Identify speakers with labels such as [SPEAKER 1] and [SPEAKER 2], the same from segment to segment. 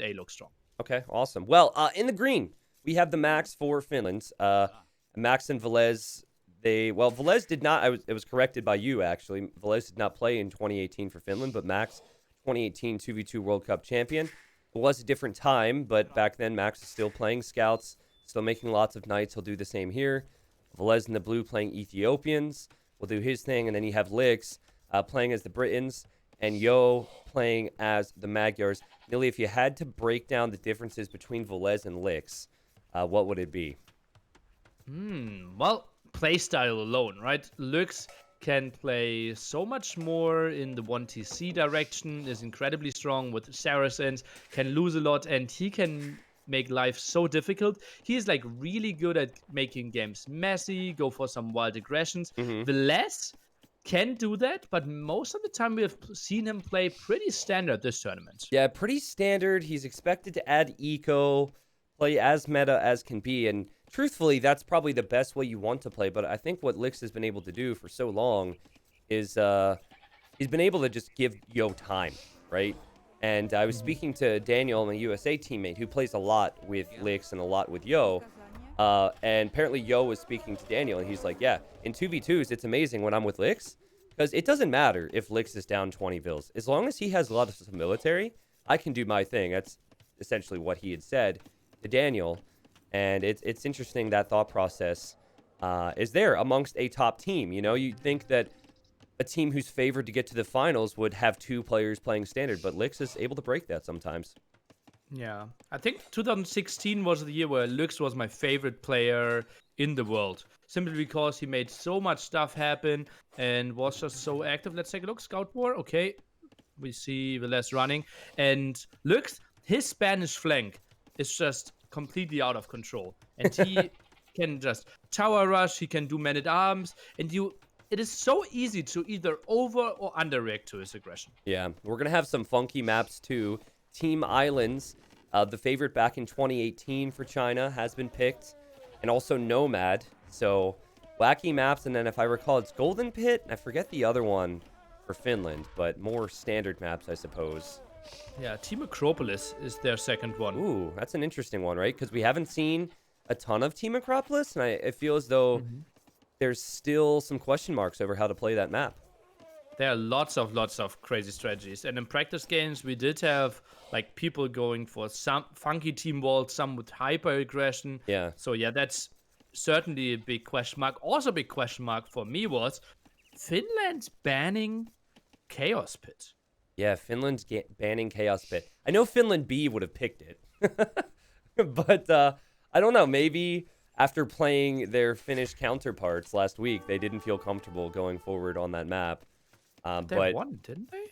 [SPEAKER 1] A looks strong.
[SPEAKER 2] Okay, awesome. Well, in the green, we have the Max for Finland. Max and Velez, Velez did not, it was corrected by you, actually. Velez did not play in 2018 for Finland, but Max, 2018 2v2 World Cup champion. It was a different time, but back then, Max is still playing Scouts, still making lots of knights. He'll do the same here. Velez in the blue playing Ethiopians will do his thing, and then you have Lix playing as the Britons, and Yo playing as the Magyars. Nilly, if you had to break down the differences between Velez and Lix, what would it be?
[SPEAKER 1] Well, playstyle alone, right? Lux can play so much more in the 1TC direction, is incredibly strong with Saracens, can lose a lot, and he can make life so difficult. He is like really good at making games messy, go for some wild aggressions. Velez can do that, but most of the time we have seen him play pretty standard this tournament.
[SPEAKER 2] Yeah, pretty standard. He's expected to add eco, play as meta as can be, and truthfully, that's probably the best way you want to play. But I think what Lix has been able to do for so long is he's been able to just give Yo time, right? And I was speaking to Daniel, my USA teammate, who plays a lot with Lix and a lot with Yo. And apparently Yo was speaking to Daniel, and he's like, yeah, in 2v2s, it's amazing when I'm with Lix, because it doesn't matter if Lix is down 20 vills. As long as he has a lot of military, I can do my thing. That's essentially what he had said to Daniel. And it's interesting that thought process is there amongst a top team. You know, you'd think that a team who's favored to get to the finals would have two players playing standard, but Lix is able to break that sometimes.
[SPEAKER 1] Yeah, I think 2016 was the year where Lux was my favorite player in the world. Simply because he made so much stuff happen and was just so active. Let's take a look. Scout War. Okay, we see Velez running. And Lux, his Spanish flank is just completely out of control. And he can just tower rush. He can do man-at-arms. And it is so easy to either over or underreact to his aggression.
[SPEAKER 2] Yeah, we're going to have some funky maps too. Team Islands, the favorite back in 2018 for China, has been picked, and also Nomad. So wacky maps, and then if I recall, it's Golden Pit. I forget the other one for Finland, but more standard maps, I suppose.
[SPEAKER 1] Yeah, Team Acropolis is their second one.
[SPEAKER 2] Ooh, that's an interesting one, right? Because we haven't seen a ton of Team Acropolis, and I feel as though there's still some question marks over how to play that map.
[SPEAKER 1] There are lots of crazy strategies. And in practice games, we did have like people going for some funky team vaults, some with hyper aggression.
[SPEAKER 2] Yeah.
[SPEAKER 1] So yeah, that's certainly a big question mark. Also a big question mark for me was Finland banning Chaos Pit.
[SPEAKER 2] Yeah, Finland's banning Chaos Pit. I know Finland B would have picked it. But I don't know, maybe after playing their Finnish counterparts last week, they didn't feel comfortable going forward on that map.
[SPEAKER 1] They won, didn't they?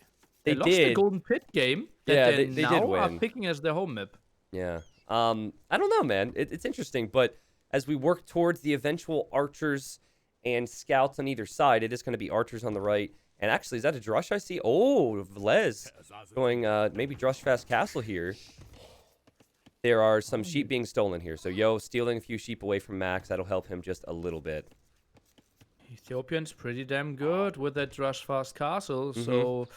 [SPEAKER 2] They
[SPEAKER 1] lost
[SPEAKER 2] did.
[SPEAKER 1] the Golden Pit game. That
[SPEAKER 2] Yeah,
[SPEAKER 1] they
[SPEAKER 2] they
[SPEAKER 1] now
[SPEAKER 2] did
[SPEAKER 1] are
[SPEAKER 2] win.
[SPEAKER 1] picking as their home map.
[SPEAKER 2] Yeah. I don't know, man. It's interesting, but as we work towards the eventual archers and scouts on either side, it is going to be archers on the right. And actually, is that a Drush I see? Oh, Velez going maybe Drush Fast Castle here. There are some sheep being stolen here. So Yo stealing a few sheep away from Max. That'll help him just a little bit.
[SPEAKER 1] Ethiopians pretty damn good with that Drush Fast Castle, so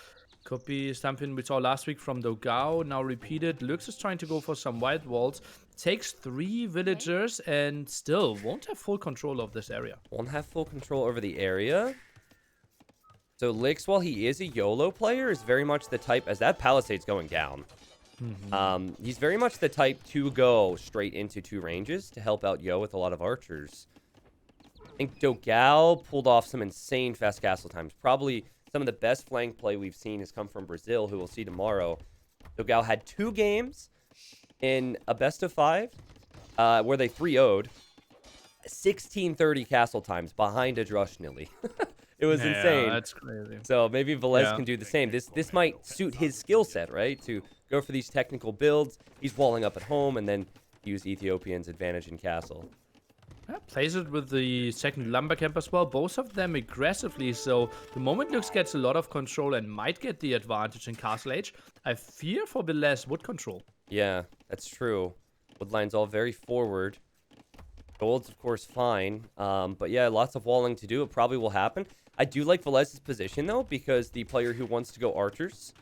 [SPEAKER 1] could be something we saw last week from Dogao, now repeated. Lux is trying to go for some wild walls, takes 3 villagers and still won't have full control of this area.
[SPEAKER 2] Won't have full control over the area. So Lix, while he is a YOLO player, is very much the type, as that Palisade's going down, he's very much the type to go straight into 2 ranges to help out Yo with a lot of archers. I think Dogao pulled off some insane fast castle times. Probably some of the best flank play we've seen has come from Brazil, who we'll see tomorrow. Dogao had 2 games in a best of 5 where they 3-0'd. 1630 castle times behind a Drush Nilly. It was insane.
[SPEAKER 1] That's crazy.
[SPEAKER 2] So maybe Velez can do the same. This might suit his skill set, right? To go for these technical builds. He's walling up at home and then use Ethiopian's advantage in castle.
[SPEAKER 1] Yeah, plays it with the second lumber camp as well. Both of them aggressively. So the moment Lux gets a lot of control and might get the advantage in Castle Age, I fear for Velez wood control.
[SPEAKER 2] Yeah, that's true. Woodline's all very forward. Gold's, of course, fine. But yeah, lots of walling to do. It probably will happen. I do like Velez's position, though, because the player who wants to go archers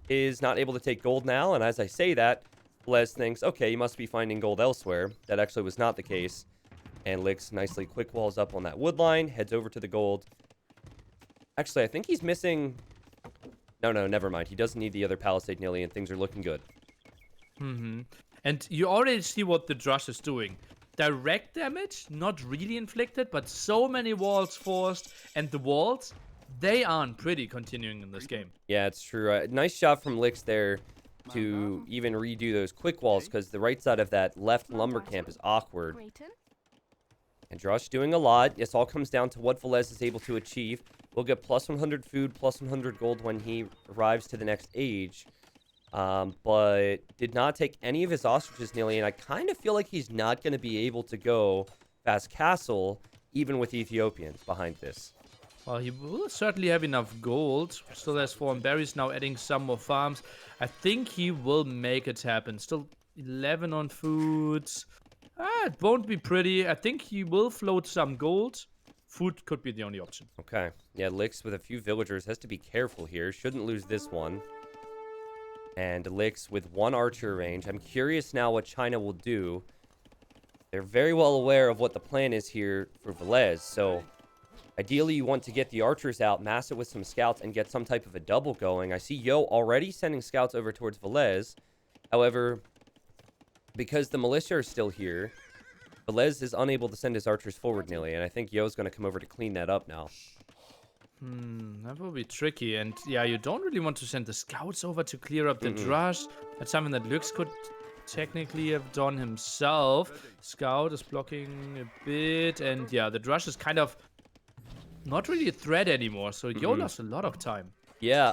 [SPEAKER 2] is not able to take gold now. And as I say that, Les thinks, okay, you must be finding gold elsewhere. That actually was not the case. And Lix nicely quick walls up on that wood line, heads over to the gold. Actually, I think he's missing... No, never mind. He doesn't need the other palisade nearly, and things are looking good.
[SPEAKER 1] And you already see what the Drush is doing. Direct damage, not really inflicted, but so many walls forced, and the walls, they aren't pretty continuing in this game.
[SPEAKER 2] Yeah, it's true. Nice shot from Lix there to even redo those quick walls, because the right side of that left lumber camp is awkward. And Drush doing a lot. This all comes down to what Velez is able to achieve. We'll get plus 100 food, plus 100 gold when he arrives to the next age. But did not take any of his ostriches nearly, and I kind of feel like he's not going to be able to go past Castle, even with Ethiopians behind this.
[SPEAKER 1] Well, he will certainly have enough gold. Still has 4 berries, now adding some more farms. I think he will make it happen. Still 11 on foods. It won't be pretty. I think he will float some gold. Food could be the only option.
[SPEAKER 2] Okay. Yeah, Lix with a few villagers has to be careful here. Shouldn't lose this one. And Lix with 1 archer range. I'm curious now what China will do. They're very well aware of what the plan is here for Velez. So, ideally, you want to get the archers out, mass it with some scouts, and get some type of a double going. I see Yo already sending scouts over towards Velez. However, because the militia are still here, Velez is unable to send his archers forward nearly. And I think Yo's going to come over to clean that up now.
[SPEAKER 1] That will be tricky. And yeah, you don't really want to send the scouts over to clear up the Drush. That's something that Lux could technically have done himself. Scout is blocking a bit. And yeah, the Drush is kind of not really a threat anymore. So Yo lost a lot of time.
[SPEAKER 2] Yeah,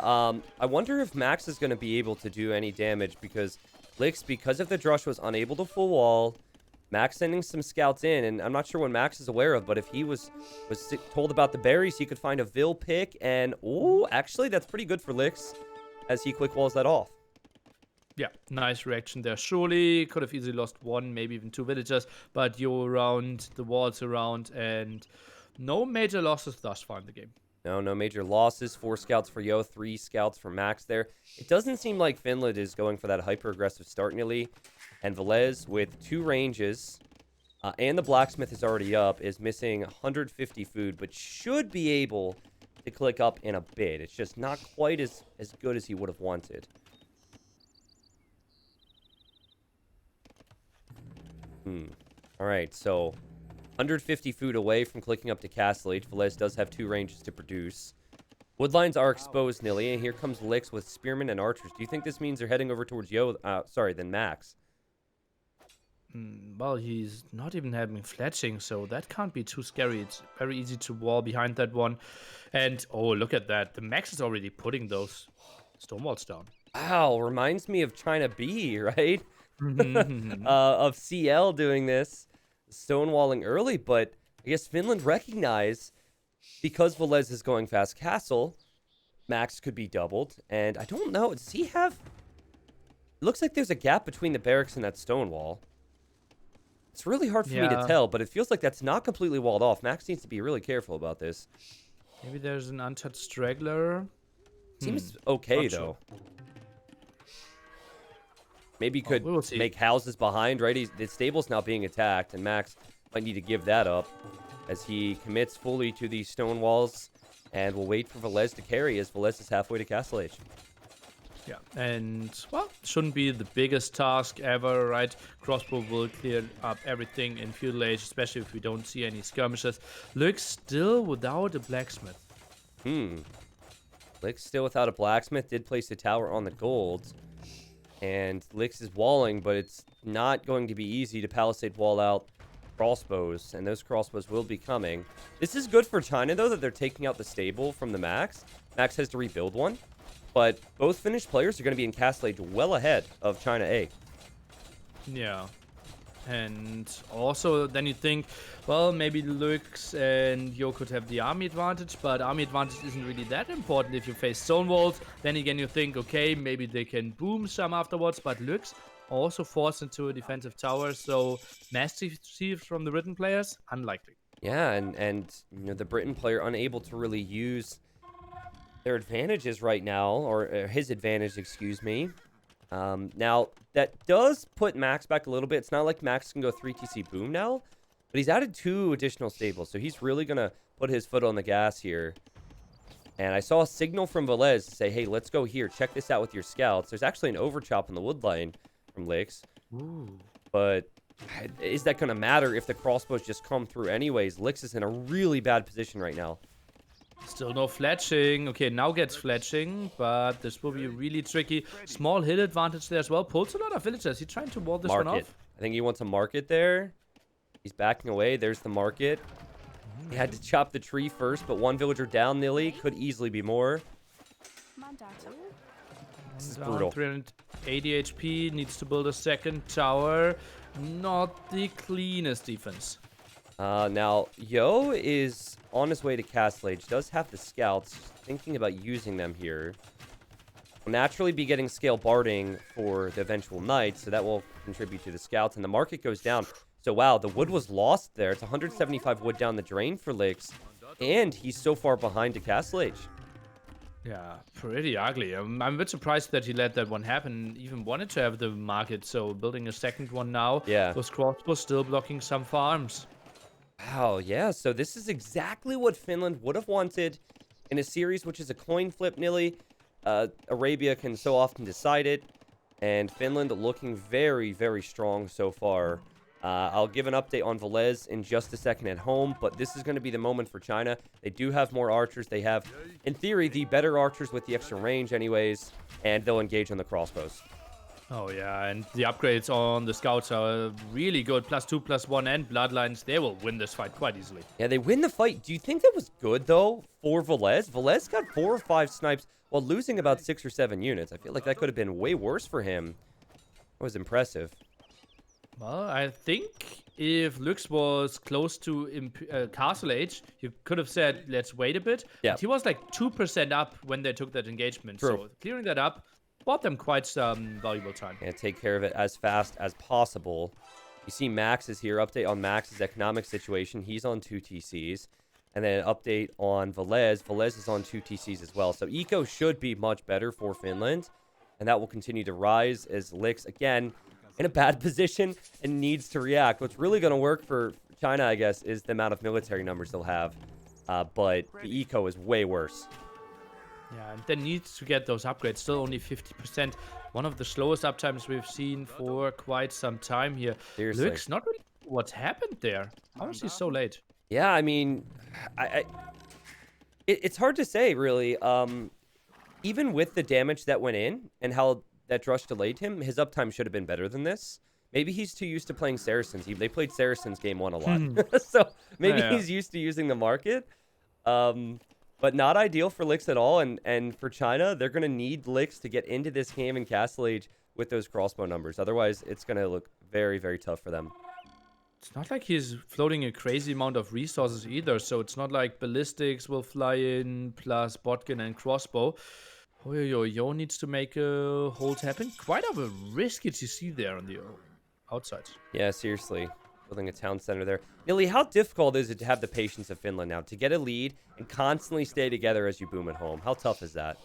[SPEAKER 2] I wonder if Max is going to be able to do any damage because Lix, because of the Drush, was unable to full wall. Max sending some scouts in, and I'm not sure what Max is aware of, but if he was told about the berries, he could find a Vil pick, and oh, actually, that's pretty good for Lix as he quick walls that off.
[SPEAKER 1] Yeah, nice reaction there. Surely could have easily lost 1, maybe even 2 villagers, but you're around, the walls around, and no major losses thus far in the game.
[SPEAKER 2] No major losses. 4 scouts for Yo, 3 scouts for Max there. It doesn't seem like Finland is going for that hyper-aggressive start nearly. And Velez, with 2 ranges, and the blacksmith is already up, is missing 150 food, but should be able to click up in a bit. It's just not quite as good as he would have wanted. All right, so 150 food away from clicking up to Castle Age. Velez does have 2 ranges to produce. Woodlines are exposed, Nilly, and here comes Lix with spearmen and archers. Do you think this means they're heading over towards then Max?
[SPEAKER 1] Well, he's not even having fletching, so that can't be too scary. It's very easy to wall behind that one. And, oh, look at that. The Max is already putting those stone walls down.
[SPEAKER 2] Wow, reminds me of China B, right? Of CL doing this, stonewalling early, but I guess Finland recognized because Velez is going fast castle, Max could be doubled, and I don't know, does he have... It looks like there's a gap between the barracks and that stone wall. It's really hard for me to tell, but it feels like that's not completely walled off. Max needs to be really careful about this.
[SPEAKER 1] Maybe there's an untouched straggler.
[SPEAKER 2] Seems okay, though. Sure. Maybe he could make houses behind, right? The stable's now being attacked, and Max might need to give that up as he commits fully to these stone walls, and will wait for Velez to carry as Velez is halfway to Castle Age.
[SPEAKER 1] Yeah, and, well, shouldn't be the biggest task ever, right? Crossbow will clear up everything in Feudal Age, especially if we don't see any skirmishes. Lux still without a blacksmith.
[SPEAKER 2] Lix still without a blacksmith, did place a tower on the gold. And Lix is walling, but it's not going to be easy to palisade wall out crossbows, and those crossbows will be coming. This is good for China, though, that they're taking out the stable from the Max. Max has to rebuild one. But both Finnish players are going to be in Castle Age well ahead of China A.
[SPEAKER 1] Yeah. And also, then you think, well, maybe Lux and Yo could have the army advantage, but army advantage isn't really that important if you face stone walls. Then again, you think, okay, maybe they can boom some afterwards, but Lux also forced into a defensive tower, so massive siege from the Britain players, unlikely.
[SPEAKER 2] Yeah, and you know, the Britain player unable to really use their advantages right now, or his advantage, excuse me. Now, that does put Max back a little bit. It's not like Max can go 3TC boom now, but he's added 2 additional stables, so he's really going to put his foot on the gas here. And I saw a signal from Velez to say, hey, let's go here. Check this out with your scouts. There's actually an overchop in the wood line from Licks.
[SPEAKER 1] Ooh.
[SPEAKER 2] But is that going to matter if the crossbows just come through anyways? Licks is in a really bad position right now.
[SPEAKER 1] Still no fletching. Okay, now gets fletching, but this will be really tricky. Small hit advantage there as well. Pulls a lot of villagers. He's trying to wall this one off.
[SPEAKER 2] I think he wants a market there. He's backing away. There's the market. He had to chop the tree first, but 1 villager down, Nilly. Could easily be more. This is brutal.
[SPEAKER 1] 380 HP. Needs to build a second tower. Not the cleanest defense.
[SPEAKER 2] Now, Yo is on his way to Castle Age. Does have the scouts. Thinking about using them here. Will naturally be getting scale barding for the eventual knight, so that will contribute to the scouts. And the market goes down. So, wow, the wood was lost there. It's 175 wood down the drain for Licks. And he's so far behind to Castle Age.
[SPEAKER 1] Yeah, pretty ugly. I'm a bit surprised that he let that one happen. Even wanted to have the market, so building a second one now.
[SPEAKER 2] Yeah.
[SPEAKER 1] Those crossbows still blocking some farms.
[SPEAKER 2] Wow, yeah. So this is exactly what Finland would have wanted in a series, which is a coin flip, Nilly. Arabia can so often decide it. And Finland looking very, very strong so far. I'll give an update on Velez in just a second at home, but this is going to be the moment for China. They do have more archers. They have, in theory, the better archers with the extra range anyways, and they'll engage on the crossbows.
[SPEAKER 1] Oh yeah, and the upgrades on the scouts are really good. +2, +1, and bloodlines. They will win this fight quite easily.
[SPEAKER 2] Yeah, they win the fight. Do you think that was good, though, for Velez? Velez got 4 or 5 snipes while losing about 6 or 7 units. I feel like that could have been way worse for him. That was impressive.
[SPEAKER 1] Well, I think if Lux was close to Castle Age, you could have said, let's wait a bit.
[SPEAKER 2] Yeah.
[SPEAKER 1] But he was like 2% up when they took that engagement.
[SPEAKER 2] True.
[SPEAKER 1] So clearing that up bought them quite some valuable time.
[SPEAKER 2] And take care of it as fast as possible. You see Max is here. Update on Max's economic situation. He's on 2 TCs. And then an update on Velez. Velez is on 2 TCs as well. So eco should be much better for Finland. And that will continue to rise as Licks, again, in a bad position and needs to react. What's really going to work for China, I guess, is the amount of military numbers they'll have. But the eco is way worse.
[SPEAKER 1] Yeah, and they need to get those upgrades. Still only 50%. One of the slowest uptimes we've seen for quite some time here.
[SPEAKER 2] Seriously.
[SPEAKER 1] Looks not really what's happened there. How is he so late?
[SPEAKER 2] Yeah, I mean, it's hard to say, really. Even with the damage that went in and how that Drush delayed him, his uptime should have been better than this. Maybe he's too used to playing Saracens. They played Saracens game 1 a lot. So maybe he's used to using the market. But not ideal for Licks at all. And for China, they're going to need Licks to get into this game in Castle Age with those crossbow numbers. Otherwise, it's going to look very, very tough for them.
[SPEAKER 1] It's not like he's floating a crazy amount of resources either. So it's not like ballistics will fly in plus botkin and crossbow. Oh, Yo needs to make a hold happen. Quite of a risk as you see there on the outside.
[SPEAKER 2] Yeah, seriously. Building a town center there. Nilly, how difficult is it to have the patience of Finland now? To get a lead and constantly stay together as you boom at home? How tough is that?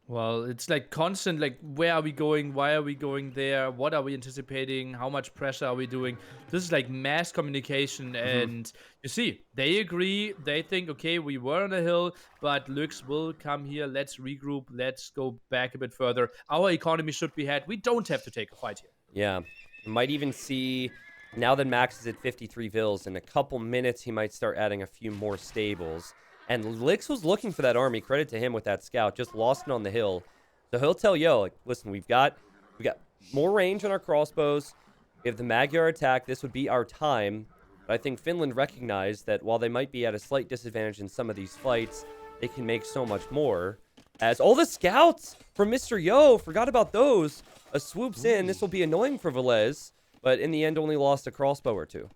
[SPEAKER 1] Well, it's like constant, like, where are we going? Why are we going there? What are we anticipating? How much pressure are we doing? This is like mass communication. And you see, they agree. They think, okay, we were on a hill, but Lux will come here. Let's regroup. Let's go back a bit further. Our economy should be had. We don't have to take a fight here.
[SPEAKER 2] Yeah. You might even see, now that Max is at 53 vills, in a couple minutes, he might start adding a few more stables. And Licks was looking for that army. Credit to him with that scout. Just lost it on the hill. So he'll tell Yo, like, listen, we got more range on our crossbows. We have the Magyar attack. This would be our time. But I think Finland recognized that while they might be at a slight disadvantage in some of these fights, they can make so much more. As all the scouts from Mr. Yo, forgot about those, swoops in. This will be annoying for Velez, but in the end only lost a crossbow or 2.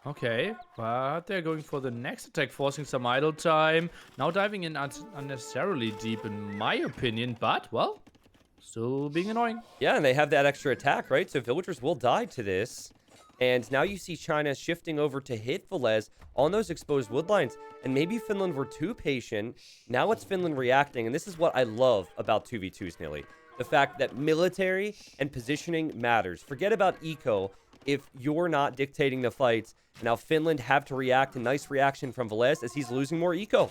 [SPEAKER 1] Okay, but they're going for the next attack, forcing some idle time. Now diving in unnecessarily deep, in my opinion, but, well, still being annoying.
[SPEAKER 2] Yeah, and they have that extra attack, right? So villagers will die to this. And now you see China shifting over to hit Velez on those exposed woodlines. And maybe Finland were too patient. Now it's Finland reacting. And this is what I love about 2v2s, Nilly. the fact that military and positioning matters. Forget about eco if you're not dictating the fights. Now Finland have to react. A nice reaction from Velez as he's losing more eco.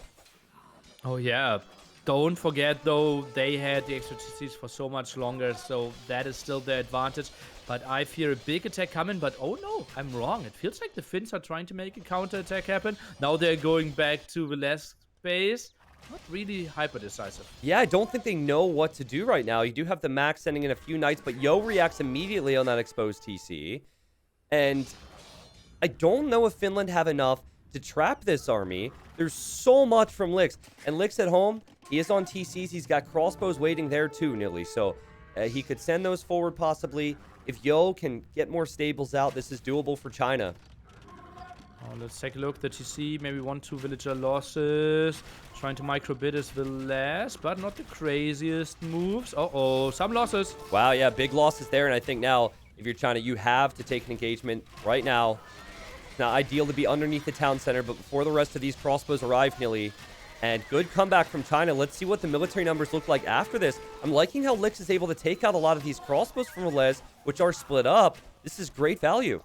[SPEAKER 1] Oh, yeah. Don't forget, though, they had the extra TCs for so much longer, so that is still their advantage. But I fear a big attack coming, but oh no, I'm wrong. It feels like the Finns are trying to make a counter-attack happen. Now they're going back to Velez base. Not really hyper-decisive.
[SPEAKER 2] Yeah, I don't think they know what to do right now. You do have the Max sending in a few knights, but Yo reacts immediately on that exposed TC. And I don't know if Finland have enough to trap this army. There's so much from Lix. And Lix at home, he is on TCs. He's got crossbows waiting there too, Nilly. So he could send those forward possibly. If Yo can get more stables out, this is doable for China.
[SPEAKER 1] Oh, let's take a look. The TC, maybe 1-2 villager losses. Trying to microbid as Velez, but not the craziest moves. Uh-oh, some losses.
[SPEAKER 2] Wow, yeah, big losses there. And I think now, if you're China, you have to take an engagement right now. It's not ideal to be underneath the town center, but before the rest of these crossbows arrive, Nilly. And good comeback from China. Let's see what the military numbers look like after this. I'm liking how Lix is able to take out a lot of these crossbows from Velez, which are split up. This is great value.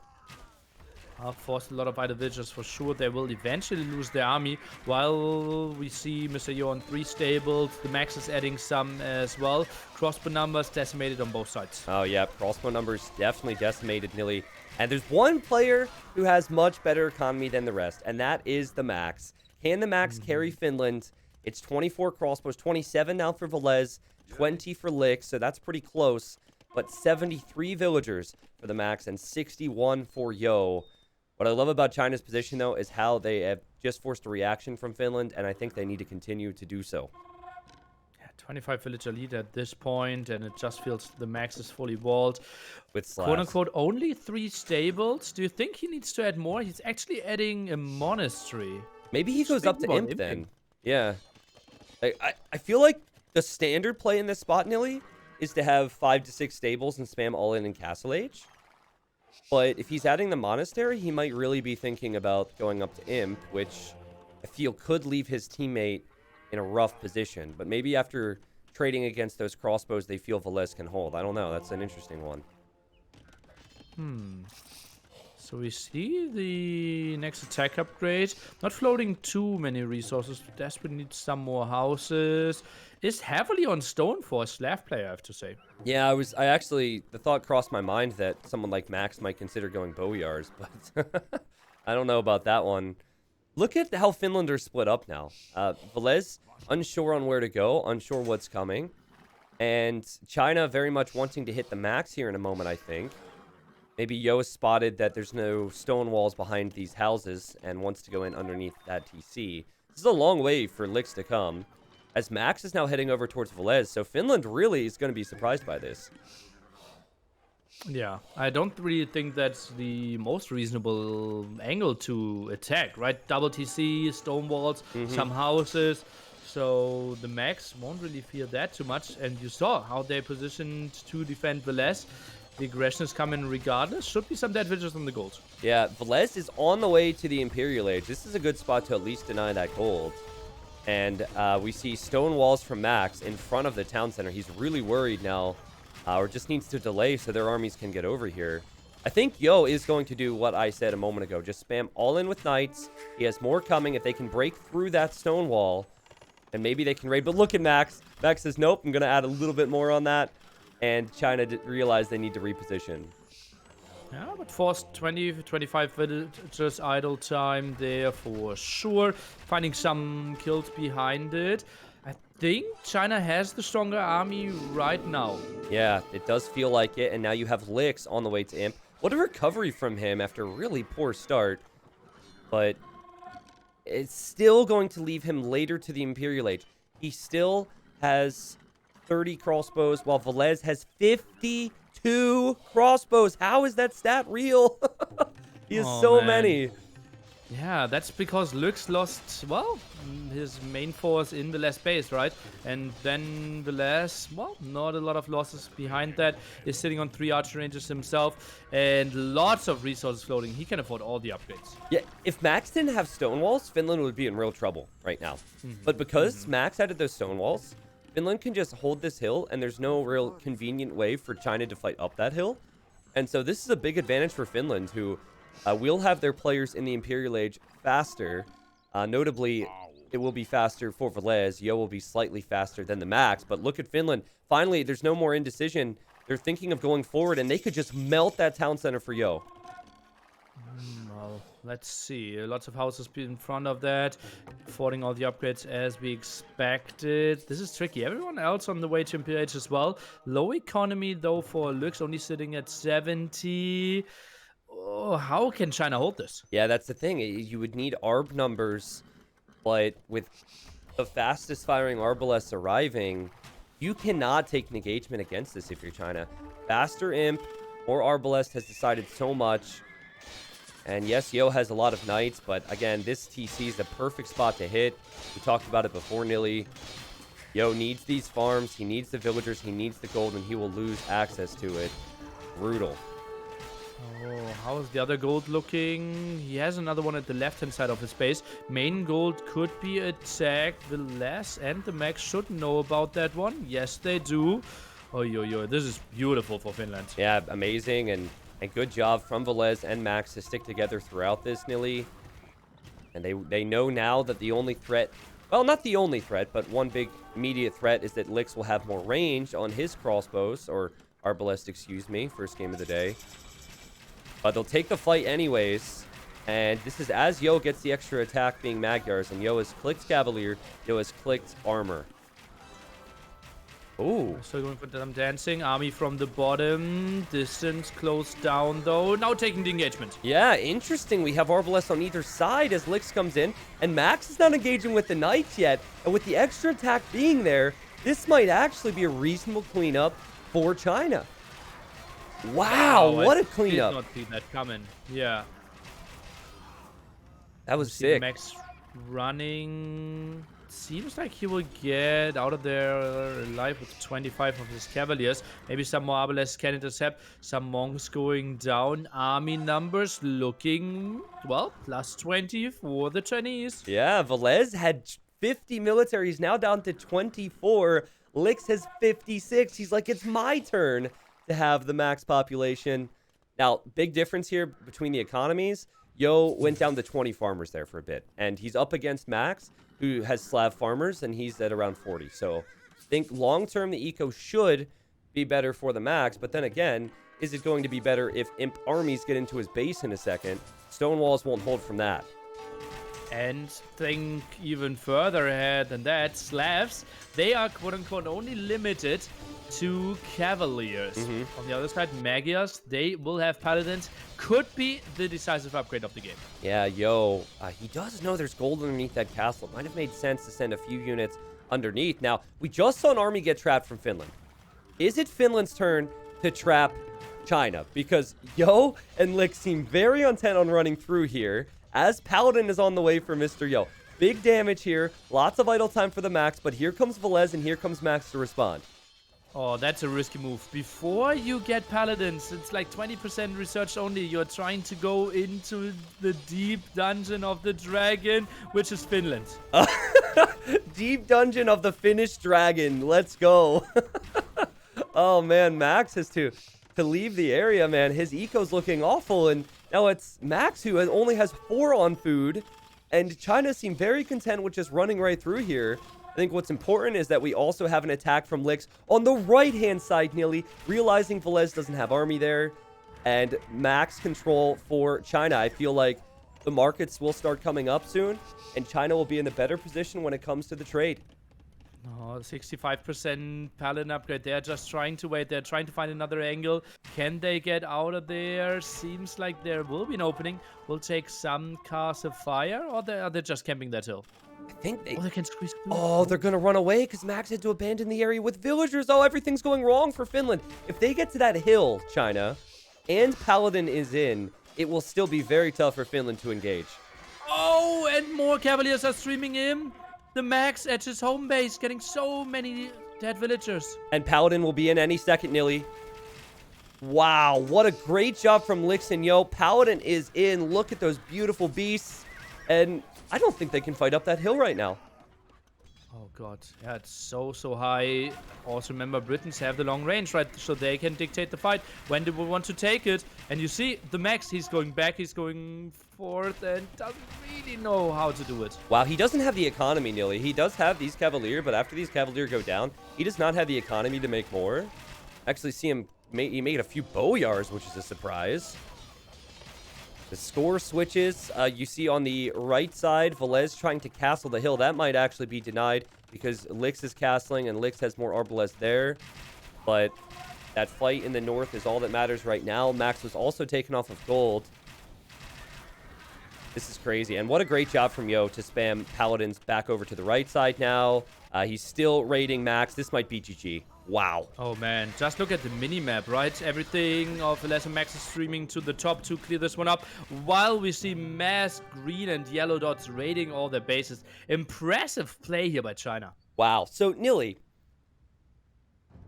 [SPEAKER 1] Forced a lot of idle villagers for sure. They will eventually lose their army. While we see Mr. Yo on 3 stables, the Max is adding some as well. Crossbow numbers decimated on both sides.
[SPEAKER 2] Oh, yeah. Crossbow numbers definitely decimated, Nilly. And there's one player who has much better economy than the rest, and that is the Max. Can the Max carry Finland? It's 24 crossbows, 27 now for Velez, 20 for Lix, so that's pretty close. But 73 villagers for the Max and 61 for Yo. What I love about China's position, though, is how they have just forced a reaction from Finland, and I think they need to continue to do so.
[SPEAKER 1] Yeah, 25 villager lead at this point, and it just feels the Max is fully walled.
[SPEAKER 2] With slabs.
[SPEAKER 1] Quote-unquote, only 3 stables. Do you think he needs to add more? He's actually adding a monastery.
[SPEAKER 2] Maybe he goes up to Imp then. Yeah. I feel like the standard play in this spot, Nilly, is to have 5 to 6 stables and spam all in Castle Age. But if he's adding the monastery, he might really be thinking about going up to Imp, which I feel could leave his teammate in a rough position. But maybe after trading against those crossbows, they feel Velez can hold. I don't know. That's an interesting one.
[SPEAKER 1] So we see the next attack upgrade. Not floating too many resources. Desperately needs some more houses. Is heavily on stone for a Slav player, I have to say.
[SPEAKER 2] Yeah, the thought crossed my mind that someone like Max might consider going Boyars, but I don't know about that one. Look at how Finland are split up now. Velez, unsure on where to go, unsure what's coming. And China very much wanting to hit the Max here in a moment, I think. Maybe Yo has spotted that there's no stone walls behind these houses and wants to go in underneath that TC. This is a long way for Lix to come, as Max is now heading over towards Velez, so Finland really is going to be surprised by this.
[SPEAKER 1] Yeah, I don't really think that's the most reasonable angle to attack, right? Double TC, stone walls, some houses. So the Max won't really fear that too much. And you saw how they positioned to defend Velez. The aggression is coming regardless. Should be some dead villagers on the gold. Yeah,
[SPEAKER 2] Velez is on the way to the Imperial Age. This is a good spot to at least deny that gold. And we see stone walls from Max in front of the town center. He's really worried now, or just needs to delay so their armies can get over here. I think Yo is going to do what I said a moment ago. Just spam all in with knights. He has more coming. If they can break through that stone wall, and maybe they can raid. But look at Max. Max says, nope, I'm going to add a little bit more on that. And China realized they need to reposition.
[SPEAKER 1] Yeah, but forced 20-25 villagers idle time there for sure. Finding some kills behind it. I think China has the stronger army right now.
[SPEAKER 2] Yeah, it does feel like it. And now you have Lix on the way to Imp. What a recovery from him after a really poor start. But it's still going to leave him later to the Imperial Age. He still has 30 crossbows, while Velez has 52 crossbows. How is that stat real? He has so many.
[SPEAKER 1] Yeah, that's because Lux lost, well, his main force in Velez base, right? And then Velez, well, not a lot of losses behind that. Is sitting on 3 archer ranges himself and lots of resources floating. He can afford all the upgrades.
[SPEAKER 2] Yeah, if Max didn't have stone walls, Finland would be in real trouble right now. But because Max added those stone walls, Finland can just hold this hill, and there's no real convenient way for China to fight up that hill. And so this is a big advantage for Finland, who will have their players in the Imperial Age faster. Notably, it will be faster for Velez. Yo will be slightly faster than the Max. But look at Finland. Finally, there's no more indecision. They're thinking of going forward, and they could just melt that town center for Yo.
[SPEAKER 1] Well, let's see. Lots of houses in front of that, affording all the upgrades as we expected. This is tricky. Everyone else on the way to MPH as well. Low economy, though, for Lux, only sitting at 70. Oh, how can China hold this?
[SPEAKER 2] Yeah, that's the thing. You would need ARB numbers, but with the fastest firing Arbalests arriving, you cannot take an engagement against this if you're China. Faster Imp or Arbalest has decided so much. And yes, Yo has a lot of knights, but again, this TC is the perfect spot to hit. We talked about it before, Nilly. Yo needs these farms, he needs the villagers, he needs the gold, and he will lose access to it. Brutal.
[SPEAKER 1] Oh, how is the other gold looking? He has another one at the left-hand side of his base. Main gold could be attacked. Velez and the Max should know about that one. Yes, they do. Oh, yo, this is beautiful for Finland.
[SPEAKER 2] Yeah, amazing, and good job from Velez and Max to stick together throughout this, Nilly. And they know now that the only threat, well, not the only threat, but one big immediate threat is that Lix will have more range on his crossbows, or Arbalest, excuse me, first game of the day. But they'll take the fight anyways. And this is as Yo gets the extra attack being Magyars. And Yo has clicked Cavalier. Yo has clicked Armor. Ooh.
[SPEAKER 1] Still going for them dancing. Army from the bottom. Distance closed down, though. Now taking the engagement.
[SPEAKER 2] Yeah, interesting. We have Arbalest on either side as Lix comes in. And Max is not engaging with the Knights yet. And with the extra attack being there, this might actually be a reasonable cleanup for China. Wow, what a cleanup.
[SPEAKER 1] I did not see that coming. Yeah.
[SPEAKER 2] That was sick.
[SPEAKER 1] Max running. Seems like he will get out of there alive with 25 of his Cavaliers. Maybe some more Arbalest can intercept. Some monks going down. Army numbers looking, well, plus 20 for the Chinese.
[SPEAKER 2] Yeah, Velez had 50 military. He's now down to 24. Lix has 56. He's like, it's my turn to have the max population. Now, big difference here between the economies. Yo went down to 20 farmers there for a bit, and he's up against Max, who has Slav farmers, and he's at around 40. So I think long-term the eco should be better for the Max, but then again, is it going to be better if Imp armies get into his base in a second? Stone walls won't hold from that.
[SPEAKER 1] And think even further ahead than that, Slavs, they are quote-unquote only limited to Cavaliers. On the other side, Magyars, they will have Paladins. Could be the decisive upgrade of the game.
[SPEAKER 2] Yeah, Yo, he does know there's gold underneath that castle. It might have made sense to send a few units underneath. Now, we just saw an army get trapped from Finland. Is it Finland's turn to trap China? Because Yo and Lick seem very intent on running through here, as Paladin is on the way for Mr. Yo. Big damage here, lots of idle time for the Max, but here comes Velez and here comes Max to respond.
[SPEAKER 1] Oh, that's a risky move. Before you get Paladins, it's like 20% research only. You're trying to go into the deep dungeon of the dragon, which is Finland.
[SPEAKER 2] Deep dungeon of the Finnish dragon. Let's go. Oh, man, Max has to leave the area, man. His eco's looking awful, and now it's Max who only has 4 on food, and China seem very content with just running right through here. I think what's important is that we also have an attack from Lix on the right-hand side, nearly, realizing Velez doesn't have army there, and max control for China. I feel like the markets will start coming up soon, and China will be in a better position when it comes to the trade.
[SPEAKER 1] Oh, 65% Paladin upgrade. They're just trying to wait. They're trying to find another angle. Can they get out of there? Seems like there will be an opening. Will take some cars of fire, or are they just camping that hill?
[SPEAKER 2] I think they...
[SPEAKER 1] Oh, they can squeeze through.
[SPEAKER 2] Oh, they're going to run away because Max had to abandon the area with villagers. Oh, everything's going wrong for Finland. If they get to that hill, China, and Paladin is in, it will still be very tough for Finland to engage.
[SPEAKER 1] Oh, and more Cavaliers are streaming in. The Max at his home base, getting so many dead villagers.
[SPEAKER 2] And Paladin will be in any second, Nilly. Wow, what a great job from Lix and Yo. Paladin is in. Look at those beautiful beasts. And I don't think they can fight up that hill right now.
[SPEAKER 1] Oh god, yeah, it's so high. Also remember, Britons have the long range, right? So they can dictate the fight when they will want to take it. And you see the Max, he's going back, he's going forth, and doesn't really know how to do it.
[SPEAKER 2] Wow, he doesn't have the economy, Nilly. He does have these Cavalier, but after these Cavalier go down, he does not have the economy to make more. Actually, see him, he made a few Boyars, which is a surprise. The score switches. You see on the right side, Velez trying to castle the hill. That might actually be denied because Lix is castling and Lix has more Arbalest there. But that fight in the north is all that matters right now. Max was also taken off of gold. This is crazy. And what a great job from Yo to spam Paladins back over to the right side now. He's still raiding Max. This might be GG. Wow.
[SPEAKER 1] Oh man, just look at the mini-map, right? Everything of Lesser Max is streaming to the top to clear this one up, while we see mass green and yellow dots raiding all their bases. Impressive play here by China.
[SPEAKER 2] Wow. So, Nilly,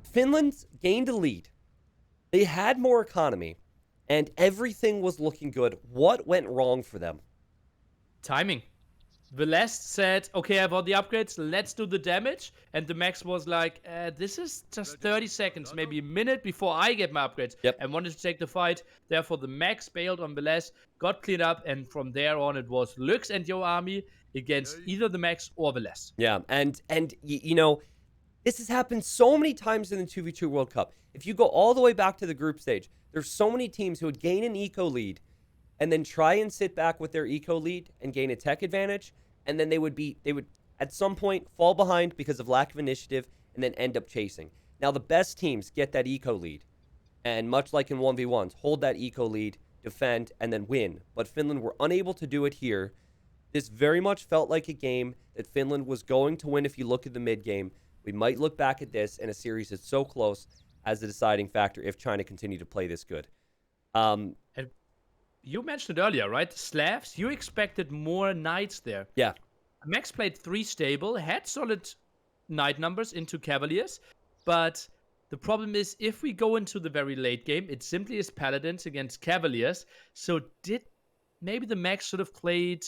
[SPEAKER 2] Finland gained a lead. They had more economy, and everything was looking good. What went wrong for them?
[SPEAKER 1] Timing. Velez said, okay, I have all the upgrades, let's do the damage. And the Max was like, this is just 30 seconds, maybe a minute before I get my upgrades.
[SPEAKER 2] Yep.
[SPEAKER 1] And wanted to take the fight. Therefore, the Max bailed on Velez, got cleaned up, and from there on, it was Lux and Yo army against either the Max or Velez.
[SPEAKER 2] Yeah, and you know, this has happened so many times in the 2v2 World Cup. If you go all the way back to the group stage, there's so many teams who would gain an eco lead and then try and sit back with their eco lead and gain a tech advantage. And then they would at some point fall behind because of lack of initiative and then end up chasing. Now, the best teams get that eco lead. And much like in 1v1s, hold that eco lead, defend, and then win. But Finland were unable to do it here. This very much felt like a game that Finland was going to win if you look at the mid game. We might look back at this in a series that's so close as the deciding factor if China continue to play this good.
[SPEAKER 1] And you mentioned it earlier, right? Slavs, you expected more knights there.
[SPEAKER 2] Yeah.
[SPEAKER 1] Max played 3 stable, had solid knight numbers into Cavaliers, but the problem is if we go into the very late game, it simply is Paladins against Cavaliers. So maybe the Max should have played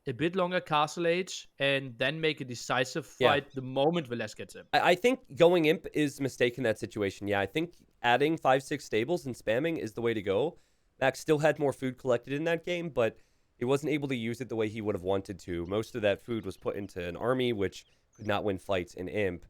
[SPEAKER 1] a bit longer Castle Age and then make a decisive fight the moment Velez gets in.
[SPEAKER 2] I think going Imp is a mistake in that situation. Yeah, I think adding 5-6 stables and spamming is the way to go. Max still had more food collected in that game, but he wasn't able to use it the way he would have wanted to. Most of that food was put into an army, which could not win fights in Imp.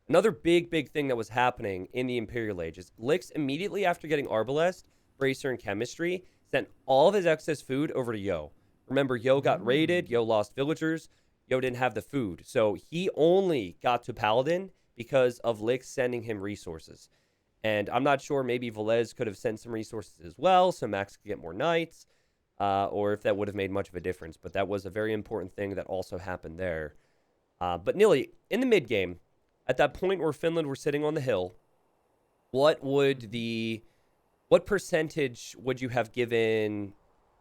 [SPEAKER 2] Another big thing that was happening in the Imperial Age is Lix, immediately after getting Arbalest, Bracer, and Chemistry, sent all of his excess food over to Yo. Remember, Yo got raided, Yo lost villagers, Yo didn't have the food. So he only got to Paladin because of Lix sending him resources. And I'm not sure, maybe Velez could have sent some resources as well, so Max could get more knights, or if that would have made much of a difference. But that was a very important thing that also happened there. But Nilly, in the mid game, at that point where Finland were sitting on the hill, what percentage would you have given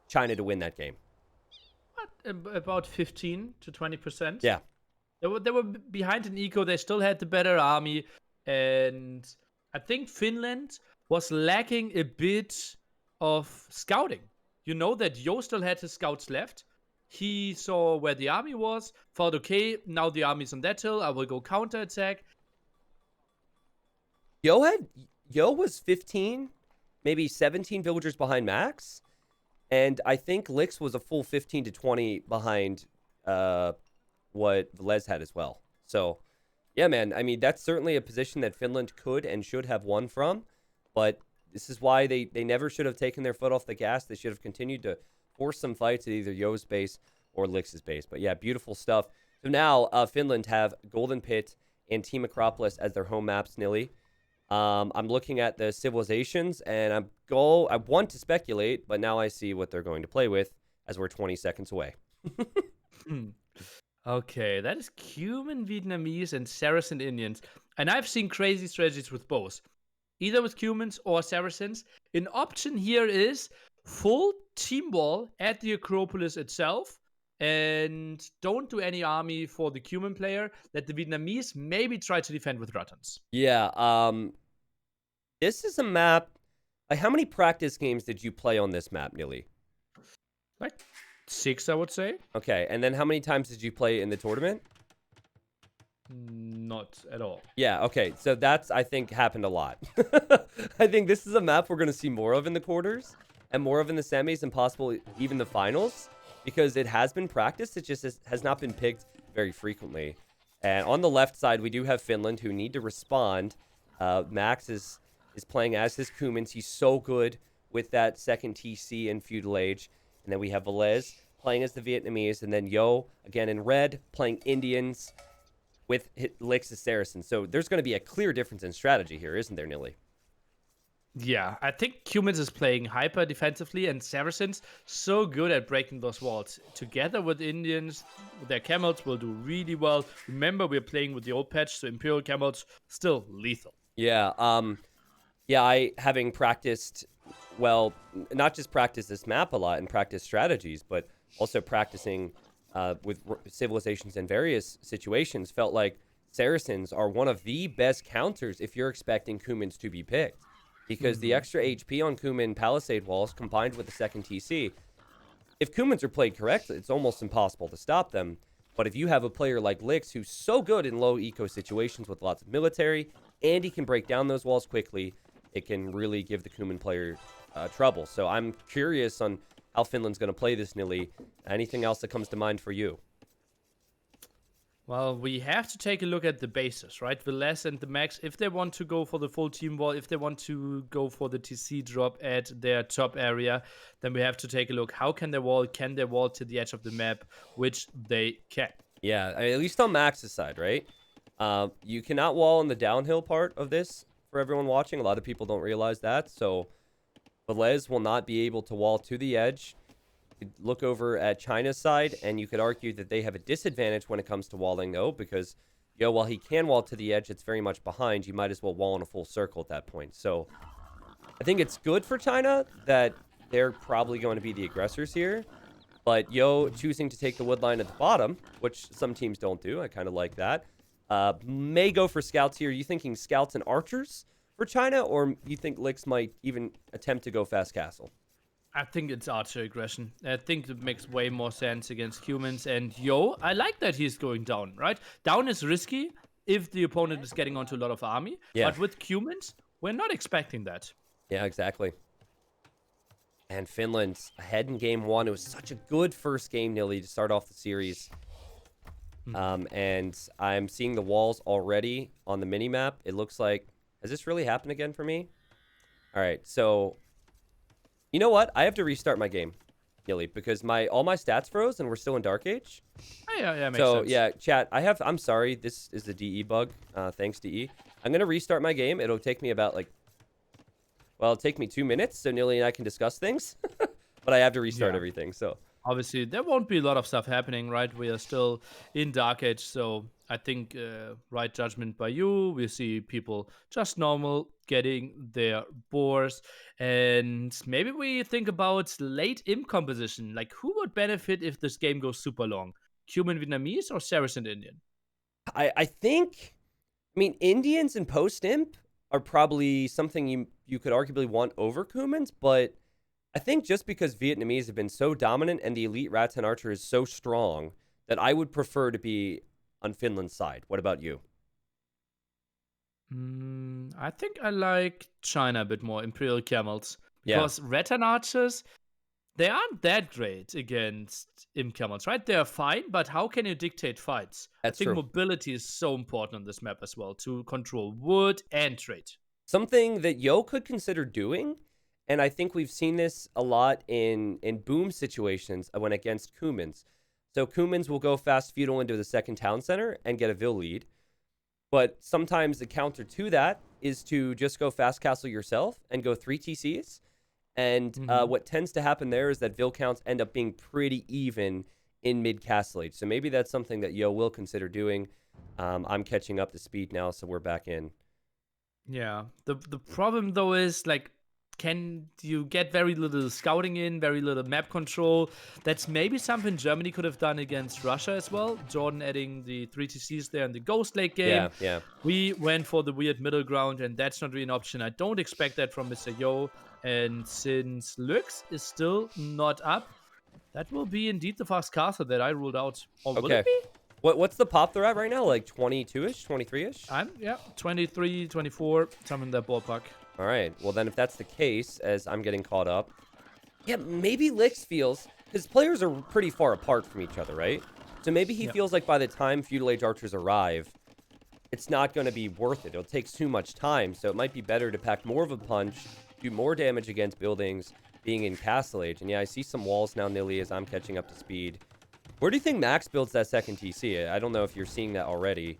[SPEAKER 2] China to win that game?
[SPEAKER 1] About 15 to 20%.
[SPEAKER 2] Yeah.
[SPEAKER 1] They were behind in eco. They still had the better army. And I think Finland was lacking a bit of scouting. You know that Yo still had his scouts left. He saw where the army was, thought, okay, now the army's on that hill, I will go counterattack.
[SPEAKER 2] Yo was 15, maybe 17 villagers behind Max. And I think Lix was a full 15 to 20 behind what Velez had as well. So, yeah, man, I mean, that's certainly a position that Finland could and should have won from. But this is why they never should have taken their foot off the gas. They should have continued to force some fights at either Yo's base or Lix's base. But yeah, beautiful stuff. So now Finland have Golden Pit and Team Acropolis as their home maps, Nilly. I'm looking at the civilizations, and I want to speculate, but now I see what they're going to play with as we're 20 seconds away.
[SPEAKER 1] Okay, that is Cuman, Vietnamese, and Saracen Indians. And I've seen crazy strategies with both. Either with Cumans or Saracens. An option here is full team wall at the Acropolis itself. And don't do any army for the Cuman player. Let the Vietnamese maybe try to defend with Ruttons.
[SPEAKER 2] Yeah, this is a map. How many practice games did you play on this map, Nilly?
[SPEAKER 1] Like 6, I would say.
[SPEAKER 2] Okay, and then how many times did you play in the tournament?
[SPEAKER 1] Not at all.
[SPEAKER 2] Yeah, okay. So that's, I think, happened a lot. I think this is a map we're going to see more of in the quarters and more of in the semis and possibly even the finals because it has been practiced. It just has not been picked very frequently. And on the left side, we do have Finland who need to respond. Max is playing as his Kumans. He's so good with that second TC in Feudal Age. And then we have Velez playing as the Vietnamese. And then Yo, again in red, playing Indians with Lix as Saracen. So there's going to be a clear difference in strategy here, isn't there, Nilly?
[SPEAKER 1] Yeah, I think Humans is playing hyper defensively, and Saracens so good at breaking those walls. Together with Indians, their camels will do really well. Remember, we're playing with the old patch, so Imperial camels still lethal.
[SPEAKER 2] Yeah. Yeah. I having practiced, well, not just practice this map a lot and practice strategies, but also practicing with civilizations in various situations, felt like Saracens are one of the best counters if you're expecting Kumans to be picked. Because the extra HP on Kuman Palisade walls combined with the second TC, if Kumans are played correctly, it's almost impossible to stop them. But if you have a player like Lix who's so good in low eco situations with lots of military, and he can break down those walls quickly, it can really give the Kuman player trouble. So I'm curious on how Finland's going to play this, Nilly. Anything else that comes to mind for you?
[SPEAKER 1] Well, we have to take a look at the bases, right? The less and the max, if they want to go for the full team wall, if they want to go for the TC drop at their top area, then we have to take a look. How can they wall? Can they wall to the edge of the map? Which they can.
[SPEAKER 2] Yeah, at least on Max's side, right? You cannot wall on the downhill part of this for everyone watching. A lot of people don't realize that. So Velez will not be able to wall to the edge. You could look over at China's side, and you could argue that they have a disadvantage when it comes to walling, though, because, while he can wall to the edge, it's very much behind. You might as well wall in a full circle at that point. So I think it's good for China that they're probably going to be the aggressors here. But Yo choosing to take the wood line at the bottom, which some teams don't do, I kind of like that, may go for scouts here. Are you thinking scouts and archers for China, or you think Lix might even attempt to go fast castle?
[SPEAKER 1] I think it's archer aggression. I think it makes way more sense against humans. And Yo, I like that he's going down, right? Down is risky if the opponent is getting onto a lot of army.
[SPEAKER 2] Yeah.
[SPEAKER 1] But with humans, we're not expecting that.
[SPEAKER 2] Yeah, exactly. And Finland's ahead in game one. It was such a good first game, Nilly, to start off the series. And I'm seeing the walls already on the mini-map. It looks like... Has this really happened again for me? All right, so... You know what? I have to restart my game, Nilly, because all my stats froze and we're still in Dark Age.
[SPEAKER 1] Oh, yeah, makes
[SPEAKER 2] so,
[SPEAKER 1] sense.
[SPEAKER 2] yeah, chat, I'm sorry. This is the DE bug. Thanks, DE. I'm going to restart my game. It'll take me about, it'll take me 2 minutes, so Nilly and I can discuss things. But I have to restart everything, so...
[SPEAKER 1] Obviously, there won't be a lot of stuff happening, right? We are still in Dark Age, so I think right judgment by you. We see people just normal getting their boars, and maybe we think about late imp composition. Like, who would benefit if this game goes super long? Cuban Vietnamese or Saracen Indian?
[SPEAKER 2] I think, Indians and post imp are probably something you could arguably want over Kumans, but I think just because Vietnamese have been so dominant and the elite Rats and Archer is so strong that I would prefer to be on Finland's side. What about you?
[SPEAKER 1] I think I like China a bit more, Imperial Camels.
[SPEAKER 2] Yeah.
[SPEAKER 1] Because Rat and Archers, they aren't that great against imp camels, right? They're fine, but how can you dictate fights?
[SPEAKER 2] That's
[SPEAKER 1] I think
[SPEAKER 2] true.
[SPEAKER 1] mobility is so important on this map as well, to control wood and trade.
[SPEAKER 2] Something that Yo could consider doing, and I think we've seen this a lot in boom situations when against Kumans. So Kumans will go fast feudal into the second town center and get a Vil lead. But sometimes the counter to that is to just go fast castle yourself and go 3 TCs. And what tends to happen there is that Vil counts end up being pretty even in mid castle age. So maybe that's something that Yo will consider doing. I'm catching up to speed now, so we're back in.
[SPEAKER 1] Yeah. The problem though is can you get very little scouting in, very little map control? That's maybe something Germany could have done against Russia as well. Jordan adding the 3 TCs there in the Ghost Lake game.
[SPEAKER 2] Yeah.
[SPEAKER 1] We went for the weird middle ground, and that's not really an option. I don't expect that from Mr. Yo. And since Lux is still not up, that will be indeed the fast castle that I ruled out. Or will it be?
[SPEAKER 2] What's the pop they're at right now? Like 22-ish, 23-ish?
[SPEAKER 1] Yeah, 23, 24, something in that ballpark.
[SPEAKER 2] All right. Well, then if that's the case, as I'm getting caught up, yeah, maybe Lix feels, because players are pretty far apart from each other, right? So maybe he feels like by the time Feudal Age archers arrive, it's not going to be worth it. It'll take too much time, so it might be better to pack more of a punch, do more damage against buildings, being in Castle Age. And yeah, I see some walls now, Nilly, as I'm catching up to speed. Where do you think Max builds that second TC? I don't know if you're seeing that already.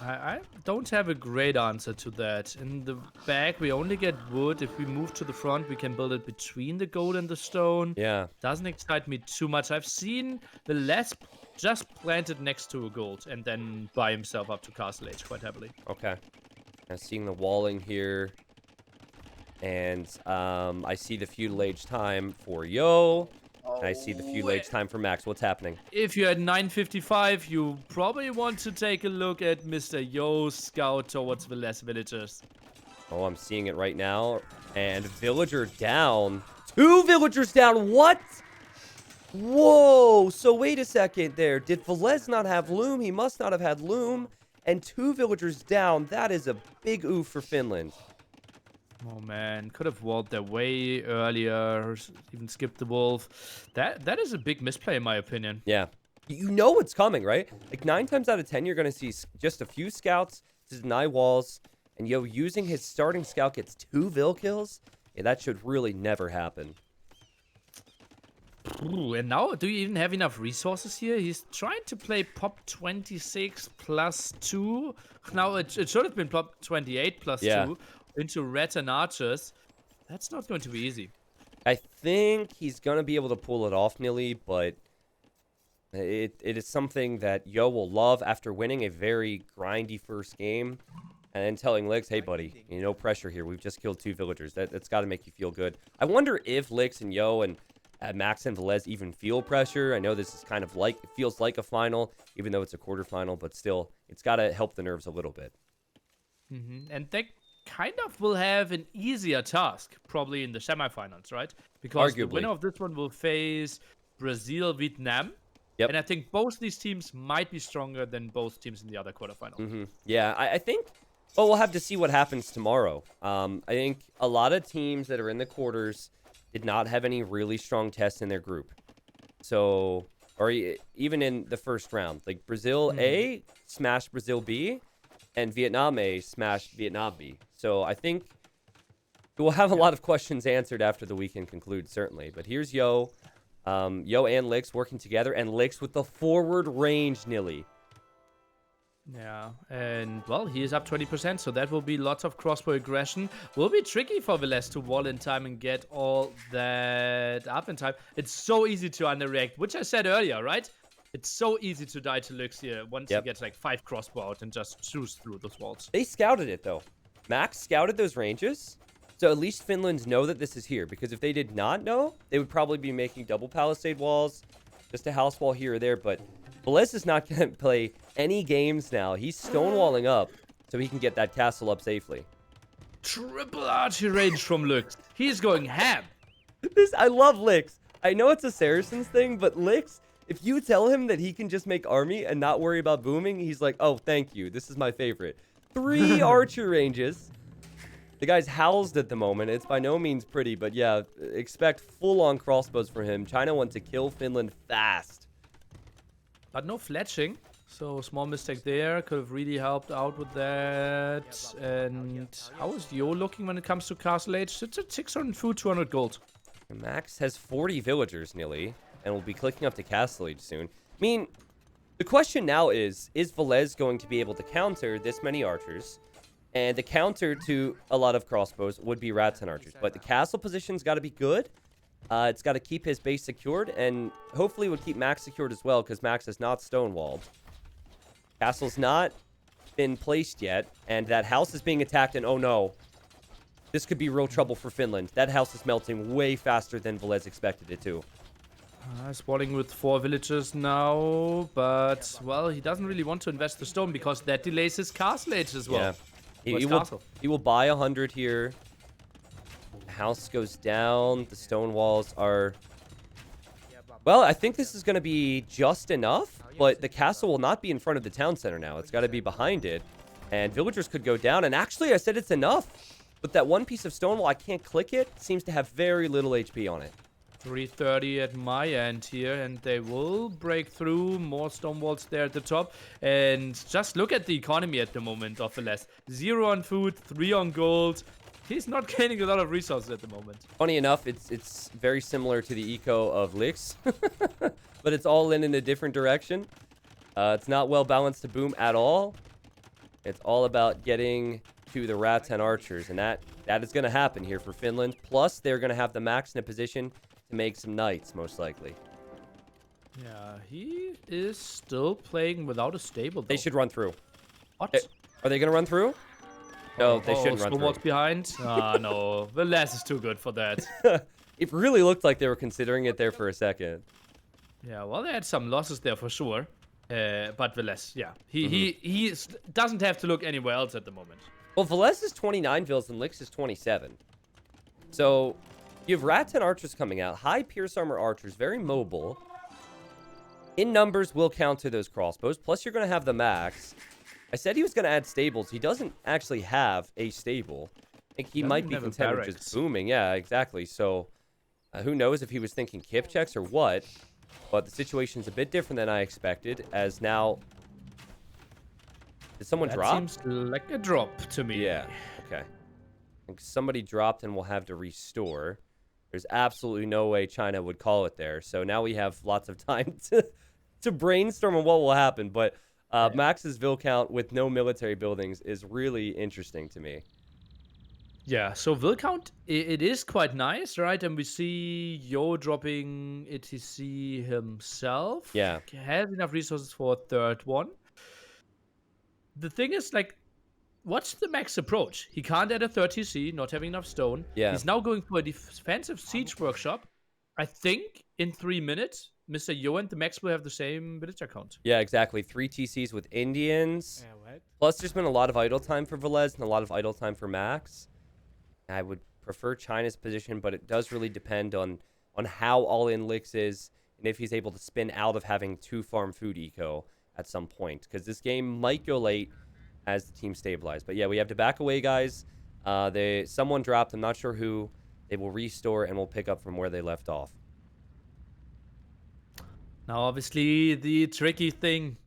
[SPEAKER 1] I don't have a great answer to that. In the back, we only get wood. If we move to the front, we can build it between the gold and the stone.
[SPEAKER 2] Yeah.
[SPEAKER 1] Doesn't excite me too much. I've seen the Les just planted next to a gold and then buy himself up to Castle Age quite happily.
[SPEAKER 2] Okay. I'm seeing the walling here. And I see the Feudal Age time for Yo. And I see the Feudal Age time for Max. What's happening?
[SPEAKER 1] If you're at 955, you probably want to take a look at Mr. Yo's scout towards the less villagers.
[SPEAKER 2] Oh, I'm seeing it right now. And villager down. 2 villagers down. What? Whoa. So wait a second there. Did Velez not have Loom? He must not have had Loom. And 2 villagers down. That is a big oof for Finland.
[SPEAKER 1] Oh man, could have walled their way earlier, or even skipped the wolf. That is a big misplay in my opinion.
[SPEAKER 2] Yeah. You know what's coming, right? Like 9 times out of 10, you're going to see just a few scouts to deny walls. And Yo, using his starting scout gets 2 Vil kills. Yeah, that should really never happen.
[SPEAKER 1] Ooh, and now, do you even have enough resources here? He's trying to play pop 26 plus 2. Now, it should have been pop 28 plus 2 into red and archers. That's not going to be easy.
[SPEAKER 2] I think he's going to be able to pull it off, Nilly, but it is something that Yo will love after winning a very grindy first game. And then telling Lix, hey, buddy, no pressure here. We've just killed 2 villagers. That's got to make you feel good. I wonder if Lix and Yo and Max and Velez even feel pressure. I know this is kind of like, it feels like a final, even though it's a quarterfinal, but still, it's got to help the nerves a little bit.
[SPEAKER 1] And they kind of will have an easier task, probably in the semifinals, right? Because the winner of this one will face Brazil, Vietnam. Yep. And I think both these teams might be stronger than both teams in the other quarterfinal.
[SPEAKER 2] Yeah, I think, well, we'll have to see what happens tomorrow. I think a lot of teams that are in the quarters did not have any really strong tests in their group. So, or even in the first round. Like Brazil A smashed Brazil B, and Vietnam A smashed Vietnam B. So I think we'll have a lot of questions answered after the weekend concludes, certainly. But here's Yo. Yo and Lix working together, and Lix with the forward range, Nilly.
[SPEAKER 1] Yeah, and well, he is up 20%, so that will be lots of crossbow aggression. Will be tricky for Velez to wall in time and get all that up in time. It's so easy to underreact, which I said earlier, right? It's so easy to die to Lux here once he gets like 5 crossbow out and just shoots through those walls.
[SPEAKER 2] They scouted it, though. Max scouted those ranges, so at least Finland know that this is here, because if they did not know, they would probably be making double palisade walls, just a house wall here or there, but Velez is not going to play any games now. He's stonewalling up so he can get that castle up safely.
[SPEAKER 1] Triple archery range from Lux. He's going ham.
[SPEAKER 2] I love Lix. I know it's a Saracens thing, but Lix, if you tell him that he can just make army and not worry about booming, he's like, oh, thank you. This is my favorite. 3 archer ranges. The guy's housed at the moment. It's by no means pretty, but yeah, expect full-on crossbows for him. China wants to kill Finland fast.
[SPEAKER 1] But no fletching, so small mistake there. Could have really helped out with that. And how is Yo looking when it comes to Castle Age? It's at 600 food, 200 gold.
[SPEAKER 2] Max has 40 villagers, Nilly, and will be clicking up to Castle Age soon. I mean, the question now is Velez going to be able to counter this many archers? And the counter to a lot of crossbows would be rats and archers. But the castle position's got to be good. It's got to keep his base secured, and hopefully would keep Max secured as well, because Max is not stonewalled. Castle's not been placed yet, and that house is being attacked, and oh no. This could be real trouble for Finland. That house is melting way faster than Velez expected it to.
[SPEAKER 1] Spawning with 4 villagers now, but, well, he doesn't really want to invest the stone, because that delays his castle age as well.
[SPEAKER 2] Yeah. He will buy 100 here. House goes down. The stone walls are... Well, I think this is going to be just enough, but the castle will not be in front of the town center now. It's got to be behind it, and villagers could go down. And actually, I said it's enough, but that one piece of stone wall, I can't click it, seems to have very little HP on it.
[SPEAKER 1] 330 at my end here, and they will break through. More stone walls there at the top. And just look at the economy at the moment of Velez. 0 on food, 3 on gold. He's not gaining a lot of resources at the moment.
[SPEAKER 2] Funny enough, it's very similar to the eco of Lix, but it's all in a different direction. It's not well balanced to boom at all. It's all about getting to the rats and archers, and that is going to happen here for Finland. Plus, they're going to have the max in a position to make some knights, most likely.
[SPEAKER 1] Yeah, he is still playing without a stable, though.
[SPEAKER 2] They should run through.
[SPEAKER 1] What?
[SPEAKER 2] Are they going to run through? No, they shouldn't run through.
[SPEAKER 1] What's behind? Ah, no. Velez is too good for that.
[SPEAKER 2] It really looked like they were considering it there for a second.
[SPEAKER 1] Yeah, well, they had some losses there for sure. But Velez, yeah. He doesn't have to look anywhere else at the moment.
[SPEAKER 2] Well, Velez is 29 vills and Lix is 27. So, you have rats and archers coming out. High pierce armor archers, very mobile. In numbers will count to those crossbows. Plus, you're going to have the max. I said he was going to add stables. He doesn't actually have a stable. I think he might be content with just booming. Yeah, exactly. So, who knows if he was thinking kip checks or what. But the situation's a bit different than I expected, as now... Did someone drop?
[SPEAKER 1] Seems like a drop to me.
[SPEAKER 2] Yeah, okay. I think somebody dropped and we'll have to restore. There's absolutely no way China would call it there. So now we have lots of time to brainstorm on what will happen. But Max's Vil count with no military buildings is really interesting to me.
[SPEAKER 1] Yeah, so Vil count, it is quite nice, right? And we see Yo dropping ETC himself.
[SPEAKER 2] Yeah.
[SPEAKER 1] Has enough resources for a third one. The thing is, like, what's the max approach? He can't add a 30C, not having enough stone.
[SPEAKER 2] Yeah.
[SPEAKER 1] He's now going for a defensive siege workshop. I think in 3 minutes, Mr. Yo and the max will have the same villager count.
[SPEAKER 2] Yeah, exactly. 3 TCs with Indians.
[SPEAKER 3] Yeah, what?
[SPEAKER 2] Plus, there's been a lot of idle time for Velez and a lot of idle time for Max. I would prefer China's position, but it does really depend on how all-in Lix is and if he's able to spin out of having 2 farm food eco at some point. Because this game might go late as the team stabilize. But yeah, we have to back away, guys. Someone dropped. I'm not sure who. They will restore and we'll pick up from where they left off.
[SPEAKER 1] Now, obviously, the tricky thing,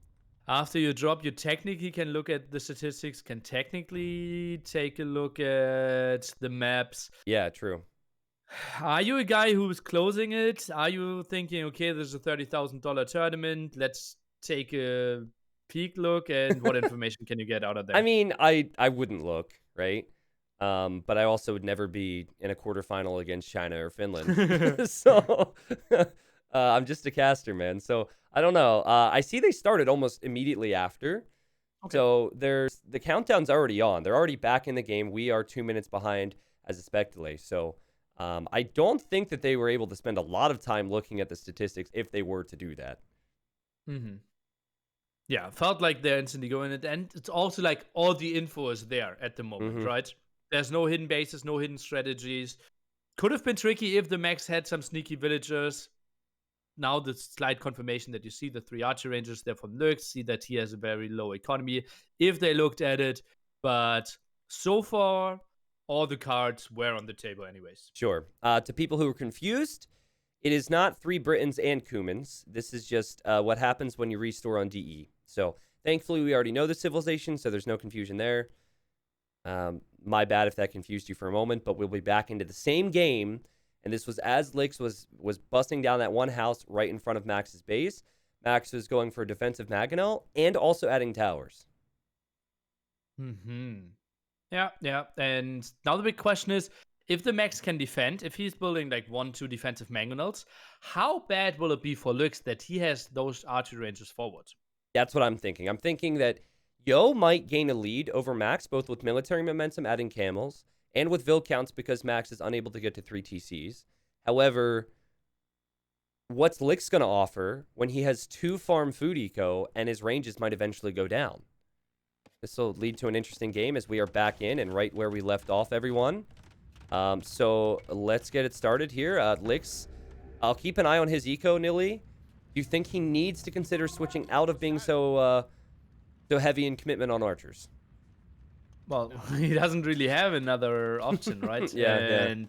[SPEAKER 1] after you drop, you technically can look at the statistics, can technically take a look at the maps.
[SPEAKER 2] Yeah, true.
[SPEAKER 1] Are you a guy who is closing it? Are you thinking, okay, there's a $30,000 tournament, let's take a peek look, and what information can you get out of there?
[SPEAKER 2] I mean, I wouldn't look, right? But I also would never be in a quarterfinal against China or Finland. So I'm just a caster, man. So I don't know. I see they started almost immediately after. Okay. So the countdown's already on. They're already back in the game. We are 2 minutes behind as a spec delay. So I don't think that they were able to spend a lot of time looking at the statistics if they were to do that.
[SPEAKER 1] Mm-hmm. Yeah, felt like they're instantly going it. And it's also like all the info is there at the moment, right? There's no hidden bases, no hidden strategies. Could have been tricky if the Max had some sneaky villagers. Now the slight confirmation that you see the 3 archer rangers there from Lurks, see that he has a very low economy if they looked at it. But so far, all the cards were on the table anyways.
[SPEAKER 2] Sure. To people who are confused, it is not 3 Britons and Cumans. This is just what happens when you restore on DE. So thankfully, we already know the civilization, so there's no confusion there. My bad if that confused you for a moment, but we'll be back into the same game. And this was as Lix was busting down that one house right in front of Max's base. Max was going for a defensive Maginel and also adding towers.
[SPEAKER 1] Yeah. And now the big question is, if the Max can defend, if he's building like 1-2 defensive Mangonels, how bad will it be for Lux that he has those archery rangers forward?
[SPEAKER 2] That's what I'm thinking. I'm thinking that Yo might gain a lead over Max, both with military momentum adding camels, and with Vil counts because Max is unable to get to 3 TCs. However, what's Lix going to offer when he has 2 farm food eco and his ranges might eventually go down? This will lead to an interesting game as we are back in and right where we left off, everyone. So let's get it started here. Lix I'll keep an eye on his eco, Nilly. Do you think he needs to consider switching out of being so heavy in commitment on archers?
[SPEAKER 1] Well, he doesn't really have another option, right?
[SPEAKER 2] Yeah,
[SPEAKER 1] and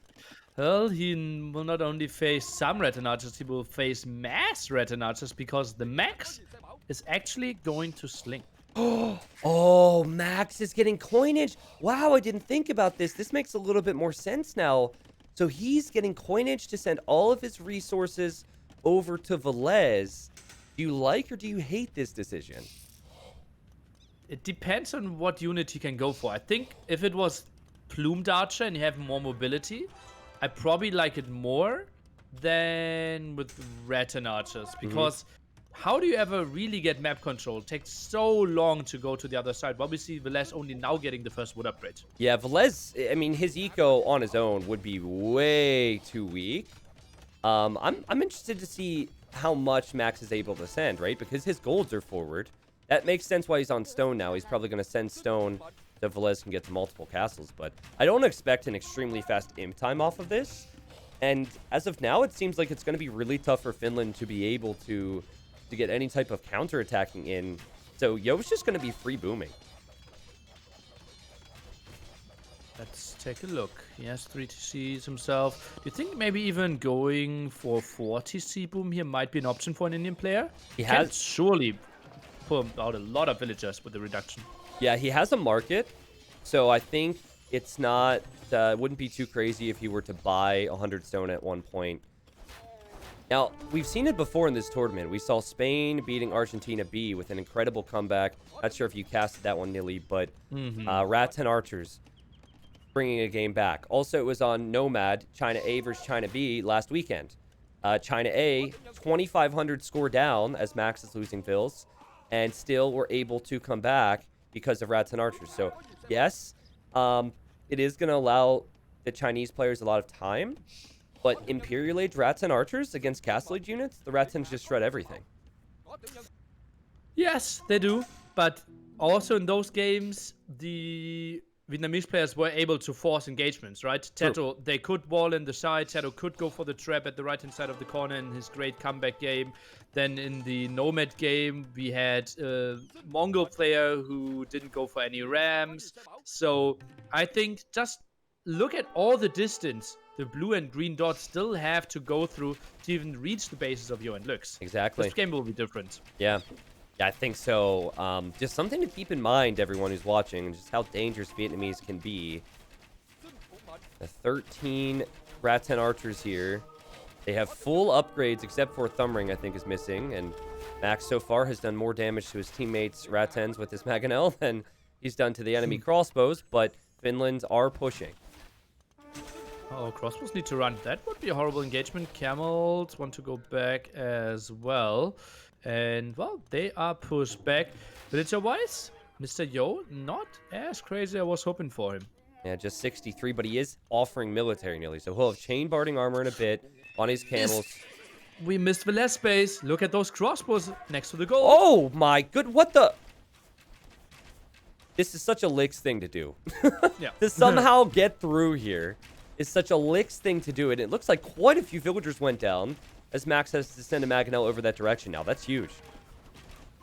[SPEAKER 1] well, he will not only face some Retin archers, he will face mass Retin archers because the max is actually going to sling.
[SPEAKER 2] Oh, Max is getting coinage. Wow, I didn't think about this. This makes a little bit more sense now. So he's getting coinage to send all of his resources over to Velez. Do you like or do you hate this decision?
[SPEAKER 1] It depends on what unit he can go for. I think if it was Plumed Archer and you have more mobility, I probably like it more than with Rattan Archers. Because how do you ever really get map control? It takes so long to go to the other side. Obviously, Velez only now getting the first wood upgrade.
[SPEAKER 2] Yeah, Velez, I mean, his eco on his own would be way too weak. I'm interested to see how much Max is able to send, right? Because his golds are forward. That makes sense why he's on stone now. He's probably going to send stone so Velez can get to multiple castles. But I don't expect an extremely fast imp time off of this. And as of now, it seems like it's going to be really tough for Finland to be able to get any type of counterattacking in. So Yo's just going to be free booming.
[SPEAKER 1] Let's take a look. He has 3 TCs himself. Do you think maybe even going for 4 TC boom here might be an option for an Indian player?
[SPEAKER 2] He
[SPEAKER 1] Can
[SPEAKER 2] has
[SPEAKER 1] surely put out a lot of villagers with the reduction.
[SPEAKER 2] Yeah, he has a market, so I think it's not, wouldn't be too crazy if he were to buy 100 stone at one point. Now, we've seen it before in this tournament. We saw Spain beating Argentina B with an incredible comeback. Not sure if you casted that one, Nilly, but Rattan Archers bringing a game back. Also, it was on Nomad, China A versus China B last weekend. China A, 2,500 score down as Max is losing Vils, and still were able to come back because of Rattan Archers. So, yes, it is going to allow the Chinese players a lot of time, but Imperial Age Rattan Archers against Castle Age units, the Rattans just shred everything.
[SPEAKER 1] Yes, they do. But also in those games, the Vietnamese players were able to force engagements, right? Teto, they could wall in the side. Teto could go for the trap at the right-hand side of the corner in his great comeback game. Then in the Nomad game, we had a Mongol player who didn't go for any rams. So I think just look at all the distance the blue and green dots still have to go through to even reach the bases of Yo and Lux.
[SPEAKER 2] Exactly.
[SPEAKER 1] This game will be different.
[SPEAKER 2] Yeah. Yeah, I think so. Just something to keep in mind, everyone who's watching, just how dangerous Vietnamese can be. The 13 Rattan Archers here. They have full upgrades, except for Thumb Ring, I think, is missing. And Max so far has done more damage to his teammates' Rattans with his Mangonel than he's done to the enemy crossbows, but Finland are pushing.
[SPEAKER 1] Oh, crossbows need to run. That would be a horrible engagement. Camels want to go back as well. And, well, they are pushed back. Villager-wise, Mr. Yo, not as crazy as I was hoping for him.
[SPEAKER 2] Yeah, just 63, but he is offering military nearly. So he'll have chain barding armor in a bit on his camels.
[SPEAKER 1] We missed the less space. Look at those crossbows next to the goal.
[SPEAKER 2] Oh, my good. What the? This is such a Licks thing to do.
[SPEAKER 1] Yeah.
[SPEAKER 2] To somehow get through here is such a Licks thing to do. And it looks like quite a few villagers went down as Max has to send a Mangonel over that direction now. That's huge.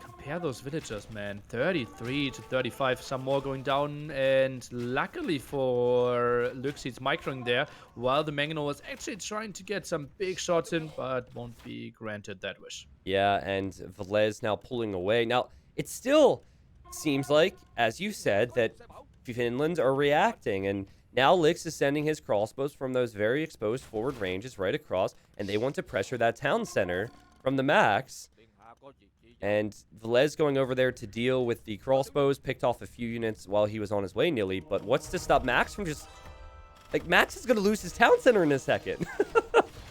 [SPEAKER 1] Compare those villagers, man. 33 to 35. Some more going down. And luckily for Lux, it's microing there. While the Mangonel was actually trying to get some big shots in. But won't be granted that wish.
[SPEAKER 2] Yeah, and Velez now pulling away. Now, it still seems like, as you said, that Finland are reacting. And now Lix is sending his crossbows from those very exposed forward ranges right across, and they want to pressure that town center from the Max. And Velez going over there to deal with the crossbows, picked off a few units while he was on his way nearly. But what's to stop Max from just... Like, Max is going to lose his town center in a second.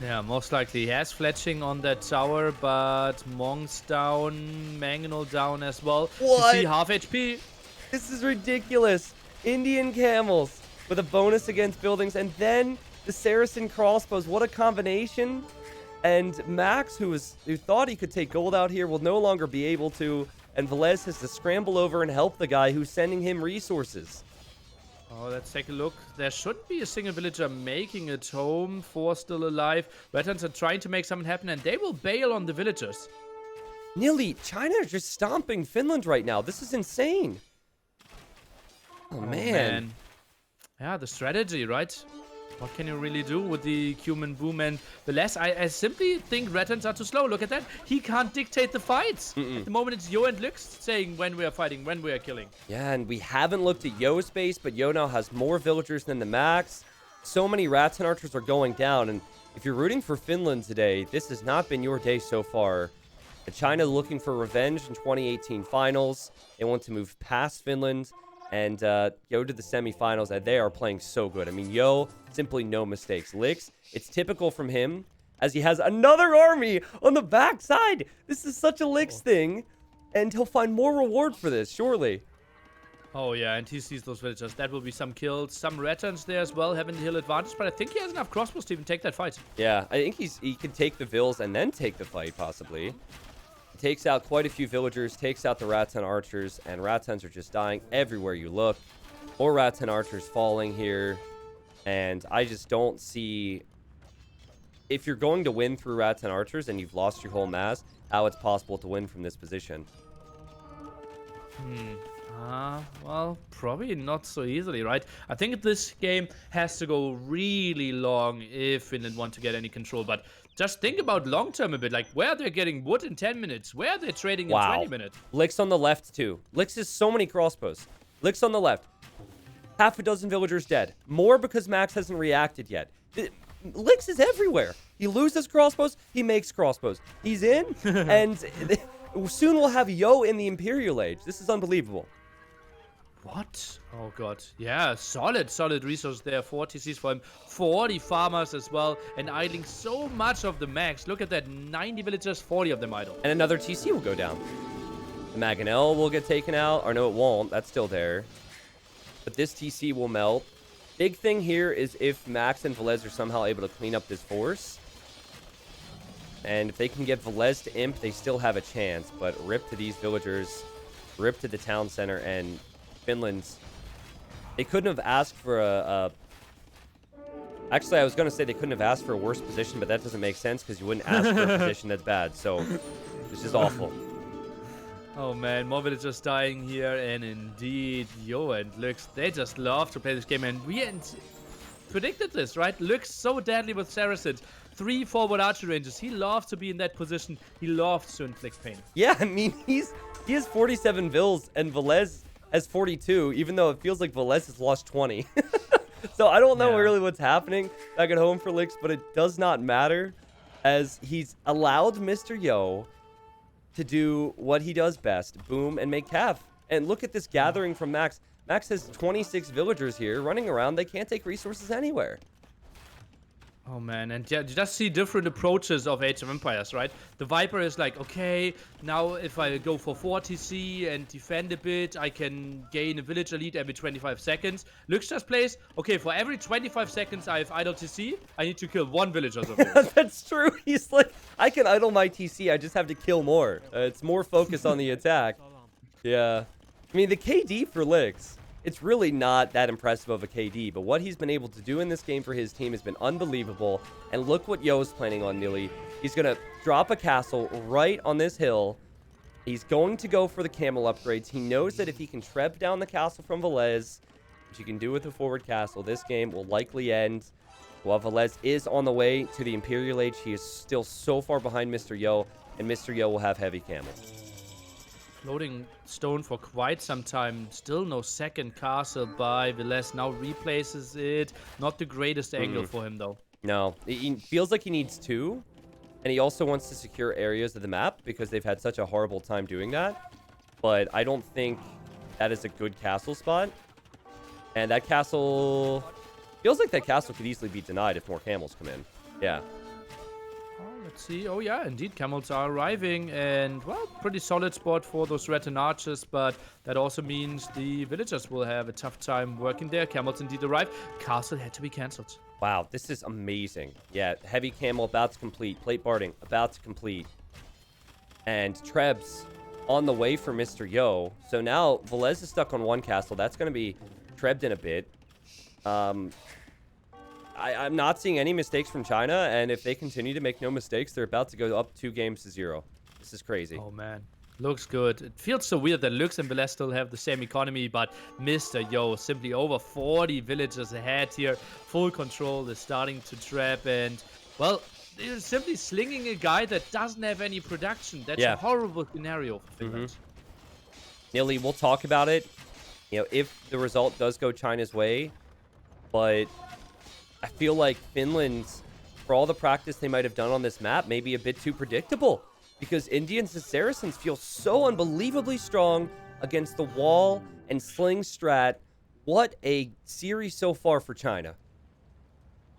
[SPEAKER 1] Yeah, most likely. He has fletching on that tower, but Mong's down, Mangonel down as well.
[SPEAKER 2] What?
[SPEAKER 1] You see half HP.
[SPEAKER 2] This is ridiculous. Indian camels with a bonus against buildings, and then the Saracen crossbows. What a combination. And Max, who thought he could take gold out here, will no longer be able to. And Velez has to scramble over and help the guy who's sending him resources.
[SPEAKER 1] Oh, let's take a look. There should be a single villager making it home. 4 still alive. Veterans are trying to make something happen, and they will bail on the villagers.
[SPEAKER 2] Nearly, China is just stomping Finland right now. This is insane. Oh, man.
[SPEAKER 1] Yeah, the strategy, right? What can you really do with the human boom and the less? I simply think Ratans are too slow. Look at that. He can't dictate the fights. At the moment, it's Yo and Lux saying when we are fighting, when we are killing.
[SPEAKER 2] Yeah, and we haven't looked at Yo's base, but Yo now has more villagers than the max. So many Ratan archers are going down, and if you're rooting for Finland today, this has not been your day so far. China looking for revenge in 2018 finals. They want to move past Finland and go to the semifinals, and they are playing so good. I mean, Yo, simply no mistakes. Lix, it's typical from him, as he has another army on the backside. This is such a Lix thing, and he'll find more reward for this, surely.
[SPEAKER 1] Oh, yeah, and he sees those villagers. That will be some kills. Some Ratans there as well, having the hill advantage, but I think he has enough crossbows to even take that fight.
[SPEAKER 2] Yeah, I think he can take the vills and then take the fight, possibly. Takes out quite a few villagers, takes out the Ratan archers, and Ratans are just dying everywhere you look. More Ratan archers falling here, and I just don't see... If you're going to win through Ratan archers and you've lost your whole mass, how it's possible to win from this position.
[SPEAKER 1] Well, probably not so easily, right? I think this game has to go really long if Finland want to get any control, but just think about long term a bit, like where they're getting wood in 10 minutes, where they're trading in 20 minutes.
[SPEAKER 2] Lix on the left, too. Lix has so many crossbows. Lix on the left. Half a dozen villagers dead. More because Max hasn't reacted yet. Lix is everywhere. He loses crossbows, he makes crossbows. He's in, and soon we'll have Yo in the Imperial Age. This is unbelievable.
[SPEAKER 1] What? Oh, God. Yeah, solid resource there. 40 TCs for him. 40 farmers as well. And idling so much of the max. Look at that. 90 villagers, 40 of them idle.
[SPEAKER 2] And another TC will go down. The Mangonel will get taken out. Or no, it won't. That's still there. But this TC will melt. Big thing here is if Max and Velez are somehow able to clean up this force. And if they can get Velez to Imp, they still have a chance. But rip to these villagers. Rip to the town center. And Finland's... They couldn't have asked for a... Actually, I was going to say they couldn't have asked for a worse position, but that doesn't make sense because you wouldn't ask for a position that's bad. So, it's just awful.
[SPEAKER 1] Oh man, more villagers dying here, and indeed, Yo and Lux, they just love to play this game, and we predicted this, right? Lux so deadly with Saracens. 3 forward archery ranges. He loves to be in that position. He loves to inflict pain.
[SPEAKER 2] Yeah, I mean, he has 47 vills, and Velez has 42, even though it feels like Velez has lost 20. So I don't know really what's happening back at home for Lix, but it does not matter, as he's allowed Mr. Yo to do what he does best, boom and make calf. And look at this gathering from Max. Max has 26 villagers here running around. They can't take resources anywhere.
[SPEAKER 1] Oh man, and yeah, you just see different approaches of Age of Empires, right? The Viper is like, okay, now if I go for 4 TC and defend a bit, I can gain a villager lead every 25 seconds. Lux just plays, okay, for every 25 seconds I have idle TC, I need to kill 1 villager.
[SPEAKER 2] That's true. He's like, I can idle my TC, I just have to kill more. It's more focus on the attack. Yeah. I mean, the KD for Lix, it's really not that impressive of a KD, but what he's been able to do in this game for his team has been unbelievable. And look what Yo's planning on, Nili. He's going to drop a castle right on this hill. He's going to go for the camel upgrades. He knows that if he can treb down the castle from Velez, which he can do with a forward castle, this game will likely end. While Velez is on the way to the Imperial Age, he is still so far behind Mr. Yo, and Mr. Yo will have heavy camel.
[SPEAKER 1] Floating stone for quite some time. Still no second castle by Velez. Now replaces it. Not the greatest angle for him, though.
[SPEAKER 2] No. He feels like he needs 2. And he also wants to secure areas of the map because they've had such a horrible time doing that. But I don't think that is a good castle spot. And that castle... Feels like that castle could easily be denied if more camels come in. Yeah.
[SPEAKER 1] Let's see. Oh, yeah, indeed. Camels are arriving. And, well, pretty solid spot for those Rattan archers. But that also means the villagers will have a tough time working there. Camels indeed arrive. Castle had to be cancelled.
[SPEAKER 2] Wow, this is amazing. Yeah, heavy camel about to complete. Plate barding about to complete. And Trebs on the way for Mr. Yo. So now Velez is stuck on 1 castle. That's going to be trebbed in a bit. Um, I'm not seeing any mistakes from China, and if they continue to make no mistakes, they're about to go up 2-0. This is crazy.
[SPEAKER 1] Oh man, looks good. It feels so weird that Lux and Velez still have the same economy, but Mr. Yo simply over 40 villagers ahead here. Full control is starting to trap, and well, they're simply slinging a guy that doesn't have any production. That's a
[SPEAKER 2] Yeah.
[SPEAKER 1] horrible scenario for Finland.
[SPEAKER 2] Nilly, we'll talk about it, if the result does go China's way, but I feel like Finland's, for all the practice they might have done on this map, may be a bit too predictable because Indians and Saracens feel so unbelievably strong against the wall and sling strat. What a series so far for China.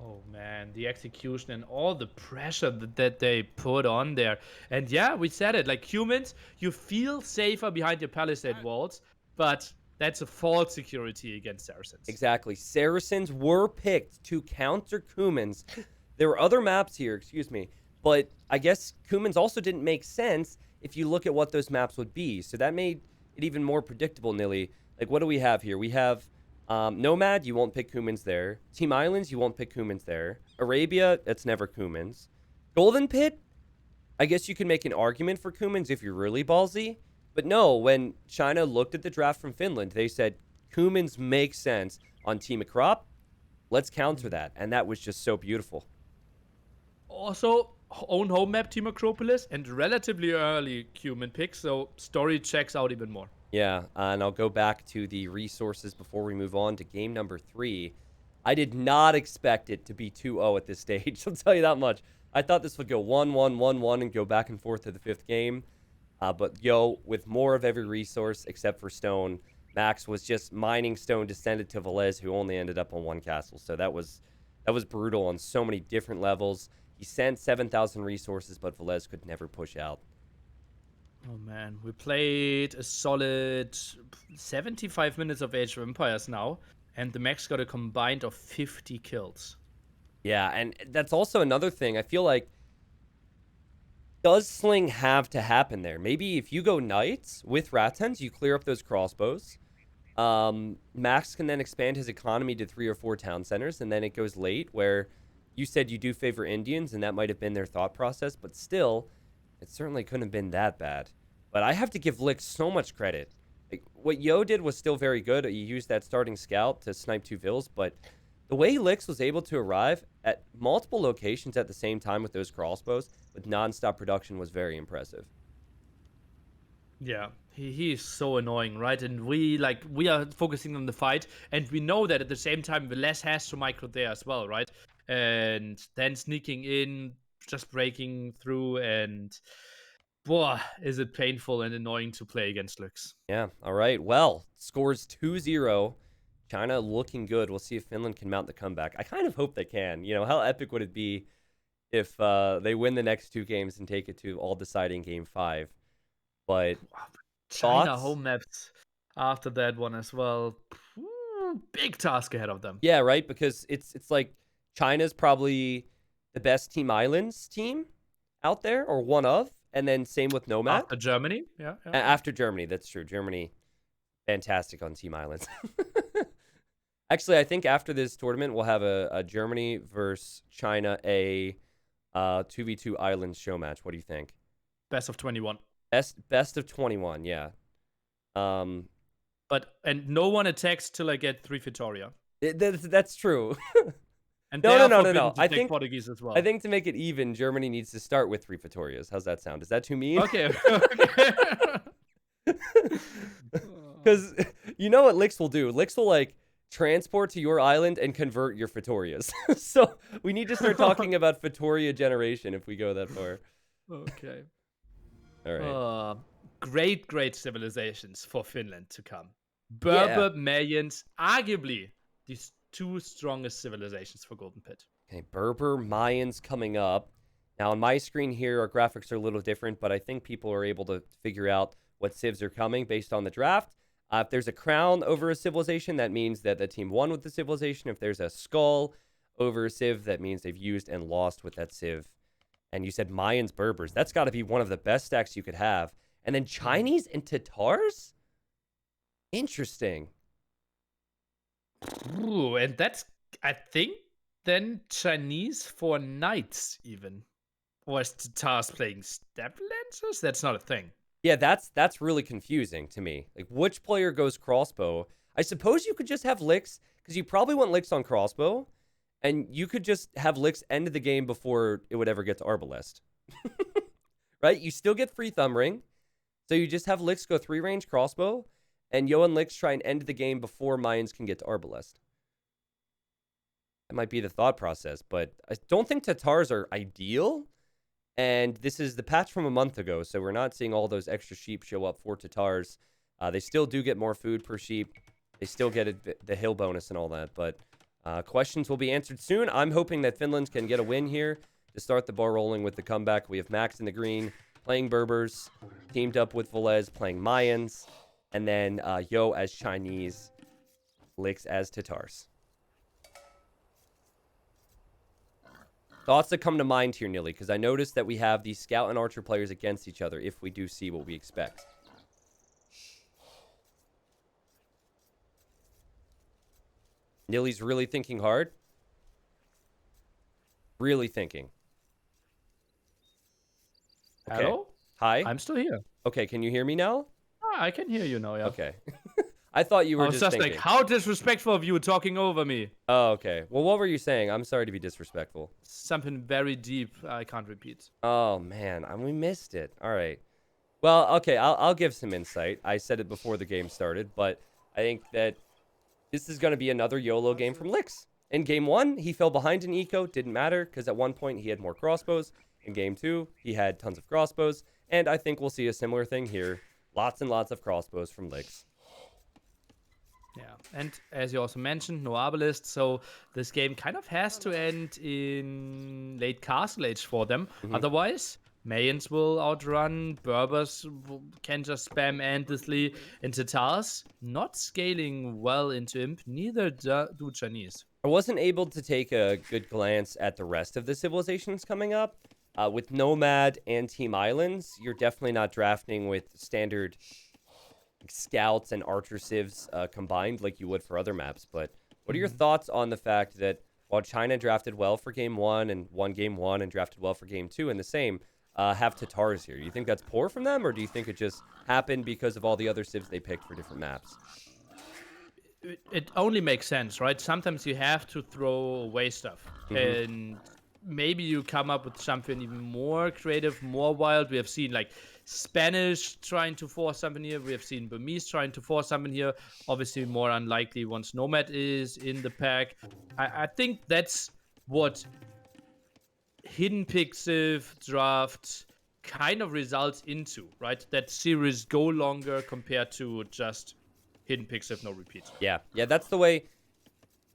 [SPEAKER 1] Oh man, the execution and all the pressure that they put on there. And yeah, we said it, like humans, you feel safer behind your palisade walls, but that's a false security against Saracens.
[SPEAKER 2] Exactly. Saracens were picked to counter Kumans. There were other maps here, excuse me, but I guess Kumans also didn't make sense if you look at what those maps would be. So that made it even more predictable, Nilly. Like, what do we have here? We have Nomad, you won't pick Kumans there. Team Islands, you won't pick Kumans there. Arabia, that's never Kumans. Golden Pit, I guess you can make an argument for Kumans if you're really ballsy. But no, when China looked at the draft from Finland, they said, Kumans make sense on Team Akrop. Let's counter that. And that was just so beautiful.
[SPEAKER 1] Also, own home map Team Acropolis and relatively early human pick, so story checks out even more.
[SPEAKER 2] Yeah, and I'll go back to the resources before we move on to game number 3. I did not expect it to be 2-0 at this stage. I'll tell you that much. I thought this would go 1-1, 1-1, and go back and forth to the 5th game. But Yo, with more of every resource except for stone, Max was just mining stone to send it to Velez, who only ended up on 1 castle. So that was brutal on so many different levels. He sent 7,000 resources, but Velez could never push out.
[SPEAKER 1] Oh man, we played a solid 75 minutes of Age of Empires now, and the max got a combined of 50 kills.
[SPEAKER 2] Yeah, and that's also another thing. I feel like, does Sling have to happen there? Maybe if you go Knights with Rattans, you clear up those crossbows. Max can then expand his economy to 3 or 4 town centers, and then it goes late, where you said you do favor Indians, and that might have been their thought process, but still, it certainly couldn't have been that bad. But I have to give Lick so much credit. Like, what Yo did was still very good. He used that starting scout to snipe 2 vills, but the way Lix was able to arrive at multiple locations at the same time with those crossbows with non-stop production was very impressive.
[SPEAKER 1] Yeah, he is so annoying, right? And we are focusing on the fight, and we know that at the same time Velez has to micro there as well, right? And then sneaking in, just breaking through, and boy, is it painful and annoying to play against Lux.
[SPEAKER 2] Yeah, all right. Well, scores 2-0. China looking good. We'll see if Finland can mount the comeback. I kind of hope they can. How epic would it be if they win the next 2 games and take it to all-deciding Game 5? But
[SPEAKER 1] China
[SPEAKER 2] thoughts?
[SPEAKER 1] home maps after that one as well. Big task ahead of them.
[SPEAKER 2] Yeah, right? Because it's like China's probably the best Team Islands team out there, or one of. And then same with Nomad.
[SPEAKER 1] After Germany, yeah.
[SPEAKER 2] After Germany, that's true. Germany, fantastic on Team Islands. Actually, I think after this tournament, we'll have a Germany versus China, a 2v2 Islands show match. What do you think?
[SPEAKER 1] Best of 21.
[SPEAKER 2] Best of 21, yeah.
[SPEAKER 1] And no one attacks till I get 3 Victoria.
[SPEAKER 2] That's true.
[SPEAKER 1] And
[SPEAKER 2] no. I think
[SPEAKER 1] Portuguese as well.
[SPEAKER 2] I think to make it even, Germany needs to start with 3 Vitorias. How's that sound? Is that too mean?
[SPEAKER 1] Okay.
[SPEAKER 2] Because you know what Lix will do? Lix will transport to your island and convert your Vitorias. So we need to start talking about Vitoria generation if we go that far.
[SPEAKER 1] Okay.
[SPEAKER 2] All right.
[SPEAKER 1] Great civilizations for Finland to come. Berber, Mayans, arguably these 2 strongest civilizations for Golden Pit.
[SPEAKER 2] Okay, Berber, Mayans coming up. Now on my screen here, our graphics are a little different, but I think people are able to figure out what civs are coming based on the draft. If there's a crown over a civilization, that means that the team won with the civilization. If there's a skull over a civ, that means they've used and lost with that civ. And you said Mayans, Berbers. That's got to be one of the best stacks you could have. And then Chinese and Tatars? Interesting.
[SPEAKER 1] Ooh, and that's, I think, then Chinese for knights even. Or is Tatars playing step lancers? That's not a thing.
[SPEAKER 2] Yeah, that's really confusing to me. Like, which player goes crossbow? I suppose you could just have Licks, because you probably want Licks on crossbow, and you could just have Licks end the game before it would ever get to Arbalest. Right? You still get free thumb ring, so you just have Licks go 3-range crossbow, and Yo and Licks try and end the game before Mayans can get to Arbalest. That might be the thought process, but I don't think Tatars are ideal. And this is the patch from a month ago, so we're not seeing all those extra sheep show up for Tatars. They still do get more food per sheep. They still get the hill bonus and all that, but questions will be answered soon. I'm hoping that Finland can get a win here to start the ball rolling with the comeback. We have Max in the green, playing Berbers, teamed up with Velez, playing Mayans, and then Yo as Chinese, Licks as Tatars. Thoughts that come to mind here, Nilly, because I noticed that we have these Scout and Archer players against each other if we do see what we expect. Nilly's really thinking hard. Really thinking. Okay.
[SPEAKER 1] Hello?
[SPEAKER 2] Hi?
[SPEAKER 1] I'm still here.
[SPEAKER 2] Okay, can you hear me now?
[SPEAKER 1] Ah, I can hear you now, yeah.
[SPEAKER 2] Okay. I thought you were
[SPEAKER 1] I was just
[SPEAKER 2] thinking.
[SPEAKER 1] like, how disrespectful of you talking over me.
[SPEAKER 2] Oh, okay. Well, what were you saying? I'm sorry to be disrespectful.
[SPEAKER 1] Something very deep I can't repeat.
[SPEAKER 2] Oh, man. We missed it. All right. Well, okay. I'll give some insight. I said it before the game started, but I think that this is going to be another YOLO game from Licks. In game 1, he fell behind in eco. Didn't matter, because at one point he had more crossbows. In game 2, he had tons of crossbows. And I think we'll see a similar thing here. Lots and lots of crossbows from Licks.
[SPEAKER 1] Yeah, and as you also mentioned, no Arbalist, so this game kind of has to end in late Castle Age for them. Otherwise, Mayans will outrun, Berbers can just spam endlessly, and Tatars not scaling well into Imp, neither do Chinese.
[SPEAKER 2] I wasn't able to take a good glance at the rest of the civilizations coming up. With Nomad and Team Islands, you're definitely not drafting with standard Scouts and Archer civs combined like you would for other maps. But what are your thoughts on the fact that while China drafted well for game 1 and won game 1 and drafted well for game 2 and the same, have Tatars here? You think that's poor from them, or do you think it just happened because of all the other civs they picked for different maps?
[SPEAKER 1] It only makes sense, right? Sometimes you have to throw away stuff. And maybe you come up with something even more creative, more wild. We have seen like Spanish trying to force something here. We have seen Burmese trying to force something here. Obviously more unlikely once Nomad is in the pack. I think that's what hidden pick civ draft kind of results into, right? That series go longer compared to just hidden pick civ, no repeats.
[SPEAKER 2] Yeah, that's the way.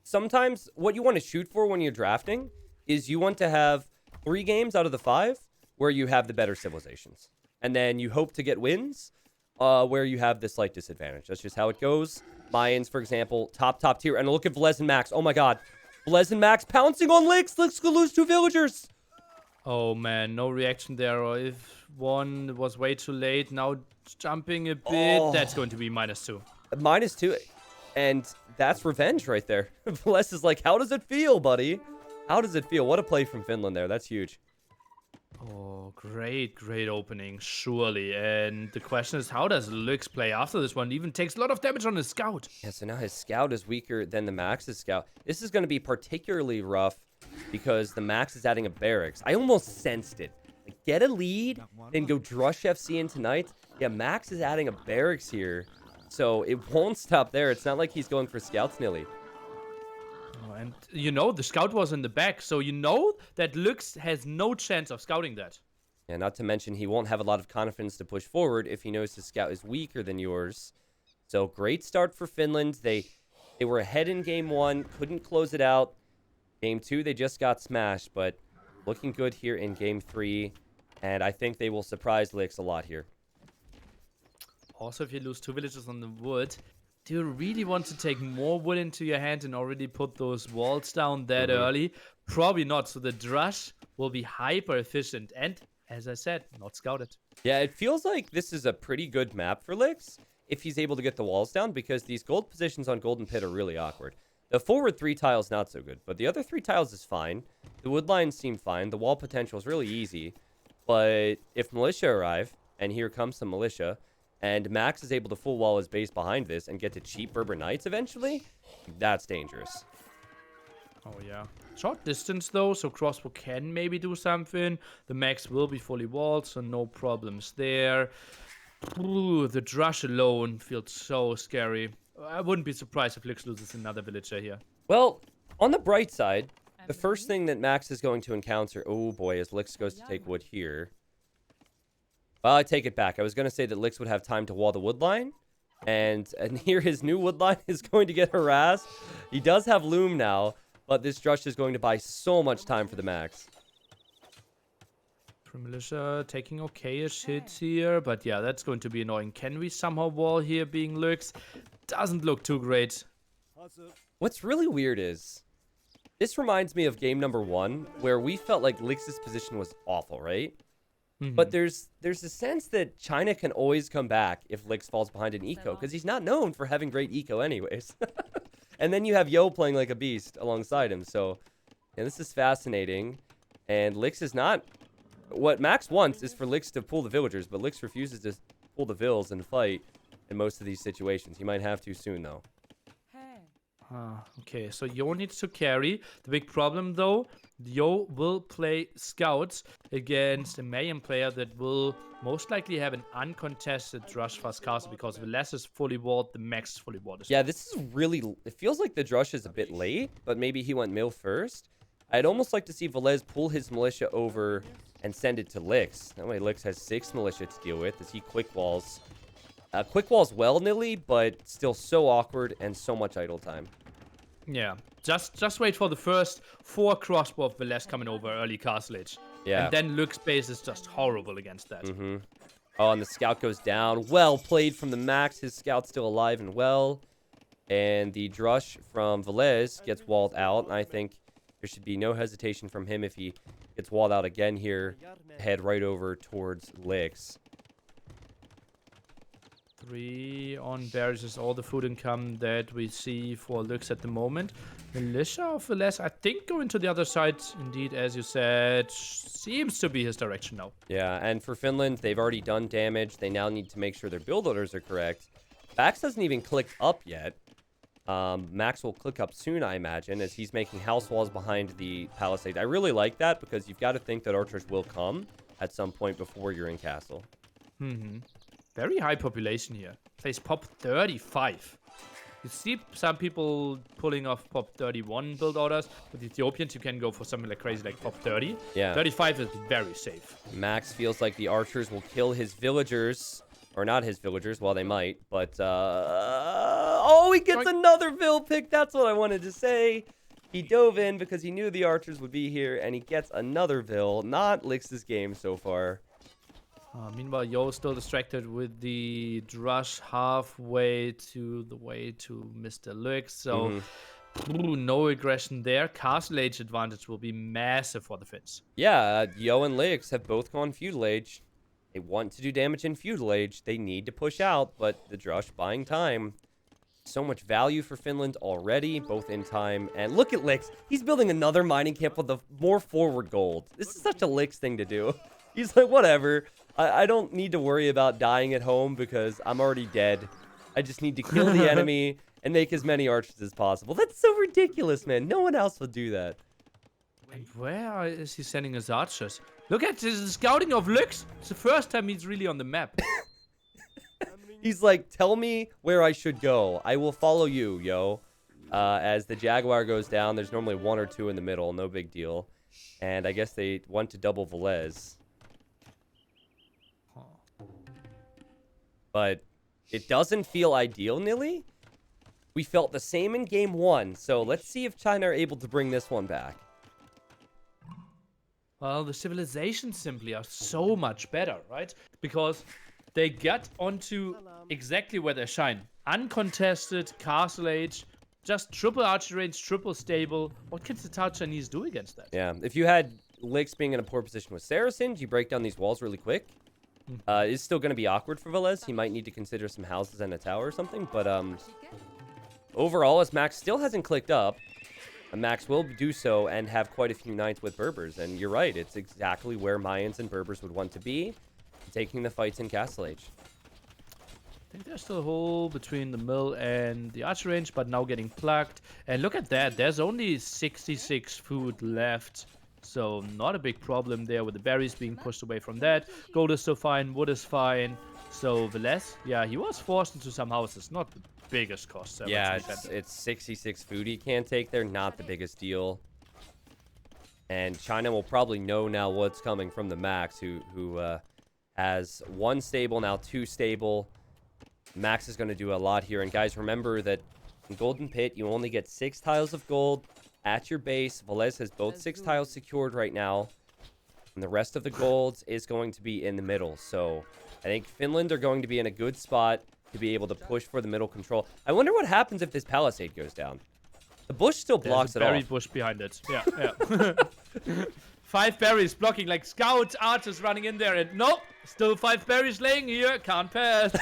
[SPEAKER 2] Sometimes what you want to shoot for when you're drafting is you want to have 3 games out of the 5 where you have the better civilizations. And then you hope to get wins where you have the slight disadvantage. That's just how it goes. Mayans, for example, top tier. And look at Velez and Max. Oh my god. Velez and Max pouncing on Licks. Licks could lose 2 villagers.
[SPEAKER 1] Oh man, no reaction there. Or if one was way too late, now jumping a bit, that's going to be -2.
[SPEAKER 2] -2. And that's revenge right there. Velez is like, how does it feel, buddy? How does it feel? What a play from Finland there. That's huge.
[SPEAKER 1] Oh, great opening, surely. And the question is, how does Lux play after this one? Even takes a lot of damage on his scout.
[SPEAKER 2] Yeah, so now his scout is weaker than the Max's scout. This is going to be particularly rough because the Max is adding a barracks. I almost sensed it. Like, get a lead, then go Drush FC in tonight. Yeah, Max is adding a barracks here. So it won't stop there. It's not like he's going for scouts, Nilly.
[SPEAKER 1] Oh, and you know, the scout was in the back, so you know that Lux has no chance of scouting that.
[SPEAKER 2] Yeah, not to mention he won't have a lot of confidence to push forward if he knows his scout is weaker than yours. So great start for Finland. They were ahead in game 1, couldn't close it out. Game 2, they just got smashed, but looking good here in game 3. And I think they will surprise Lix a lot here.
[SPEAKER 1] Also, if you lose 2 villages on the wood, do you really want to take more wood into your hand and already put those walls down that early? Probably not. So the Drush will be hyper efficient and, as I said, not scouted.
[SPEAKER 2] Yeah, it feels like this is a pretty good map for Lix if he's able to get the walls down, because these gold positions on Golden Pit are really awkward. The forward 3 tiles not so good, but the other 3 tiles is fine. The wood lines seem fine. The wall potential is really easy. But if militia arrive, and here comes some militia, and Max is able to full wall his base behind this and get to cheap Berber Knights eventually, that's dangerous.
[SPEAKER 1] Oh, yeah. Short distance, though, so crossbow can maybe do something. The max will be fully walled, so no problems there. Ooh, the Drush alone feels so scary. I wouldn't be surprised if Lix loses another villager here.
[SPEAKER 2] Well, on the bright side, the first thing that Max is going to encounter... Oh, boy, as Lix goes to take wood here. Well, I take it back. I was going to say that Lix would have time to wall the wood line. And here his new wood line is going to get harassed. He does have Loom now. But this Drush is going to buy so much time for the Max.
[SPEAKER 1] Militia taking okay-ish hits here. But yeah, that's going to be annoying. Can we somehow wall here being Lux? Doesn't look too great.
[SPEAKER 2] What's really weird is... This reminds me of game number 1. Where we felt like Lix's position was awful, right? But there's a sense that China can always come back if Lix falls behind an eco. Because he's not known for having great eco anyways. And then you have Yo playing like a beast alongside him. So, yeah, this is fascinating. And Lix is not... What Max wants is for Lix to pull the villagers, but Lix refuses to pull the vills and fight in most of these situations. He might have to soon, though.
[SPEAKER 1] Okay, so Yo needs to carry. The big problem, though, Yo will play scouts against a Mayhem player that will most likely have an uncontested Drush fast castle because Veles is fully walled, the Max is fully walled.
[SPEAKER 2] Yeah, this is really... It feels like the Drush is a bit late, but maybe he went mill first. I'd almost like to see Velez pull his militia over and send it to Lix. That way Lix has 6 militia to deal with as he quick walls. Quick walls well, Nilly, but still so awkward and so much idle time.
[SPEAKER 1] Yeah, just wait for the first 4 crossbow of Veles coming over early castle age.
[SPEAKER 2] Yeah.
[SPEAKER 1] And then Luke's base is just horrible against that.
[SPEAKER 2] Oh, and the scout goes down. Well played from the Max. His scout's still alive and well. And the Drush from Velez gets walled out. And I think there should be no hesitation from him if he gets walled out again here. Head right over towards Lix.
[SPEAKER 1] 3 on berries is all the food income that we see for Lux at the moment. Militia of Veles, I think, going to the other side, indeed, as you said, seems to be his direction now.
[SPEAKER 2] Yeah, and for Finland, they've already done damage. They now need to make sure their build orders are correct. Bax hasn't even clicked up yet. Max will click up soon, I imagine, as he's making house walls behind the palisade. I really like that because you've got to think that archers will come at some point before you're in castle.
[SPEAKER 1] Very high population here. Plays pop 35. You see some people pulling off pop 31 build orders. With Ethiopians, you can go for something like crazy, like pop 30.
[SPEAKER 2] Yeah.
[SPEAKER 1] 35 is very safe.
[SPEAKER 2] Max feels like the archers will kill his villagers. Or not his villagers, well, they might. But, oh, he gets another vill pick. That's what I wanted to say. He dove in because he knew the archers would be here. And he gets another vill. Not Lix's game so far.
[SPEAKER 1] Meanwhile, Yo still distracted with the Drush halfway to the way to Mr. Lux. So, no aggression there. Castle Age advantage will be massive for the Finns.
[SPEAKER 2] Yeah, Yo and Lix have both gone Feudal Age. They want to do damage in Feudal Age. They need to push out, but the Drush buying time. So much value for Finland already, both in time. And look at Lix. He's building another mining camp with the more forward gold. This is such a Lix thing to do. He's like, whatever. I don't need to worry about dying at home because I'm already dead. I just need to kill the enemy and make as many archers as possible. That's so ridiculous, man. No one else will do that.
[SPEAKER 1] And where is he sending his archers? Look at this scouting of Lux. It's the first time he's really on the map.
[SPEAKER 2] He's like, tell me where I should go. I will follow you, Yo. As the Jaguar goes down, there's normally 1 or 2 in the middle. No big deal. And I guess they want to double Velez. But it doesn't feel ideal, Nilly. We felt the same in game 1. So let's see if China are able to bring this one back.
[SPEAKER 1] Well, the civilizations simply are so much better, right? Because they get onto exactly where they shine. Uncontested, castle age, just triple archer range, triple stable. What can the Tau Chinese do against that?
[SPEAKER 2] Yeah, if you had Lix being in a poor position with Saracens, you break down these walls really quick. It's still going to be awkward for Velez. He might need to consider some houses and a tower or something, but overall, as Max still hasn't clicked up, Max will do so and have quite a few Knights with Berbers. And you're right, it's exactly where Mayans and Berbers would want to be, taking the fights in Castle Age.
[SPEAKER 1] I think there's still a hole between the mill and the archer range, but now getting plugged. And look at that, there's only 66 food left. So not a big problem there with the berries being pushed away from that. Gold is still fine, wood is fine. So Velez, yeah, he was forced into some houses. Not the biggest cost ever.
[SPEAKER 2] Yeah, it's 66 food he can't take there. Not the biggest deal. And China will probably know now what's coming from the Max, who has 1 stable, now 2 stable. Max is going to do a lot here. And guys, remember that in Golden Pit, you only get 6 tiles of gold at your base. Velez has both 6 tiles secured right now. And the rest of the golds is going to be in the middle. So I think Finland are going to be in a good spot to be able to push for the middle control. I wonder what happens if this palisade goes down. The bush still blocks it off.
[SPEAKER 1] There's a berry bush behind it. Yeah, yeah. 5 berries blocking, like scouts, archers running in there, and nope, still 5 berries laying here. Can't pass.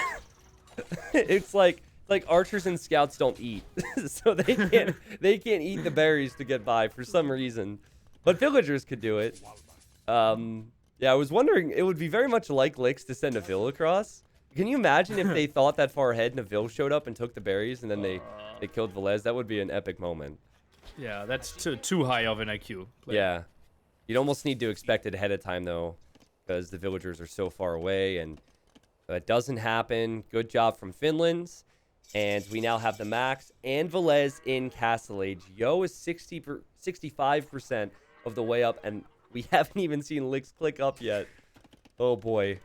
[SPEAKER 2] It's like archers and scouts don't eat, so they can't eat the berries to get by for some reason, but villagers could do it. Yeah, I was wondering, it would be very much like Licks to send a Vill across. Can you imagine if they thought that far ahead and a Vill showed up and took the berries and then they killed Velez? That would be an epic moment.
[SPEAKER 1] Yeah, that's too high of an IQ.
[SPEAKER 2] Yeah, you'd almost need to expect it ahead of time though, because the villagers are so far away, and that doesn't happen. Good job from Finland. And we now have the Max and Velez in Castle Age. Yo is 65% of the way up, and we haven't even seen Licks click up yet. Oh boy.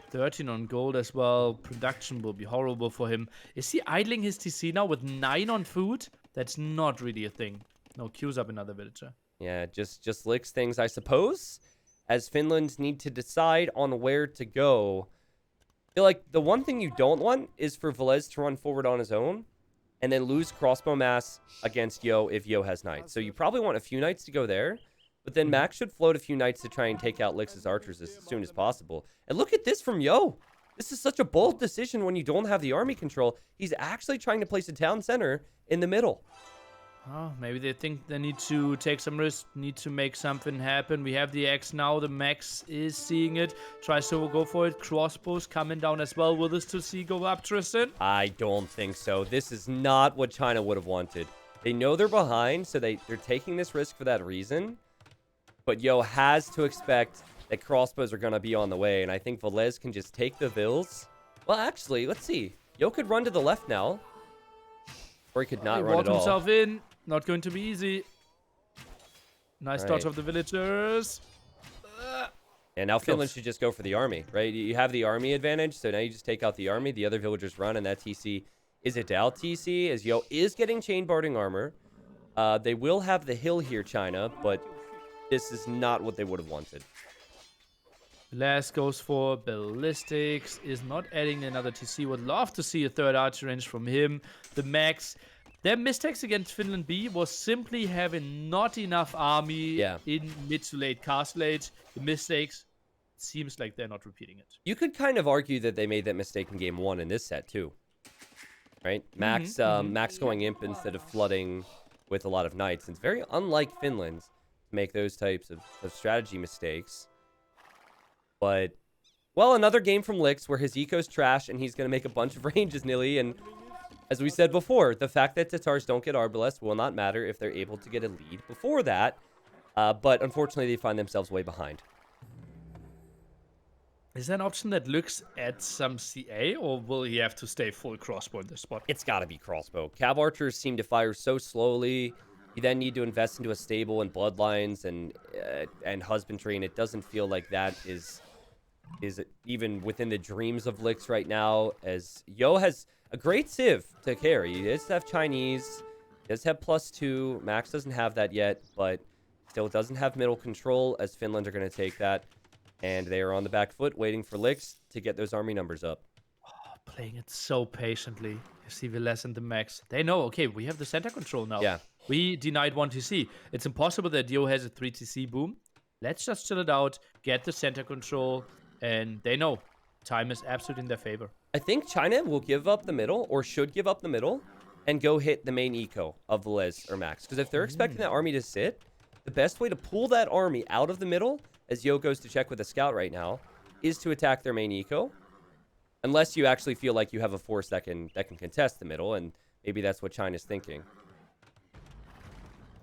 [SPEAKER 1] 13 on gold as well. Production will be horrible for him. Is he idling his TC now with 9 on food? That's not really a thing. No, queues up another villager.
[SPEAKER 2] Yeah, just Licks things, I suppose, as Finland need to decide on where to go. I feel like the one thing you don't want is for Velez to run forward on his own and then lose crossbow mass against Yo if Yo has knights. So you probably want a few knights to go there, but then Max should float a few knights to try and take out Licks' archers as soon as possible. And look at this from Yo. This is such a bold decision when you don't have the army control. He's actually trying to place a town center in the middle.
[SPEAKER 1] Oh, maybe they think they need to take some risk, need to make something happen. We have the X now. The Max is seeing it. Tries to go for it. Crossbows coming down as well. Will this 2C go up, Tristan?
[SPEAKER 2] I don't think so. This is not what China would have wanted. They know they're behind, so they're taking this risk for that reason. But Yo has to expect that crossbows are going to be on the way, and I think Velez can just take the Vills. Well, actually, let's see. Yo could run to the left now. Or he could not run at all.
[SPEAKER 1] Himself in. Not going to be easy. Nice dodge of the villagers.
[SPEAKER 2] And now Finland should just go for the army, right? You have the army advantage, so now you just take out the army. The other villagers run, and that TC is a Dal TC, as Yo is getting chain barding armor. They will have the hill here, China, but this is not what they would have wanted.
[SPEAKER 1] Last goes for ballistics, is not adding another TC. Would love to see a third archer range from him. The Max. Their mistakes against Finland B was simply having not enough army in mid to late Castle Age. The mistakes, it seems like they're not repeating it.
[SPEAKER 2] You could kind of argue that they made that mistake in game 1 in this set too. Right? Max Max going imp instead of flooding with a lot of knights. It's very unlike Finland to make those types of strategy mistakes. But, well, another game from Licks where his eco's trash and he's going to make a bunch of ranges, Nilly, and as we said before, the fact that Tatars don't get Arbalest will not matter if they're able to get a lead before that. But unfortunately, they find themselves way behind.
[SPEAKER 1] Is there an option that looks at some CA, or will he have to stay full crossbow in this spot?
[SPEAKER 2] It's got to be crossbow. Cav archers seem to fire so slowly. You then need to invest into a stable and bloodlines and husbandry, and it doesn't feel like that is even within the dreams of Licks right now, as Yo has a great civ to carry. He does have Chinese, he does have +2. Max doesn't have that yet, but still doesn't have middle control, as Finland are going to take that. And they are on the back foot, waiting for Licks to get those army numbers up.
[SPEAKER 1] Oh, playing it so patiently. You see Velez and the Max. They know, okay, we have the center control now.
[SPEAKER 2] Yeah.
[SPEAKER 1] We denied 1 TC. It's impossible that Yo has a 3 TC boom. Let's just chill it out, get the center control, and they know time is absolutely in their favor.
[SPEAKER 2] I think China will give up the middle, or should give up the middle, and go hit the main eco of Velez or Max. Because if they're expecting that army to sit, the best way to pull that army out of the middle, as Yo goes to check with a scout right now, is to attack their main eco. Unless you actually feel like you have a force that can contest the middle, and maybe that's what China's thinking.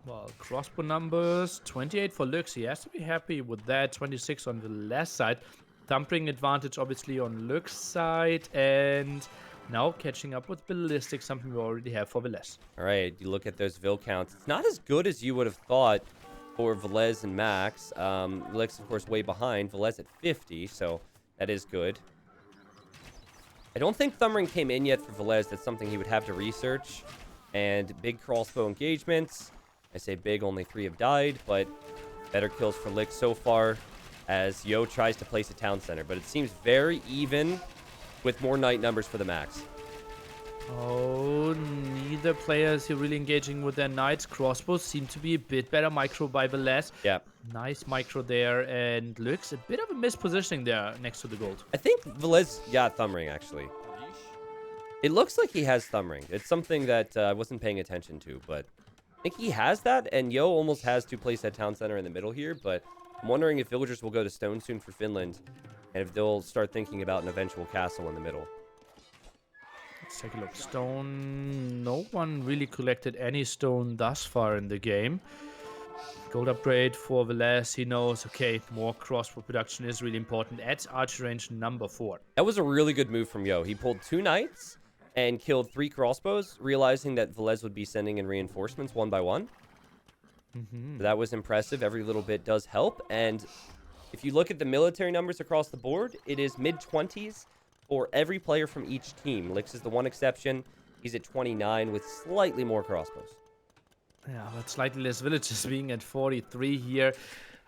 [SPEAKER 1] Well, crossbow numbers, 28 for Lux. He has to be happy with that. 26 on the left side. Thumping advantage, obviously, on Lux's side. And now catching up with ballistic, something we already have for Velez.
[SPEAKER 2] All right, you look at those Vil counts. It's not as good as you would have thought for Velez and Max. Lux, of course, way behind. Velez at 50, so that is good. I don't think Thumbring came in yet for Velez. That's something he would have to research. And big crossbow engagements. I say big, only 3 have died, but better kills for Lick so far as Yo tries to place a town center. But it seems very even with more knight numbers for the Max.
[SPEAKER 1] Oh, neither player is here really engaging with their knights. Crossbows seem to be a bit better micro by Velez.
[SPEAKER 2] Yeah.
[SPEAKER 1] Nice micro there, and Lux a bit of a mispositioning there next to the gold.
[SPEAKER 2] I think Velez got Thumbring, actually. It looks like he has Thumbring. It's something that I wasn't paying attention to, but I think he has that, and Yo almost has to place that town center in the middle here, but I'm wondering if villagers will go to stone soon for Finland, and if they'll start thinking about an eventual castle in the middle.
[SPEAKER 1] Let's take a look. Stone. No one really collected any stone thus far in the game. Gold upgrade for Velez. He knows, okay, more crossbow production is really important at archer range number 4.
[SPEAKER 2] That was a really good move from Yo. He pulled 2 knights and killed 3 crossbows, realizing that Velez would be sending in reinforcements one by one. So that was impressive. Every little bit does help. And if you look at the military numbers across the board, it is mid-20s for every player from each team. Lix is the one exception. He's at 29 with slightly more crossbows.
[SPEAKER 1] Yeah, but slightly less villages being at 43 here.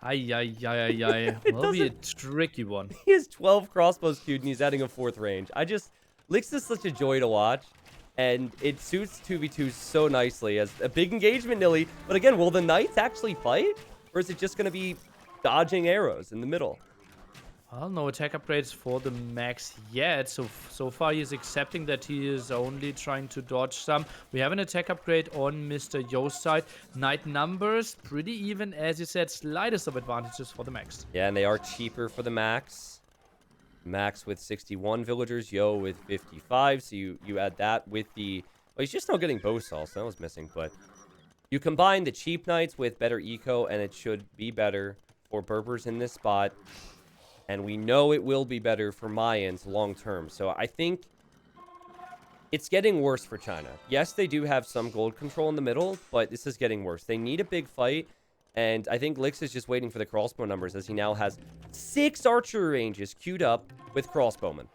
[SPEAKER 1] Will be a tricky one.
[SPEAKER 2] He has 12 crossbows queued and he's adding a 4th range. Lix is such a joy to watch. And it suits 2v2 so nicely as a big engagement, Nilly. But again, will the knights actually fight? Or is it just going to be dodging arrows in the middle?
[SPEAKER 1] Well, no attack upgrades for the Max yet. So far he is accepting that he is only trying to dodge some. We have an attack upgrade on Mr. Yo's side. Knight numbers, pretty even, as you said, slightest of advantages for the Max.
[SPEAKER 2] Yeah, and they are cheaper for the Max. Max with 61 villagers, Yo with 55. So you add that with the... Well, he's just not getting bow saw, so that was missing. But you combine the cheap knights with better eco, and it should be better for Berbers in this spot. And we know it will be better for Mayans long term. So I think it's getting worse for China. Yes, they do have some gold control in the middle, but this is getting worse. They need a big fight. And I think Lix is just waiting for the crossbow numbers as he now has 6 archery ranges queued up with crossbowmen.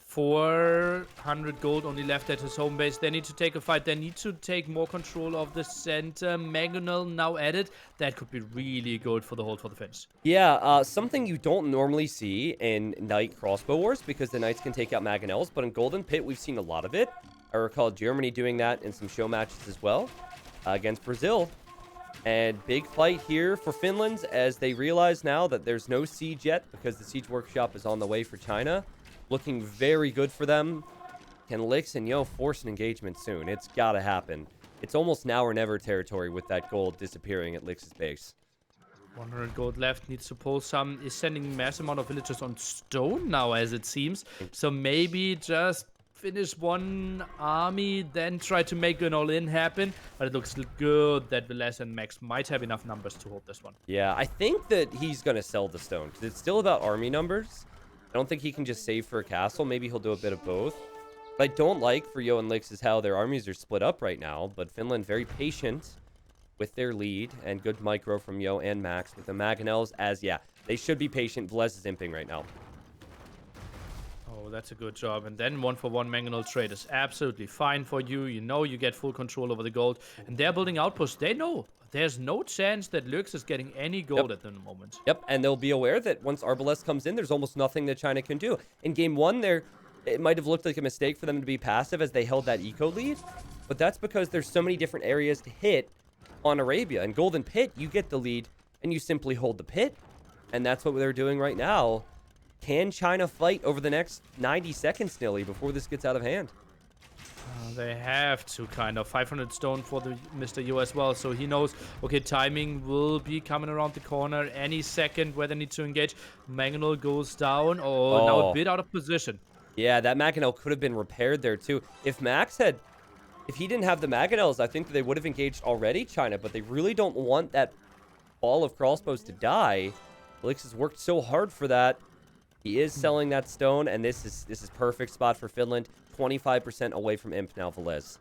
[SPEAKER 1] 400 gold only left at his home base. They need to take a fight. They need to take more control of the center. Mangonel now added. That could be really good for the hold for the Finns.
[SPEAKER 2] Yeah, something you don't normally see in Knight Crossbow Wars because the Knights can take out Mangonels, but in Golden Pit we've seen a lot of it. I recall Germany doing that in some show matches as well against Brazil. And big fight here for Finland as they realize now that there's no siege yet because the siege workshop is on the way for China. Looking very good for them. Can Lix and Yo force an engagement soon? It's got to happen. It's almost now or never territory with that gold disappearing at Lix's base.
[SPEAKER 1] 100 gold left. Needs to pull some. Is sending mass amount of villagers on stone now, as it seems. So maybe just finish one army, then try to make an all-in happen. But it looks good that Velez and Max might have enough numbers to hold this one.
[SPEAKER 2] Yeah, I think that he's going to sell the stone because it's still about army numbers. I don't think he can just save for a castle. Maybe he'll do a bit of both. What I don't like for Yo and Lix is how their armies are split up right now. But Finland very patient with their lead. And good micro from Yo and Max with the Mangonels as, yeah, they should be patient. Velez is imping right now.
[SPEAKER 1] Oh, that's a good job. And then 1-for-1 Mangonel trade is absolutely fine for you. You know you get full control over the gold. And they're building outposts. They know there's no chance that Lux is getting any gold at the moment.
[SPEAKER 2] Yep, and they'll be aware that once Arbalest comes in, there's almost nothing that China can do. In game 1, it might have looked like a mistake for them to be passive as they held that eco lead. But that's because there's so many different areas to hit on Arabia. In Golden Pit, you get the lead and you simply hold the pit. And that's what they're doing right now. Can China fight over the next 90 seconds, Nilly, before this gets out of hand?
[SPEAKER 1] They have to kind of 500 stone for the Mr. U as well, so he knows, okay, timing will be coming around the corner any second where they need to engage. Mangonel goes down. Oh, now a
[SPEAKER 2] Oh,
[SPEAKER 1] bit out of position.
[SPEAKER 2] yeah, that Mangonel could have been repaired there too. If he didn't have the Mangonels, I think they would have engaged already, China, but they really don't want that ball of crossbows to die. Blix has worked so hard for that. He is selling that stone, and this is perfect spot for Finland. 25% away from Imp now, Velez.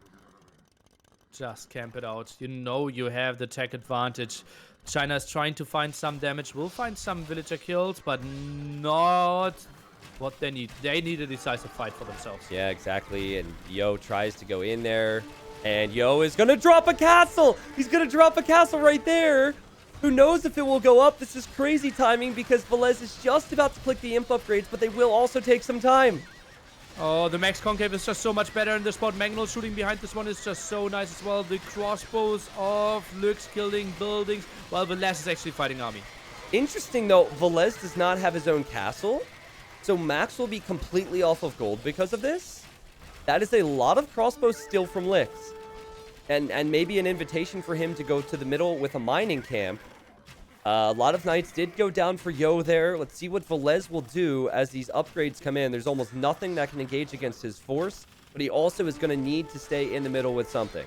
[SPEAKER 1] Just camp it out. You know you have the tech advantage. China's trying to find some damage. Will find some villager kills, but not what they need. They need a decisive fight for themselves.
[SPEAKER 2] Yeah, exactly. And Yo tries to go in there, and Yo is going to drop a castle. He's going to drop a castle right there. Who knows if it will go up? This is crazy timing because Velez is just about to click the Imp upgrades, but they will also take some time.
[SPEAKER 1] Oh, the Max Concave is just so much better in this spot. Mangonel shooting behind this one is just so nice as well. The crossbows of Lux killing buildings while Velez is actually fighting army.
[SPEAKER 2] Interesting, though, Velez does not have his own castle, so Max will be completely off of gold because of this. That is a lot of crossbows still from Lix. And maybe an invitation for him to go to the middle with a mining camp. A lot of knights did go down for Yo there. Let's see what Velez will do as these upgrades come in. There's almost nothing that can engage against his force, but he also is going to need to stay in the middle with something.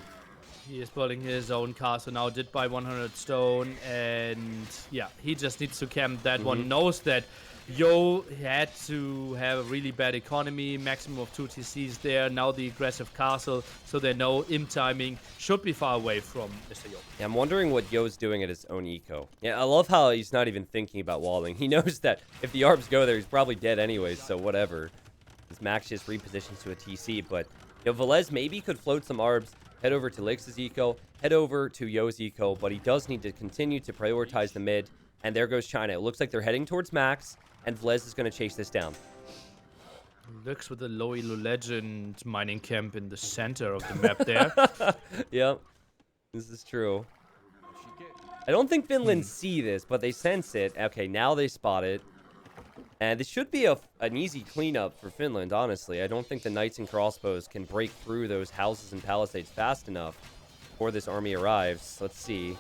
[SPEAKER 1] He is building his own castle now, did buy 100 stone, and yeah, he just needs to camp that one. Knows that Yo had to have a really bad economy, maximum of 2 TCs there, now the aggressive castle, so they know Imp timing should be far away from Mr. Yo.
[SPEAKER 2] Yeah, I'm wondering what Yo's doing at his own eco. Yeah, I love how he's not even thinking about walling. He knows that if the ARBs go there, he's probably dead anyways, so whatever. His Max just repositions to a TC, but Velez maybe could float some ARBs, head over to Lix's eco, head over to Yo's eco, but he does need to continue to prioritize the mid, and there goes China. It looks like they're heading towards Max, and Velez is going to chase this down.
[SPEAKER 1] Looks with the low elo legend mining camp in the center of the map there.
[SPEAKER 2] Yep, this is true. I don't think Finland see this, but they sense it. Okay, now they spot it. And this should be an easy cleanup for Finland, honestly. I don't think the knights and crossbows can break through those houses and palisades fast enough before this army arrives. Let's see.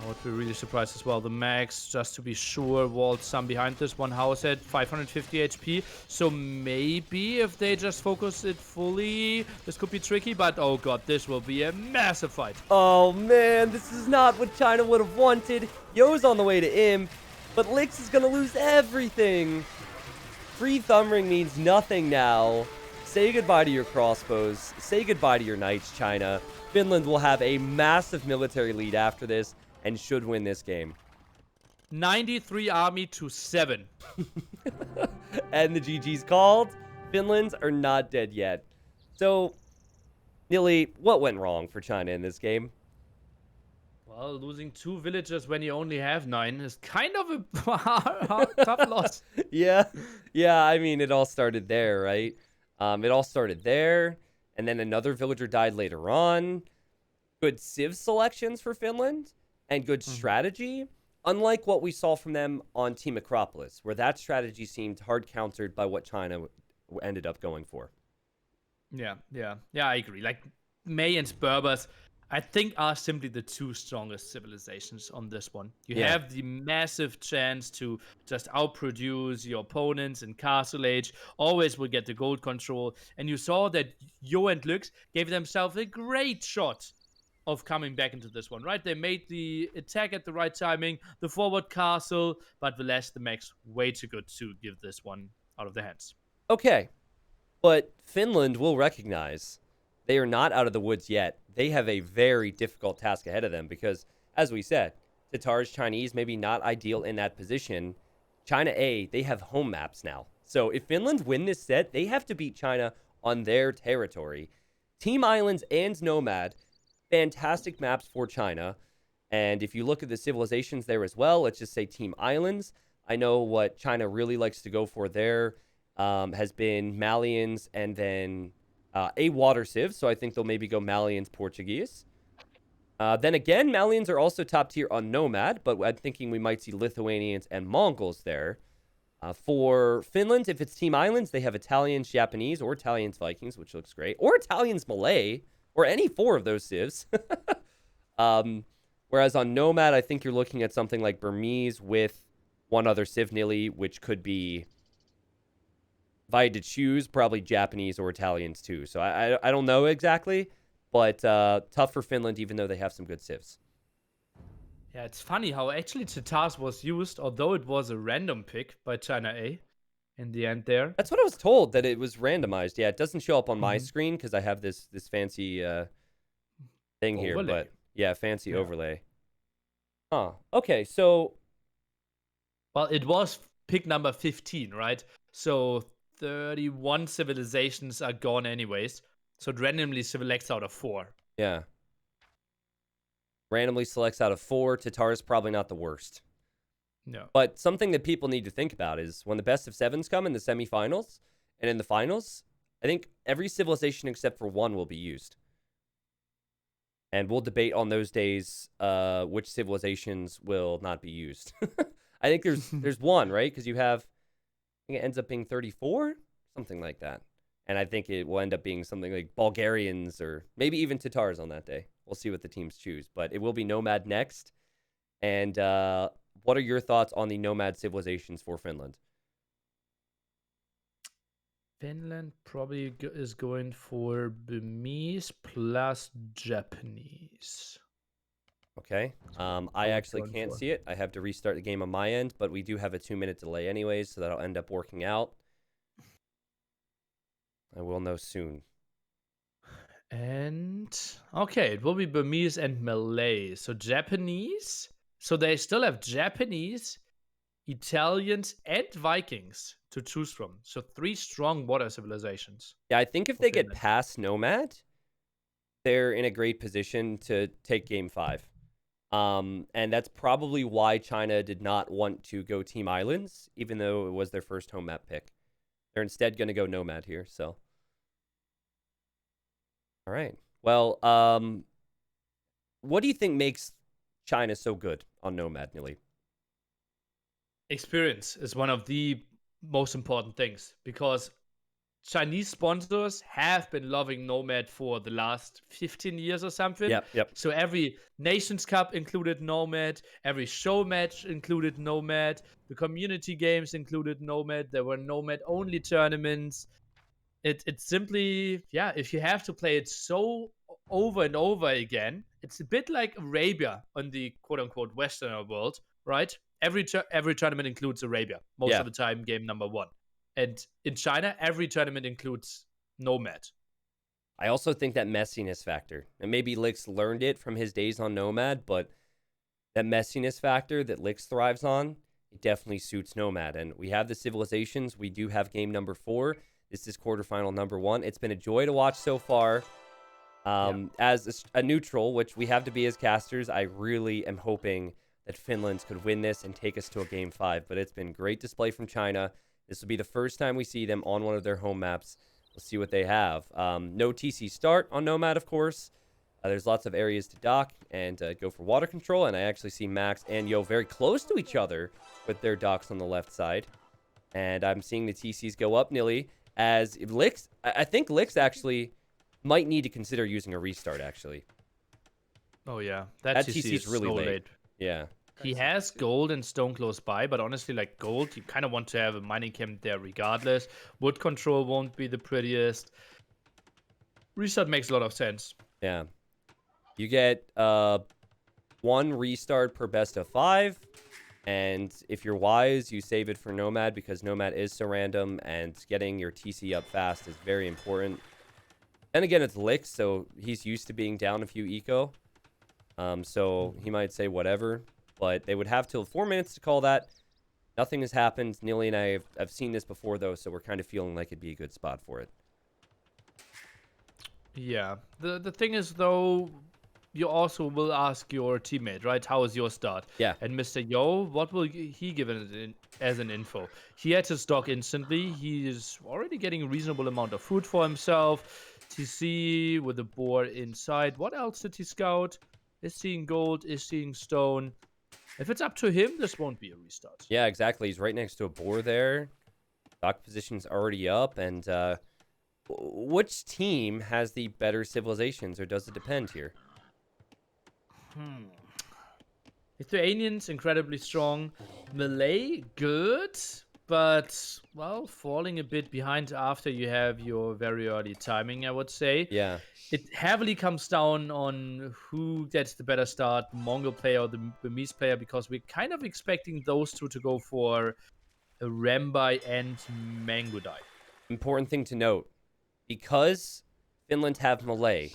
[SPEAKER 1] I would be really surprised as well. The Max, just to be sure, walled some behind this one house at 550 HP. So maybe if they just focus it fully, this could be tricky. But oh god, this will be a massive fight.
[SPEAKER 2] Oh man, this is not what China would have wanted. Yo's on the way to Imp, but Lix is going to lose everything. Free thumb ring means nothing now. Say goodbye to your crossbows. Say goodbye to your knights, China. Finland will have a massive military lead after this and should win this game.
[SPEAKER 1] 93 army to 7.
[SPEAKER 2] And the GG's called. Finland's are not dead yet. So, Nilly, what went wrong for China in this game?
[SPEAKER 1] Well, losing 2 villagers when you only have 9 is kind of a tough loss.
[SPEAKER 2] Yeah, I mean, it all started there, right? It all started there, and then another villager died later on. Good civ selections for Finland, and good strategy, unlike what we saw from them on Team Acropolis, where that strategy seemed hard countered by what China ended up going for.
[SPEAKER 1] Yeah, I agree. Like, May and Berbers, I think, are simply the 2 strongest civilizations on this one. You have the massive chance to just outproduce your opponents in Castle Age, always will get the gold control, and you saw that Yo and Lux gave themselves a great shot of coming back into this one, right? They made the attack at the right timing, the forward castle, but Velez, the Max, way too good to give this one out of their hands.
[SPEAKER 2] Okay, but Finland will recognize they are not out of the woods yet. They have a very difficult task ahead of them because, as we said, Tatar's Chinese maybe not ideal in that position. China A, they have home maps now. So if Finland win this set, they have to beat China on their territory. Team Islands and Nomad, fantastic maps for China. And if you look at the civilizations there as well, let's just say Team Islands. I know what China really likes to go for there has been Malians and then a water civ. So I think they'll maybe go Malians, Portuguese. Then again, Malians are also top tier on Nomad, but I'm thinking we might see Lithuanians and Mongols there. For Finland, if it's Team Islands, they have Italians, Japanese, or Italians, Vikings, which looks great, or Italians, Malay, or any 4 of those civs. Whereas on Nomad, I think you're looking at something like Burmese with one other civ Nili, which could be, if I had to choose, probably Japanese or Italians too. So I don't know exactly, but tough for Finland, even though they have some good civs.
[SPEAKER 1] Yeah, it's funny how actually Tatars was used, although it was a random pick by China A in the end there.
[SPEAKER 2] That's what I was told, that it was randomized. Yeah, it doesn't show up on my screen because I have this fancy thing here,
[SPEAKER 1] Overlay.
[SPEAKER 2] but yeah, fancy overlay. Huh. Okay, so
[SPEAKER 1] Well, it was pick number 15, right? So 31 civilizations are gone anyways. So it randomly selects out of 4.
[SPEAKER 2] yeah, randomly selects out of 4. Tatar is probably not the worst.
[SPEAKER 1] No.
[SPEAKER 2] But something that people need to think about is when the best of 7s come in the semifinals and in the finals, I think every civilization except for 1 will be used. And we'll debate on those days which civilizations will not be used. I think there's 1, right? Because you have, I think it ends up being 34, something like that. And I think it will end up being something like Bulgarians or maybe even Tatars on that day. We'll see what the teams choose. But it will be Nomad next. And what are your thoughts on the Nomad civilizations for Finland?
[SPEAKER 1] Finland probably is going for Burmese plus Japanese.
[SPEAKER 2] Okay. I actually can't see it. I have to restart the game on my end, but we do have a 2-minute delay anyways, so that'll end up working out. I will know soon.
[SPEAKER 1] And okay, it will be Burmese and Malay. So Japanese. So they still have Japanese, Italians, and Vikings to choose from. So 3 strong water civilizations.
[SPEAKER 2] Yeah, I think if they get
[SPEAKER 1] Finland.
[SPEAKER 2] past Nomad, they're in a great position to take game 5. And that's probably why China did not want to go Team Islands, even though it was their first home map pick. They're instead going to go Nomad here, so. All right. Well, what do you think makes China so good on Nomad, Nili?
[SPEAKER 1] Experience is one of the most important things because Chinese sponsors have been loving Nomad for the last 15 years or something.
[SPEAKER 2] Yep.
[SPEAKER 1] So every Nations Cup included Nomad, every show match included Nomad, the community games included Nomad, there were Nomad only tournaments. It's simply, yeah, if you have to play it so over and over again, it's a bit like Arabia on the quote-unquote Western world, right? Every tournament includes Arabia, most of the time game number 1. And in China, every tournament includes Nomad.
[SPEAKER 2] I also think that messiness factor, and maybe Lix learned it from his days on Nomad, but that messiness factor that Lix thrives on, it definitely suits Nomad. And we have the civilizations. We do have game number 4. This is quarterfinal number 1. It's been a joy to watch so far. As a neutral, which we have to be as casters, I really am hoping that Finland could win this and take us to a game 5. But it's been great display from China. This will be the first time we see them on one of their home maps. We'll see what they have. No TC start on Nomad, of course. There's lots of areas to dock and go for water control. And I actually see Max and Yo very close to each other with their docks on the left side. And I'm seeing the TCs go up, Nili. As Lix, I think Lix actually might need to consider using a restart, actually.
[SPEAKER 1] Oh, yeah. That TC is really so late.
[SPEAKER 2] Yeah.
[SPEAKER 1] He has gold and stone close by, but honestly, like gold, you kind of want to have a mining camp there regardless. Wood control won't be the prettiest. Restart makes a lot of sense.
[SPEAKER 2] Yeah. You get 1 restart per best of 5. And if you're wise, you save it for Nomad because Nomad is so random and getting your TC up fast is very important. And again, it's Lix, so he's used to being down a few eco. So he might say whatever, but they would have till 4 minutes to call that. Nothing has happened. Nili and I have seen this before, though, so we're kind of feeling like it'd be a good spot for it.
[SPEAKER 1] Yeah. The thing is, though, you also will ask your teammate, right? How is your start?
[SPEAKER 2] Yeah.
[SPEAKER 1] And Mr. Yo, what will he give it as an info? He had his stock instantly. He is already getting a reasonable amount of food for himself. TC with the boar inside. What else did he scout? Is seeing gold, is seeing stone. If it's up to him, this won't be a restart.
[SPEAKER 2] Yeah, exactly. He's right next to a boar there. Dock position's already up, and which team has the better civilizations, or does it depend here?
[SPEAKER 1] Hmm. Lithuanians incredibly strong. Malay good, but well, falling a bit behind after you have your very early timing, I would say.
[SPEAKER 2] Yeah.
[SPEAKER 1] It heavily comes down on who gets the better start, the Mongol player or the Burmese player, because we're kind of expecting those two to go for a Rambai and Mangudai.
[SPEAKER 2] Important thing to note, because Finland have Malay,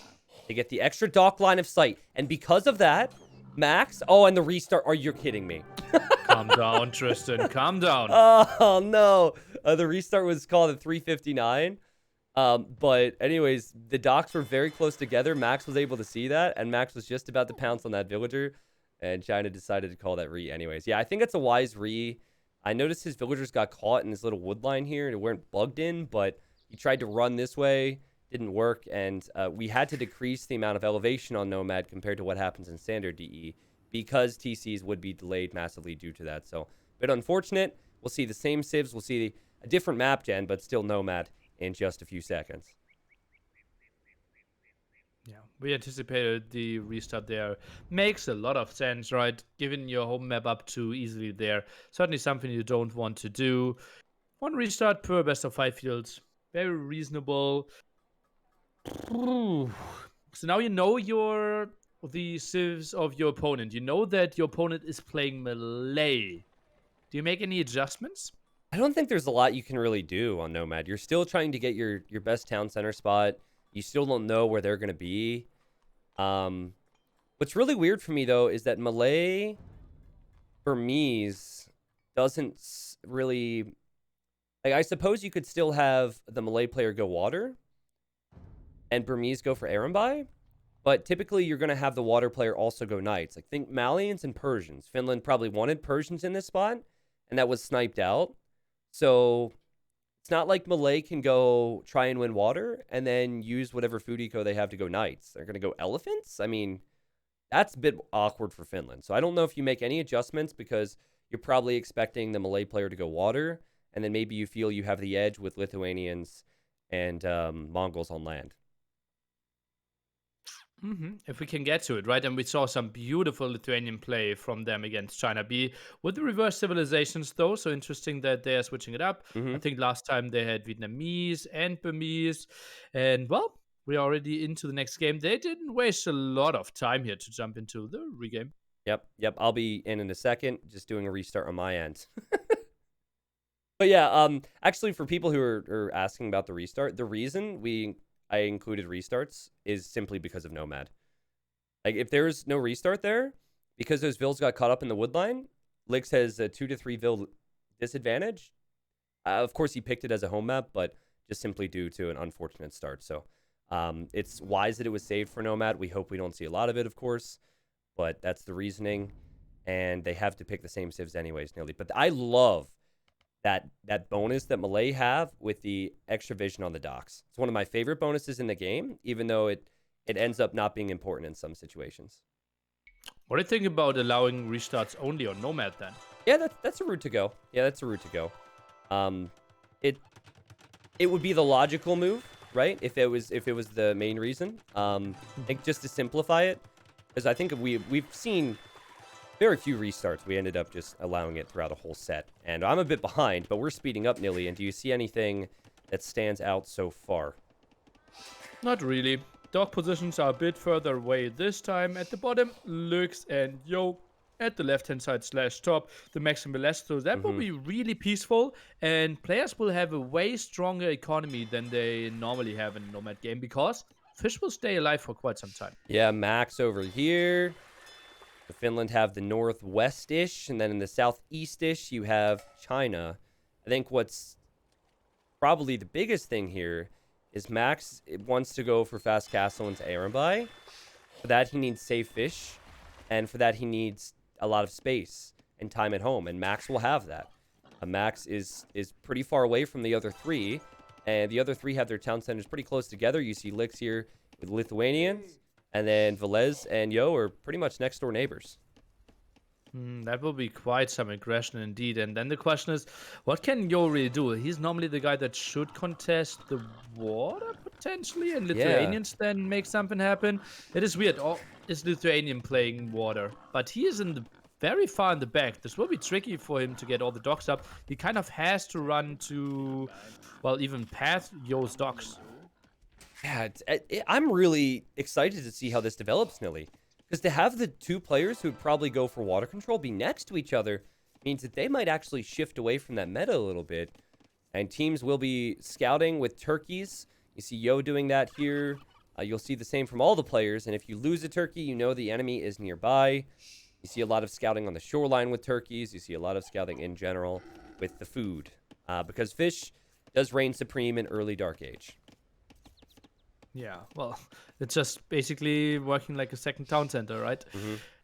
[SPEAKER 2] they get the extra dock line of sight, and because of that, Max. Oh, and the restart. Are you kidding me?
[SPEAKER 1] Calm down, Tristan. Calm down.
[SPEAKER 2] Oh no, the restart was called at 3:59. But anyways, the docks were very close together. Max was able to see that, and Max was just about to pounce on that villager, and China decided to call that re anyways. Yeah, I think it's a wise re. I noticed his villagers got caught in this little wood line here, and it weren't bugged in, but he tried to run this way, didn't work, and we had to decrease the amount of elevation on Nomad compared to what happens in standard DE because TCs would be delayed massively due to that. So, a bit unfortunate. We'll see the same civs. We'll see a different map gen, but still Nomad in just a few seconds.
[SPEAKER 1] Yeah, we anticipated the restart there. Makes a lot of sense, right? Giving your home map up too easily there. Certainly something you don't want to do. One restart per best of 5 fields. Very reasonable. Ooh. So now you know the civs of your opponent. You know that your opponent is playing Malay. Do you make any adjustments?
[SPEAKER 2] I don't think there's a lot you can really do on Nomad. You're still trying to get your best town center spot. You still don't know where they're going to be. What's really weird for me, though, is that Malay Burmese doesn't really... Like, I suppose you could still have the Malay player go water and Burmese go for Arambai, but typically you're going to have the water player also go knights. Like, think Malians and Persians. Finland probably wanted Persians in this spot, and that was sniped out. So it's not like Malay can go try and win water and then use whatever food eco they have to go knights. They're going to go elephants? I mean, that's a bit awkward for Finland. So I don't know if you make any adjustments because you're probably expecting the Malay player to go water, and then maybe you feel you have the edge with Lithuanians and Mongols on land.
[SPEAKER 1] If we can get to it, right? And we saw some beautiful Lithuanian play from them against China B with the reverse civilizations, though. So interesting that they are switching it up. I think last time they had Vietnamese and Burmese. And well, we're already into the next game. They didn't waste a lot of time here to jump into the regame.
[SPEAKER 2] Yep. I'll be in a second, just doing a restart on my end. But yeah, actually, for people who are asking about the restart, the reason I included restarts is simply because of Nomad. Like, if there's no restart there, because those vills got caught up in the wood line, Lix has a 2 to 3 vill disadvantage. Of course, he picked it as a home map, but just simply due to an unfortunate start. So it's wise that it was saved for Nomad. We hope we don't see a lot of it, of course, but that's the reasoning. And they have to pick the same civs anyways, nearly. But I love that bonus that Malay have with the extra vision on the docks. It's one of my favorite bonuses in the game, even though it ends up not being important in some situations.
[SPEAKER 1] What do you think about allowing restarts only on Nomad then?
[SPEAKER 2] Yeah, that's a route to go. It would be the logical move, right? If it was the main reason. I think just to simplify it, because I think we've seen very few restarts. We ended up just allowing it throughout a whole set. And I'm a bit behind, but we're speeding up, Nilly. And do you see anything that stands out so far?
[SPEAKER 1] Not really. Dock positions are a bit further away this time. At the bottom, Lux and Yo. At the left-hand side / top, the Maximalist. So that will be really peaceful. And players will have a way stronger economy than they normally have in a Nomad game because fish will stay alive for quite some time.
[SPEAKER 2] Yeah, Max over here. Finland have the northwest-ish, and then in the southeast-ish, you have China. I think what's probably the biggest thing here is Max wants to go for fast castle into Arambai. For that, he needs safe fish, and for that, he needs a lot of space and time at home, and Max will have that. Max is pretty far away from the other three, and the other three have their town centers pretty close together. You see Lix here with Lithuanians. And then Velez and Yo are pretty much next door neighbors.
[SPEAKER 1] That will be quite some aggression indeed. And then the question is, what can Yo really do? He's normally the guy that should contest the water potentially, and
[SPEAKER 2] Yeah.
[SPEAKER 1] Lithuanians then make something happen. It is weird. Oh, is Lithuanian playing water? But he is in the very far in the back. This will be tricky for him to get all the docks up. He kind of has to run to, well, even past Yo's docks.
[SPEAKER 2] Yeah, I'm really excited to see how this develops, Nilly. Because to have the two players who would probably go for water control be next to each other means that they might actually shift away from that meta a little bit. And teams will be scouting with turkeys. You see Yo doing that here. You'll see the same from all the players. And if you lose a turkey, you know the enemy is nearby. You see a lot of scouting on the shoreline with turkeys. You see a lot of scouting in general with the food. Because fish does reign supreme in early Dark Age.
[SPEAKER 1] Yeah, well, it's just basically working like a second town center, right?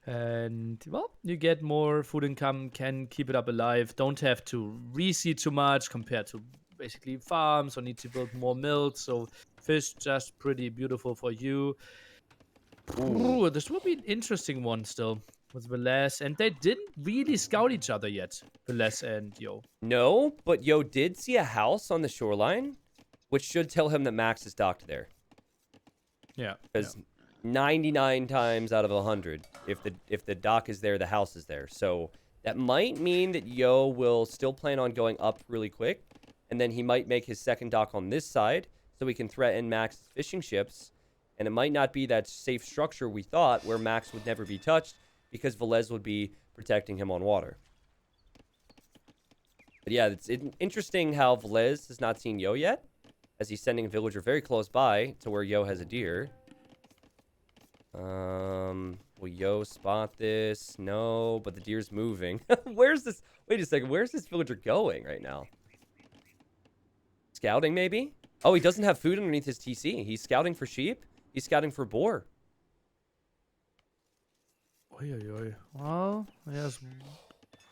[SPEAKER 1] And, well, you get more food income, can keep it up alive, don't have to reseed too much compared to basically farms or need to build more mills. So, fish just pretty beautiful for you.
[SPEAKER 2] Ooh.
[SPEAKER 1] Ooh, this will be an interesting one still with Velez. And they didn't really scout each other yet, Velez and Yo.
[SPEAKER 2] No, but Yo did see a house on the shoreline, which should tell him that Max is docked there.
[SPEAKER 1] Yeah.
[SPEAKER 2] Because 99 times out of 100, if the dock is there, the house is there. So that might mean that Yo will still plan on going up really quick, and then he might make his second dock on this side so he can threaten Max's fishing ships. And it might not be that safe structure we thought where Max would never be touched because Velez would be protecting him on water. But yeah, it's interesting how Velez has not seen Yo yet, as he's sending a villager very close by to where Yo has a deer. Will Yo spot this? No, but the deer's moving. Where's this? Wait a second. Where's this villager going right now? Scouting, maybe? Oh, he doesn't have food underneath his TC. He's scouting for sheep. He's scouting for boar.
[SPEAKER 1] Oi, oi, oi. Well, yes.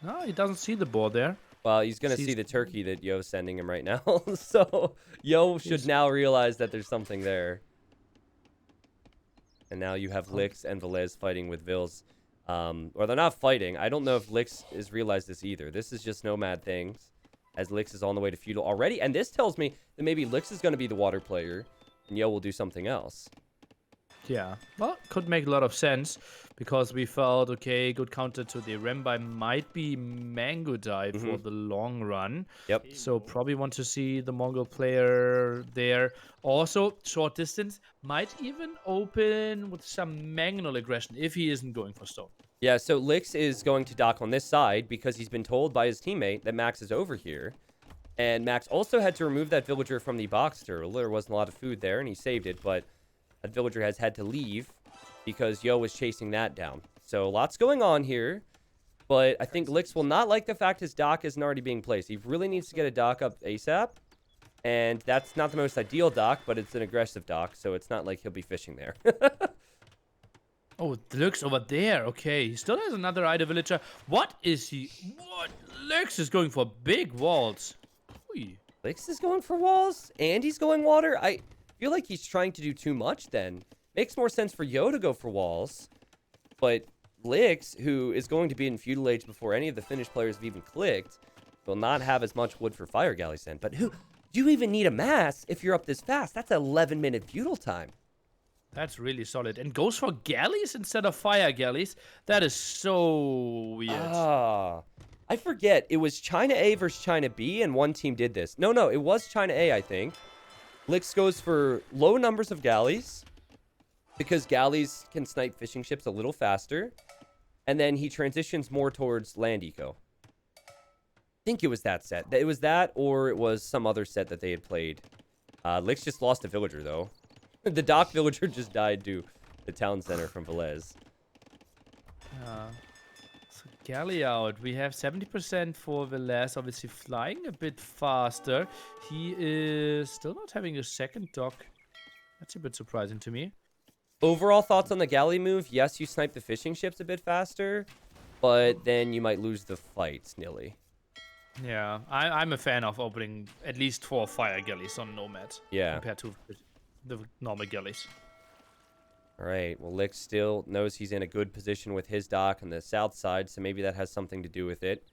[SPEAKER 1] No, he doesn't see the boar there.
[SPEAKER 2] Well, he's going to see the turkey that Yo's sending him right now. So Yo should now realize that there's something there. And now you have Lix and Velez fighting with Vils. Or they're not fighting. I don't know if Lix has realized this either. This is just nomad things, as Lix is on the way to feudal already. And this tells me that maybe Lix is going to be the water player, and Yo will do something else.
[SPEAKER 1] Yeah, well, could make a lot of sense because we felt, okay, good counter to the Rembai might be Mango Dive for the long run.
[SPEAKER 2] Yep.
[SPEAKER 1] So probably want to see the Mongol player there. Also, short distance might even open with some Mangonel aggression if he isn't going for stone.
[SPEAKER 2] Yeah, so Lix is going to dock on this side because he's been told by his teammate that Max is over here. And Max also had to remove that villager from the box turtle. There wasn't a lot of food there, and he saved it, but that villager has had to leave because Yo was chasing that down. So lots going on here, but I think Lix will not like the fact his dock isn't already being placed. He really needs to get a dock up ASAP, and that's not the most ideal dock, but it's an aggressive dock, so it's not like he'll be fishing there.
[SPEAKER 1] Oh, Lux over there. Okay, he still has another Ida villager. What is he? What? Lux is going for big walls. Oy.
[SPEAKER 2] Lix is going for walls, and he's going water. I feel like he's trying to do too much then. Makes more sense for Yo to go for walls, but Lix, who is going to be in feudal age before any of the Finnish players have even clicked, will not have as much wood for fire galleys then. But who? Do you even need a mass if you're up this fast? That's 11-minute feudal time.
[SPEAKER 1] That's really solid. And goes for galleys instead of fire galleys. That is so weird.
[SPEAKER 2] I forget. It was China A versus China B, and one team did this. No, it was China A, I think. Lix goes for low numbers of galleys, because galleys can snipe fishing ships a little faster. And then he transitions more towards land eco. I think it was that set. It was that, or it was some other set that they had played. Lix just lost a villager, though. The dock villager just died to the town center from Velez.
[SPEAKER 1] So galley out. We have 70% for Velez, obviously flying a bit faster. He is still not having a second dock. That's a bit surprising to me.
[SPEAKER 2] Overall thoughts on the galley move? Yes, you snipe the fishing ships a bit faster, but then you might lose the fights, Nilly.
[SPEAKER 1] Yeah, I'm a fan of opening at least 4 fire galleys on Nomad.
[SPEAKER 2] Yeah.
[SPEAKER 1] Compared to the normal galleys.
[SPEAKER 2] All right. Well, Lick still knows he's in a good position with his dock on the south side, so maybe that has something to do with it.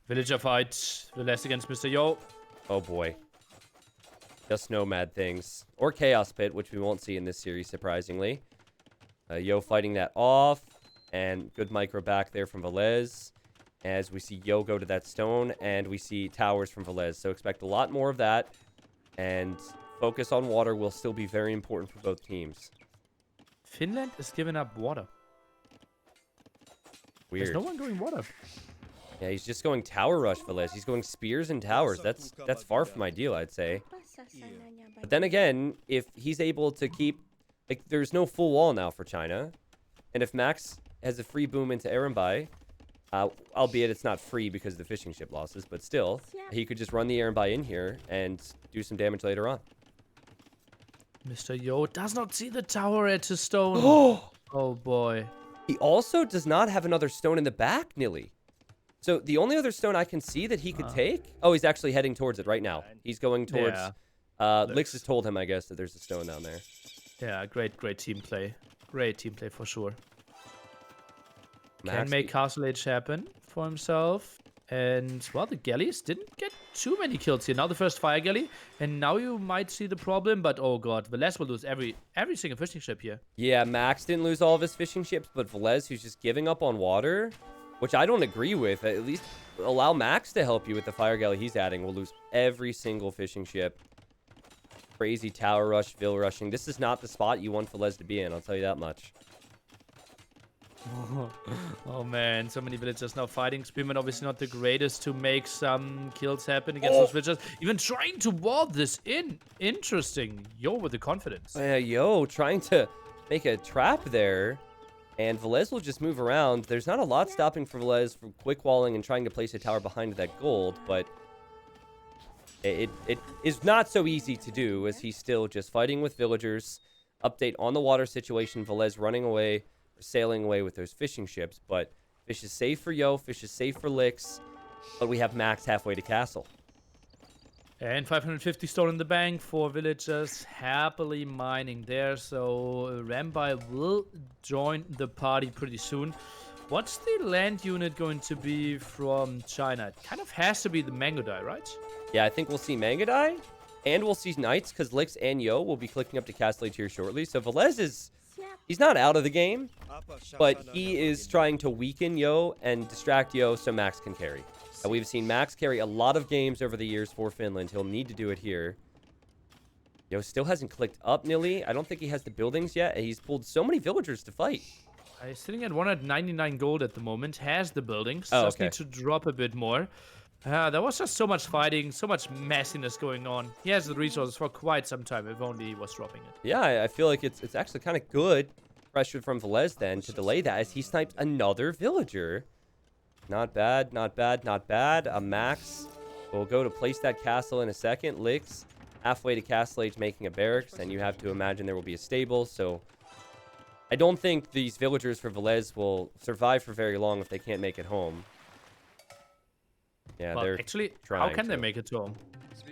[SPEAKER 1] Villager fight. Velez against Mr. Yo.
[SPEAKER 2] Oh, boy. Just Nomad things. Or Chaos Pit, which we won't see in this series, surprisingly. Yo fighting that off. And good micro back there from Velez. As we see Yo go to that stone. And we see towers from Velez. So expect a lot more of that. And focus on water will still be very important for both teams.
[SPEAKER 1] Finland is giving up water.
[SPEAKER 2] Weird.
[SPEAKER 1] There's no one going water.
[SPEAKER 2] Yeah, he's just going tower rush, Velez. He's going spears and towers. That's far from ideal, I'd say. But then again, if he's able to keep... Like, there's no full wall now for China. And if Max has a free boom into Erenbai, albeit it's not free because of the fishing ship losses, but still, he could just run the Erenbai in here and do some damage later on.
[SPEAKER 1] Mr. Yo does not see the tower at his stone. Oh, boy.
[SPEAKER 2] He also does not have another stone in the back, Nilly. So the only other stone I can see that he could take... Oh, he's actually heading towards it right now. He's going towards... Lix has told him, I guess, that there's a stone down there.
[SPEAKER 1] Yeah, great team play. Great team play for sure.
[SPEAKER 2] Max
[SPEAKER 1] Can make Castle Age happen for himself. And, well, the galleys didn't get too many kills here. Now the first fire galley. And now you might see the problem. But, oh, God. Velez will lose every single fishing ship here.
[SPEAKER 2] Yeah, Max didn't lose all of his fishing ships. But Velez, who's just giving up on water, which I don't agree with. At least allow Max to help you with the fire galley he's adding. We'll lose every single fishing ship. Crazy tower rush, Vil rushing. This is not the spot you want Velez to be in. I'll tell you that much.
[SPEAKER 1] Oh man, so many villagers now fighting. Spearman obviously not the greatest to make some kills happen against those villagers. Even trying to wall this in. Interesting. Yo with the confidence.
[SPEAKER 2] Yo trying to make a trap there. And Velez will just move around. There's not a lot stopping for Velez from quick walling and trying to place a tower behind that gold, but it is not so easy to do as he's still just fighting with villagers. Update on the water situation. Velez running away, sailing away with those fishing ships, but fish is safe for Yo, fish is safe for Lix, but we have Max halfway to castle.
[SPEAKER 1] And 550 stone in the bank for villagers happily mining there, so Rambai will join the party pretty soon. What's the land unit going to be from China? It kind of has to be the Mangodai, right?
[SPEAKER 2] Yeah, I think we'll see Mangodai, and we'll see Knights, because Lix and Yo will be clicking up to Castle Age here shortly, so Velez is... He's not out of the game, but he is trying to weaken Yo and distract Yo so Max can carry. And we've seen Max carry a lot of games over the years for Finland. He'll need to do it here. Yo still hasn't clicked up, Nilly. I don't think he has the buildings yet. He's pulled so many villagers to fight.
[SPEAKER 1] He's sitting at 199 gold at the moment. Has the buildings.
[SPEAKER 2] Oh,
[SPEAKER 1] just
[SPEAKER 2] okay.
[SPEAKER 1] need to drop a bit more. There was just so much fighting, so much messiness going on. He has the resources for quite some time, if only he was dropping it.
[SPEAKER 2] Yeah, I feel like it's actually kind of good pressure from Velez then to delay that as he sniped another villager. Not bad, not bad, not bad. Max will go to place that castle in a second. Lix halfway to Castle Age making a barracks, and you have to imagine there will be a stable, so I don't think these villagers for Velez will survive for very long if they can't make it home. Yeah,
[SPEAKER 1] well,
[SPEAKER 2] they're
[SPEAKER 1] actually,
[SPEAKER 2] trying
[SPEAKER 1] how can they make it home?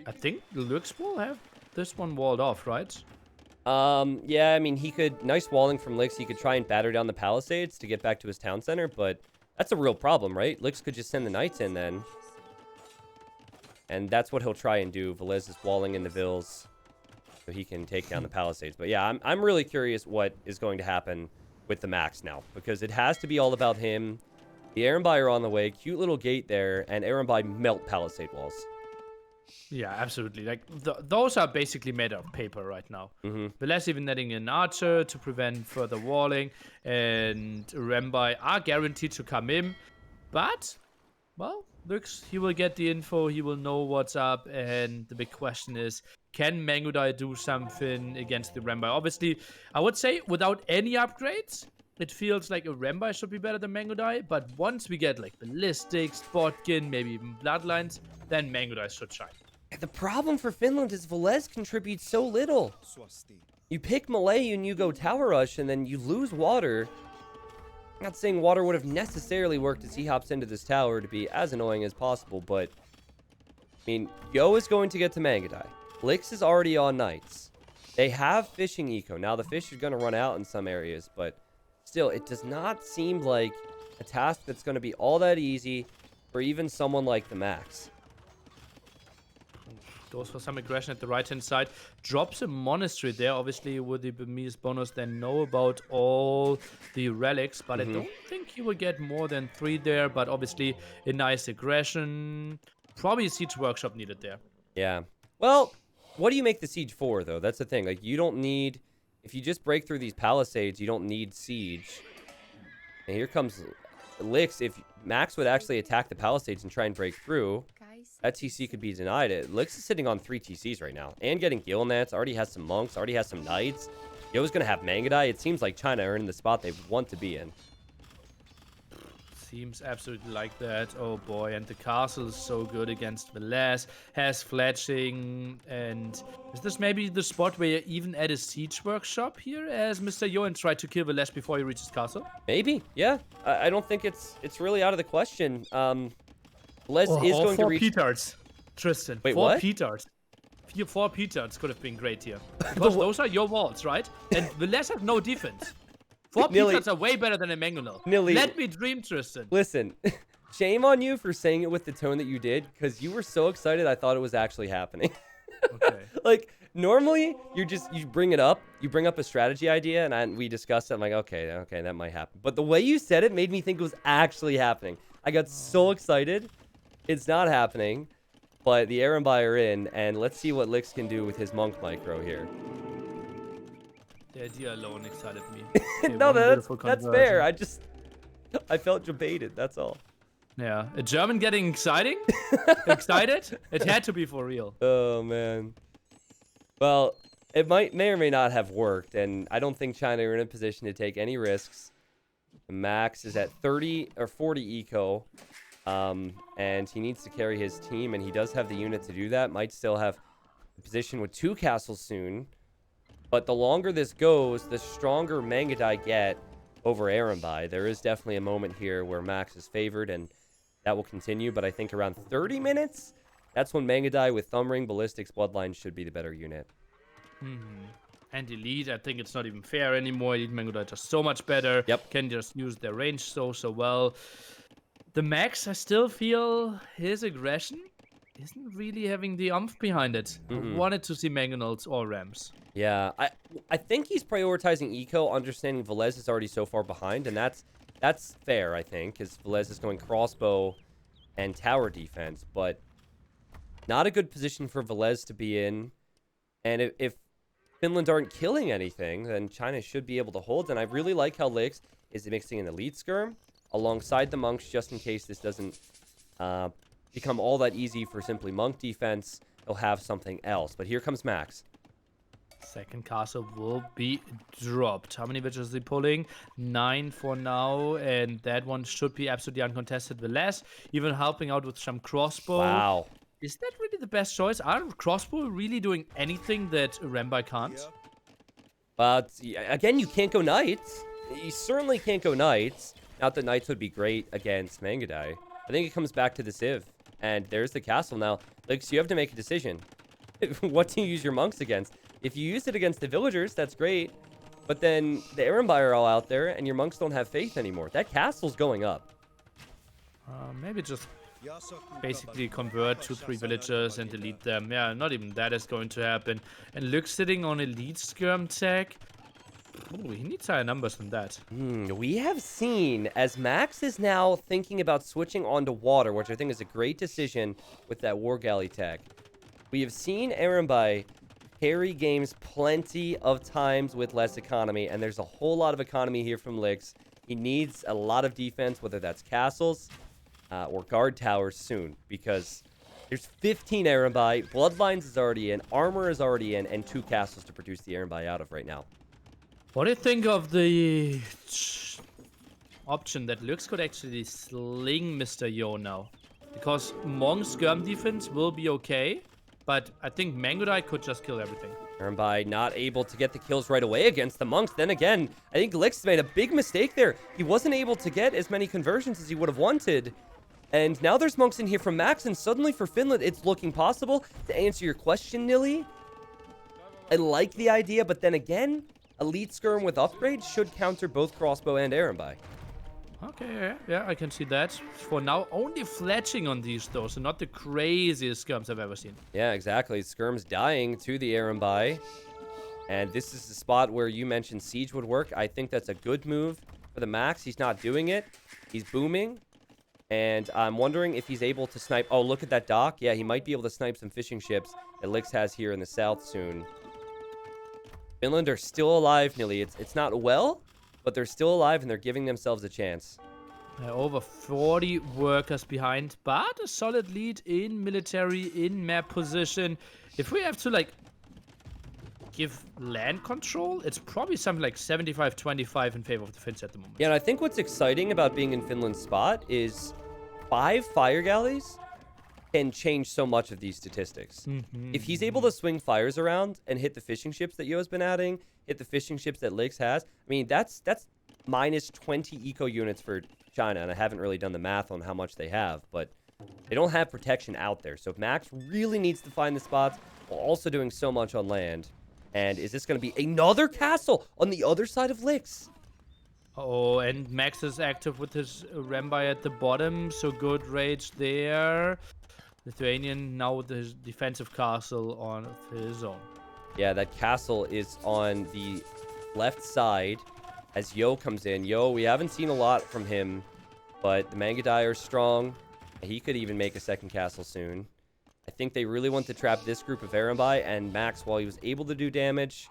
[SPEAKER 1] I think Lux will have this one walled off, right?
[SPEAKER 2] Yeah, I mean, he could... Nice walling from Lix. He could try and batter down the palisades to get back to his town center, but that's a real problem, right? Lix could just send the knights in then. And that's what he'll try and do. Velez is walling in the vills so he can take down the palisades. But yeah, I'm really curious what is going to happen with the Max now, because it has to be all about him. The Erenbai are on the way. Cute little gate there, and Erenbai melt palisade walls.
[SPEAKER 1] Yeah, absolutely. Like those are basically made of paper right now. Velez even netting an archer to prevent further walling, and Rambai are guaranteed to come in. But, well, Lux, he will get the info, he will know what's up, and the big question is, can Mangodai do something against the Rambai? Obviously, I would say without any upgrades, it feels like a Rambai should be better than Mangodai, but once we get like Ballistics, Botkin, maybe even Bloodlines, then Mangodai should shine.
[SPEAKER 2] The problem for Finland is Velez contributes so little. You pick Malay and you go Tower Rush, and then you lose water. I'm not saying water would have necessarily worked as he hops into this tower to be as annoying as possible, but I mean, Yo is going to get to Mangodai. Lix is already on Knights. They have fishing eco. Now, the fish is going to run out in some areas, but still, it does not seem like a task that's going to be all that easy for even someone like the Max.
[SPEAKER 1] Goes for some aggression at the right-hand side. Drops a monastery there. Obviously, with the Burmese bonus, they know about all the relics. But I don't think he will get more than 3 there. But obviously, a nice aggression. Probably a siege workshop needed there.
[SPEAKER 2] Yeah. Well, what do you make the siege for, though? That's the thing. Like, you don't need... If you just break through these palisades, you don't need siege. And here comes Lix. If Max would actually attack the palisades and try and break through, that TC could be denied. Lix is sitting on 3 TCs right now. And getting gill nets. Already has some monks. Already has some knights. Yo's going to have Mangadai. It seems like China are in the spot they want to be in.
[SPEAKER 1] Seems absolutely like that. Oh boy, and the castle is so good against Velez. Has fletching, and is this maybe the spot where you even add a siege workshop here as Mr. Yo and try to kill Velez before he reaches castle?
[SPEAKER 2] Maybe, yeah. I don't think it's really out of the question. Velez is going to reach...
[SPEAKER 1] 4 petards, Tristan.
[SPEAKER 2] Wait,
[SPEAKER 1] 4
[SPEAKER 2] what?
[SPEAKER 1] Petards. 4 petards could have been great here. Because those are your walls, right? And Velez have no defense. 4 petards are way better than a Mangonel. Let me dream, Tristan.
[SPEAKER 2] Listen, shame on you for saying it with the tone that you did, because you were so excited I thought it was actually happening.
[SPEAKER 1] Okay.
[SPEAKER 2] Like, normally, you bring it up, you bring up a strategy idea, and we discussed it. I'm like, okay, that might happen. But the way you said it made me think it was actually happening. I got so excited. It's not happening, but the Erembi are in, and let's see what Lix can do with his Monk Micro here.
[SPEAKER 1] The idea alone excited me. Okay,
[SPEAKER 2] no, that's fair. I felt debated. That's all.
[SPEAKER 1] Yeah, a German getting excited? It had to be for real.
[SPEAKER 2] Oh man. Well, it may or may not have worked, and I don't think China are in a position to take any risks. The Max is at 30 or 40 eco, and he needs to carry his team, and he does have the unit to do that. Might still have a position with 2 castles soon. But the longer this goes, the stronger Mangadai get over Erembi. There is definitely a moment here where Max is favored, and that will continue. But I think around 30 minutes, that's when Mangadai with Thumbring, Ballistics, Bloodline should be the better unit.
[SPEAKER 1] And Elite, I think it's not even fair anymore. Elite Mangadai just so much better.
[SPEAKER 2] Yep.
[SPEAKER 1] Can just use their range so well. The Max, I still feel his aggression isn't really having the oomph behind it. I wanted to see Mangonels or Rams.
[SPEAKER 2] Yeah, I think he's prioritizing eco, understanding Velez is already so far behind, and that's fair, I think, because Velez is going crossbow and tower defense, but not a good position for Velez to be in. And if Finland aren't killing anything, then China should be able to hold. And I really like how Lix is mixing an elite skirm alongside the monks, just in case this doesn't become all that easy for simply monk defense. He'll have something else. But here comes Max.
[SPEAKER 1] Second castle will be dropped. How many villages is he pulling? 9 for now, and that one should be absolutely uncontested. Velez even helping out with some crossbow.
[SPEAKER 2] Wow.
[SPEAKER 1] Is that really the best choice? Aren't crossbow really doing anything that Rembai can't?
[SPEAKER 2] But again, you can't go knights. You certainly can't go knights. Not that knights would be great against Mangadai. I think it comes back to the Civ. And there's the castle now. Like, so you have to make a decision. What do you use your monks against? If you use it against the villagers, that's great. But then the Erembi are all out there, and your monks don't have faith anymore. That castle's going up.
[SPEAKER 1] Maybe just basically convert 2-3 villagers and delete them. Yeah, not even that is going to happen. And Luke sitting on elite skirm tech. Ooh, he needs higher numbers than that.
[SPEAKER 2] We have seen, as Max is now thinking about switching onto water, which I think is a great decision with that War Galley tech. We have seen Erembi carry games plenty of times with less economy, and there's a whole lot of economy here from Lix. He needs a lot of defense, whether that's castles or guard towers soon, because there's 15 Erembi, Bloodlines is already in, Armor is already in, and 2 castles to produce the Erembi out of right now.
[SPEAKER 1] What do you think of the option that Lux could actually sling Mr. Yo now? Because Mong's skirm defense will be okay, but I think Mangodai could just kill everything.
[SPEAKER 2] Erembi not able to get the kills right away against the monks. Then again, I think Lix made a big mistake there. He wasn't able to get as many conversions as he would have wanted. And now there's monks in here from Max, and suddenly for Finland, it's looking possible. To answer your question, Nilly, I like the idea, but then again, Elite Skirm with upgrades should counter both crossbow and Erembai.
[SPEAKER 1] Okay, yeah, I can see that. For now, only fletching on these though, so not the craziest skirms I've ever seen.
[SPEAKER 2] Yeah, exactly. Skirm's dying to the Erembai. And this is the spot where you mentioned Siege would work. I think that's a good move for the Max. He's not doing it. He's booming. And I'm wondering if he's able to snipe. Oh, look at that dock. Yeah, he might be able to snipe some fishing ships that Lix has here in the south soon. Finland are still alive, Nilly. It's not well, but they're still alive, and they're giving themselves a chance.
[SPEAKER 1] Over 40 workers behind, but a solid lead in military, in map position. If we have to, like, give land control, it's probably something like 75-25 in favor of the Finns at the moment.
[SPEAKER 2] Yeah, and I think what's exciting about being in Finland's spot is 5 fire galleys can change so much of these statistics. If he's able to swing fires around and hit the fishing ships that Yo's been adding, hit the fishing ships that Lix has, I mean, that's minus 20 eco units for China, and I haven't really done the math on how much they have, but they don't have protection out there. So Max really needs to find the spots while also doing so much on land. And is this going to be another castle on the other side of Lix?
[SPEAKER 1] Oh, and Max is active with his Rambai at the bottom, so good rage there. Lithuanian now with his defensive castle on his own.
[SPEAKER 2] Yeah, that castle is on the left side as Yo comes in. Yo, we haven't seen a lot from him, but the Mangadai are strong. He could even make a second castle soon. I think they really want to trap this group of Erembai, and Max, while he was able to do damage,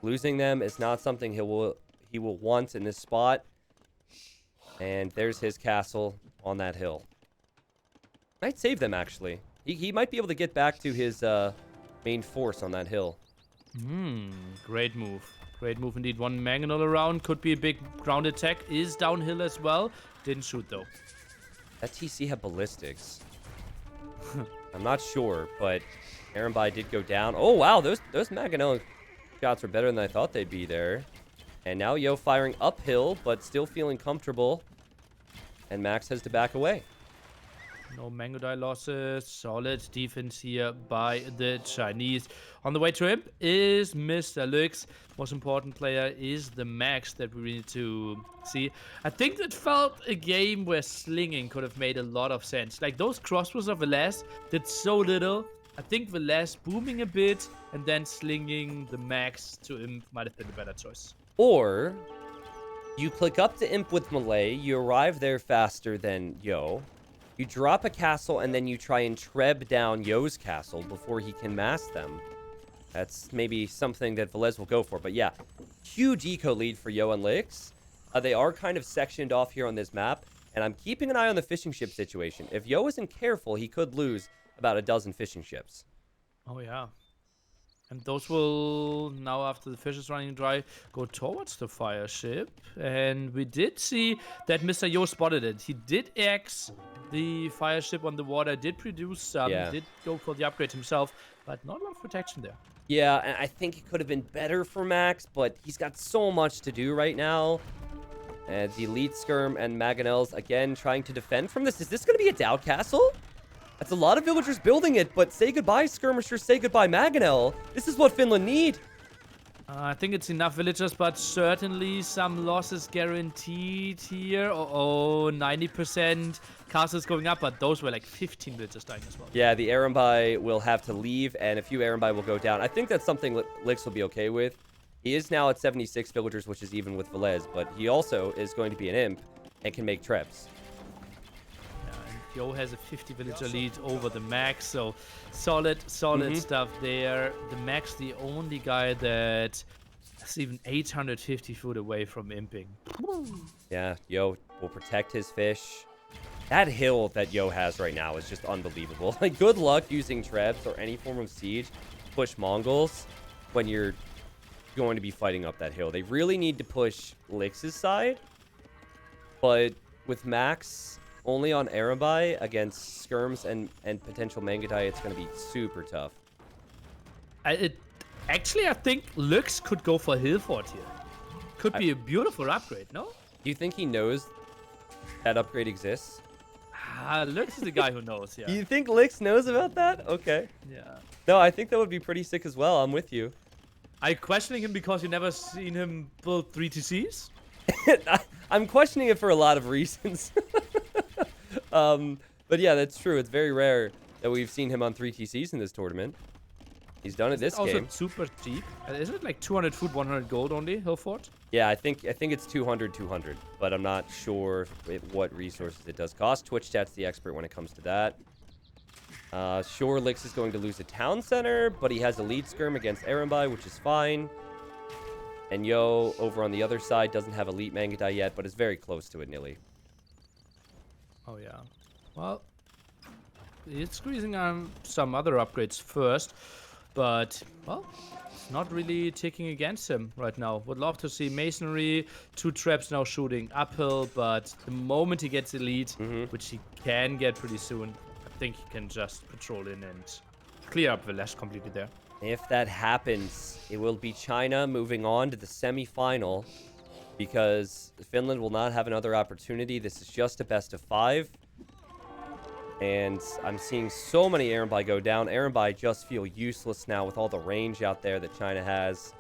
[SPEAKER 2] losing them is not something he will want in this spot. And there's his castle on that hill. Might save them, actually. He might be able to get back to his main force on that hill.
[SPEAKER 1] Great move. Great move indeed. One Mangonel around. Could be a big ground attack. Is downhill as well. Didn't shoot, though.
[SPEAKER 2] That TC had ballistics. I'm not sure, but Erembai did go down. Oh, wow. Those Mangonel shots were better than I thought they'd be there. And now Yo firing uphill, but still feeling comfortable. And Max has to back away.
[SPEAKER 1] No Mangodai losses. Solid defense here by the Chinese. On the way to him is Mr. Lux. Most important player is the Max that we need to see. I think that felt a game where slinging could have made a lot of sense. Like those crossbows of Velas did so little. I think Velas booming a bit and then slinging the Max to him might have been a better choice.
[SPEAKER 2] Or you click up to Imp with Malay. You arrive there faster than Yo. You drop a castle, and then you try and treb down Yo's castle before he can mass them. That's maybe something that Velez will go for. But yeah, huge eco lead for Yo and Lix. They are kind of sectioned off here on this map, and I'm keeping an eye on the fishing ship situation. If Yo isn't careful, he could lose about a dozen fishing ships.
[SPEAKER 1] Oh, yeah. And those will, now after the fish is running dry, go towards the fire ship. And we did see that Mr. Yo spotted it. He did X the fire ship on the water, did produce some, did go for the upgrade himself, but not a lot of protection there.
[SPEAKER 2] Yeah, and I think it could have been better for Max, but he's got so much to do right now. And the Elite Skirm and Mangonels, again, trying to defend from this. Is this going to be a Dow Castle? That's a lot of villagers building it, but say goodbye, Skirmishers, say goodbye, Mangonel. This is what Finland need.
[SPEAKER 1] I think it's enough villagers, but certainly some losses guaranteed here. Oh, 90% castles going up, but those were like 15 villagers dying as well.
[SPEAKER 2] Yeah, the Erembai will have to leave, and a few Erembai will go down. I think that's something Lix will be okay with. He is now at 76 villagers, which is even with Velez, but he also is going to be an imp and can make trebs.
[SPEAKER 1] Yo has a 50 villager lead over the Max, so solid stuff there. The Max, the only guy that is even 850 foot away from imping.
[SPEAKER 2] Yeah, Yo will protect his fish. That hill that Yo has right now is just unbelievable. Like, good luck using trebs or any form of siege to push Mongols when you're going to be fighting up that hill. They really need to push Lix's side, but with Max only on Erembai against Skirms and potential Mangadai, it's going to be super tough.
[SPEAKER 1] Actually, I think Lux could go for Hillfort here. Could be a beautiful upgrade, no?
[SPEAKER 2] Do you think he knows that upgrade exists?
[SPEAKER 1] Lux is the guy who knows, yeah.
[SPEAKER 2] You think Lix knows about that? Okay.
[SPEAKER 1] Yeah.
[SPEAKER 2] No, I think that would be pretty sick as well. I'm with you.
[SPEAKER 1] Are you questioning him because you never seen him build 3TCs?
[SPEAKER 2] I'm questioning it for a lot of reasons. But yeah, that's true. It's very rare that we've seen him on 3TCs in this tournament. He's done it
[SPEAKER 1] Is it
[SPEAKER 2] this
[SPEAKER 1] also
[SPEAKER 2] game.
[SPEAKER 1] super cheap? Is it like 200 food, 100 gold only, Hillfort?
[SPEAKER 2] Yeah, I think it's 200, but I'm not sure what resources it does cost. Twitch chat's the expert when it comes to that. Sure, Lix is going to lose a town center, but he has a lead skirm against Erenbai, which is fine. And Yo, over on the other side, doesn't have Elite Mangadai yet, but is very close to it, Nilly.
[SPEAKER 1] Oh, yeah. Well, it's squeezing on some other upgrades first, but, well, it's not really ticking against him right now. Would love to see Masonry, 2 traps now shooting uphill, but the moment he gets Elite, which he can get pretty soon, I think he can just patrol in and clear up the lash completely there.
[SPEAKER 2] If that happens, it will be China moving on to the semi-final because Finland will not have another opportunity. This is just a best of 5. And I'm seeing so many Erenbai go down. Erenbai just feel useless now with all the range out there that China has.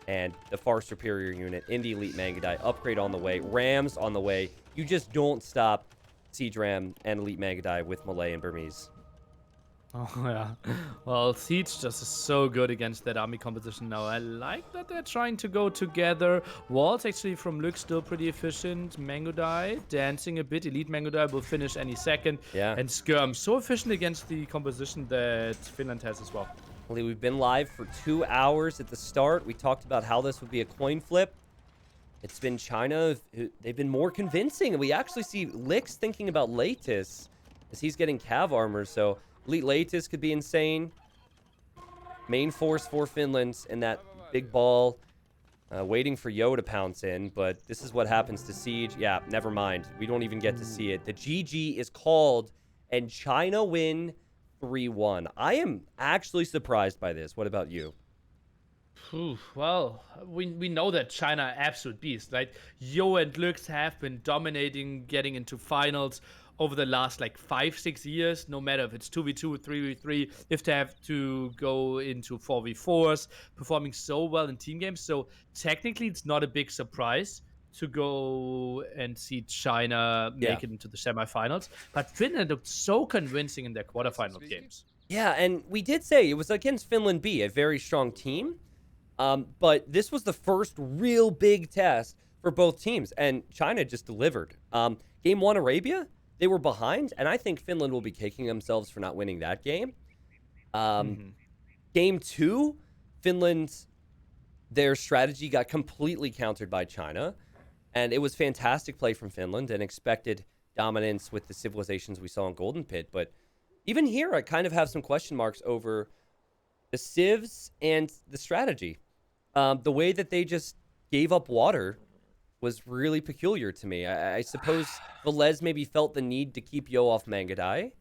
[SPEAKER 2] And the far superior unit in the Elite Mangadai. Upgrade on the way. Rams on the way. You just don't stop Siege Ram and Elite Mangadai with Malay and Burmese.
[SPEAKER 1] Oh, yeah. Well, Siege just is so good against that army composition now. I like that they're trying to go together. Walls actually from Luke still pretty efficient. Mangodai dancing a bit. Elite Mangodai will finish any second.
[SPEAKER 2] Yeah.
[SPEAKER 1] And Skirm so efficient against the composition that Finland has as well.
[SPEAKER 2] Well, we've been live for 2 hours at the start. We talked about how this would be a coin flip. It's been China. They've been more convincing. And we actually see Lix thinking about Latis as he's getting Cav armor. So Elite Latis could be insane. Main force for Finland in that big ball. Waiting for Yo to pounce in. But this is what happens to Siege. Yeah, never mind. We don't even get to see it. The GG is called and China win 3-1. I am actually surprised by this. What about you?
[SPEAKER 1] Well, we know that China are absolute beast, right? Yo and Lux have been dominating, getting into finals over the last like 5-6 years, no matter if it's 2v2, 3v3, if they have to go into 4v4s, performing so well in team games. So technically it's not a big surprise to go and see China make it into the semifinals. But Finland looked so convincing in their quarterfinal games.
[SPEAKER 2] Yeah, and we did say it was against Finland B, a very strong team. But this was the first real big test for both teams, and China just delivered. Game 1, Arabia, they were behind, and I think Finland will be kicking themselves for not winning that game. Game 2, Finland, their strategy got completely countered by China, and it was fantastic play from Finland and expected dominance with the civilizations we saw in Golden Pit. But even here, I kind of have some question marks over the civs and the strategy. The way that they just gave up water was really peculiar to me. I suppose Velez maybe felt the need to keep Yo off Mangadai,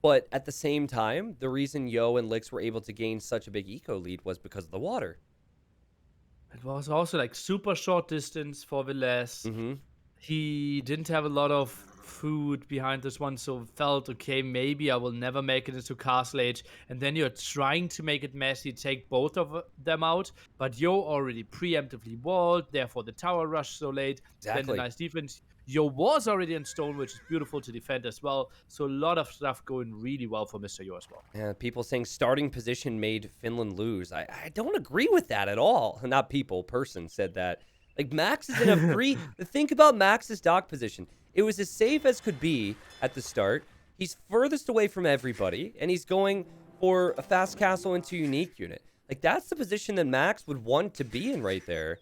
[SPEAKER 2] but at the same time, the reason Yo and Lix were able to gain such a big eco lead was because of the water.
[SPEAKER 1] It was also like super short distance for Velez. He didn't have a lot of food behind this one, so felt okay, maybe I will never make it into Castle Age. And then you're trying to make it messy, take both of them out, but Yo already preemptively walled, therefore the tower rush so late.
[SPEAKER 2] Exactly.
[SPEAKER 1] Then the nice defense. Yo was already on stone, which is beautiful to defend as well. So a lot of stuff going really well for Mr. Yo as well.
[SPEAKER 2] Yeah, people saying starting position made Finland lose. I don't agree with that at all. Not people, person said that. Like, Max is in a free... Think about Max's dock position. It was as safe as could be at the start. He's furthest away from everybody, and he's going for a fast castle into unique unit. Like, that's the position that Max would want to be in right there.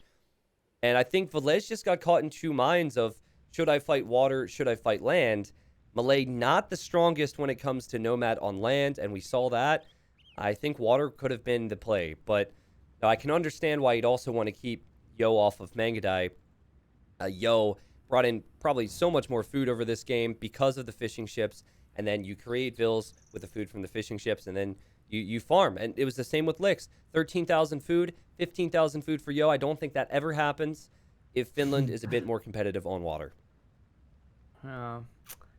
[SPEAKER 2] And I think Velez just got caught in two minds of, should I fight water, should I fight land? Malay not the strongest when it comes to Nomad on land, and we saw that. I think water could have been the play, but I can understand why he'd also want to keep Yo off of Mangadai. Yo brought in probably so much more food over this game because of the fishing ships, and then you create vills with the food from the fishing ships, and then you farm. And it was the same with Lix. 13,000 food, 15,000 food for Yo. I don't think that ever happens if Finland is a bit more competitive on water.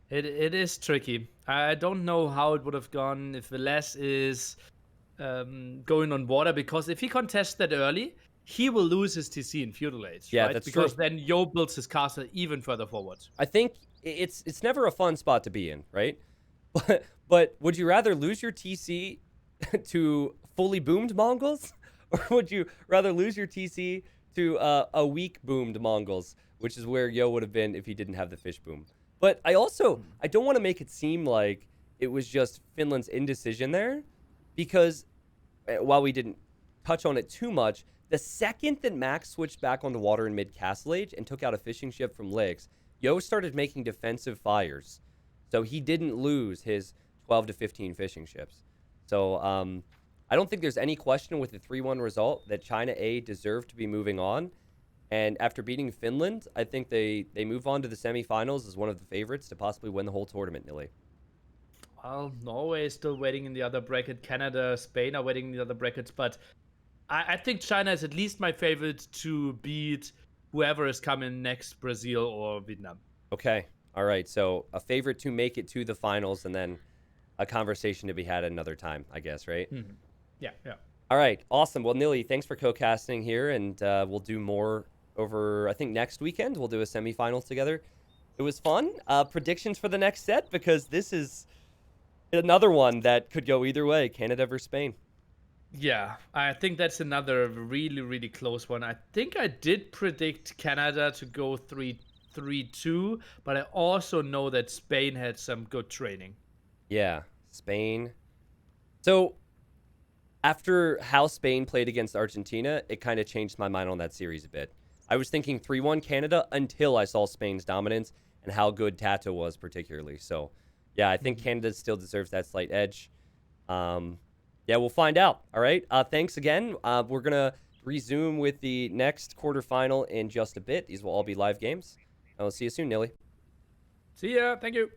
[SPEAKER 1] It is tricky. I don't know how it would have gone if Velez is going on water, because if he contests that early, he will lose his TC in feudal age,
[SPEAKER 2] Yeah,
[SPEAKER 1] right?
[SPEAKER 2] that's
[SPEAKER 1] Because
[SPEAKER 2] true.
[SPEAKER 1] then Yo builds his castle even further forward.
[SPEAKER 2] I think it's never a fun spot to be in, right? But would you rather lose your TC to fully boomed Mongols, or would you rather lose your TC to a weak boomed Mongols, which is where Yo would have been if he didn't have the fish boom? But I don't want to make it seem like it was just Finland's indecision there, because while we didn't touch on it too much, the second that Max switched back onto water in mid Castle Age and took out a fishing ship from Lix, Yo started making defensive fires. So he didn't lose his 12 to 15 fishing ships. So I don't think there's any question with the 3-1 result that China A deserved to be moving on. And after beating Finland, I think they move on to the semifinals as one of the favorites to possibly win the whole tournament, Nilly.
[SPEAKER 1] Well, Norway is still waiting in the other bracket. Canada, Spain are waiting in the other brackets. But I think China is at least my favorite to beat whoever is coming next, Brazil or Vietnam.
[SPEAKER 2] Okay. All right. So a favorite to make it to the finals, and then a conversation to be had another time, I guess, right?
[SPEAKER 1] Mm-hmm. Yeah, yeah.
[SPEAKER 2] All right. Awesome. Well, Nilly, thanks for co-casting here, and we'll do more over, I think, next weekend. We'll do a semifinals together. It was fun. Predictions for the next set, because this is another one that could go either way, Canada versus Spain.
[SPEAKER 1] Yeah, I think that's another really, really close one. I think I did predict Canada to go 3-2, but I also know that Spain had some good training.
[SPEAKER 2] Yeah, Spain. So after how Spain played against Argentina, it kind of changed my mind on that series a bit. I was thinking 3-1 Canada until I saw Spain's dominance and how good Tato was particularly. So, yeah, I think Canada still deserves that slight edge. Yeah, we'll find out. All right. Thanks again. We're going to resume with the next quarterfinal in just a bit. These will all be live games. I'll see you soon, Nilly.
[SPEAKER 1] See ya. Thank you.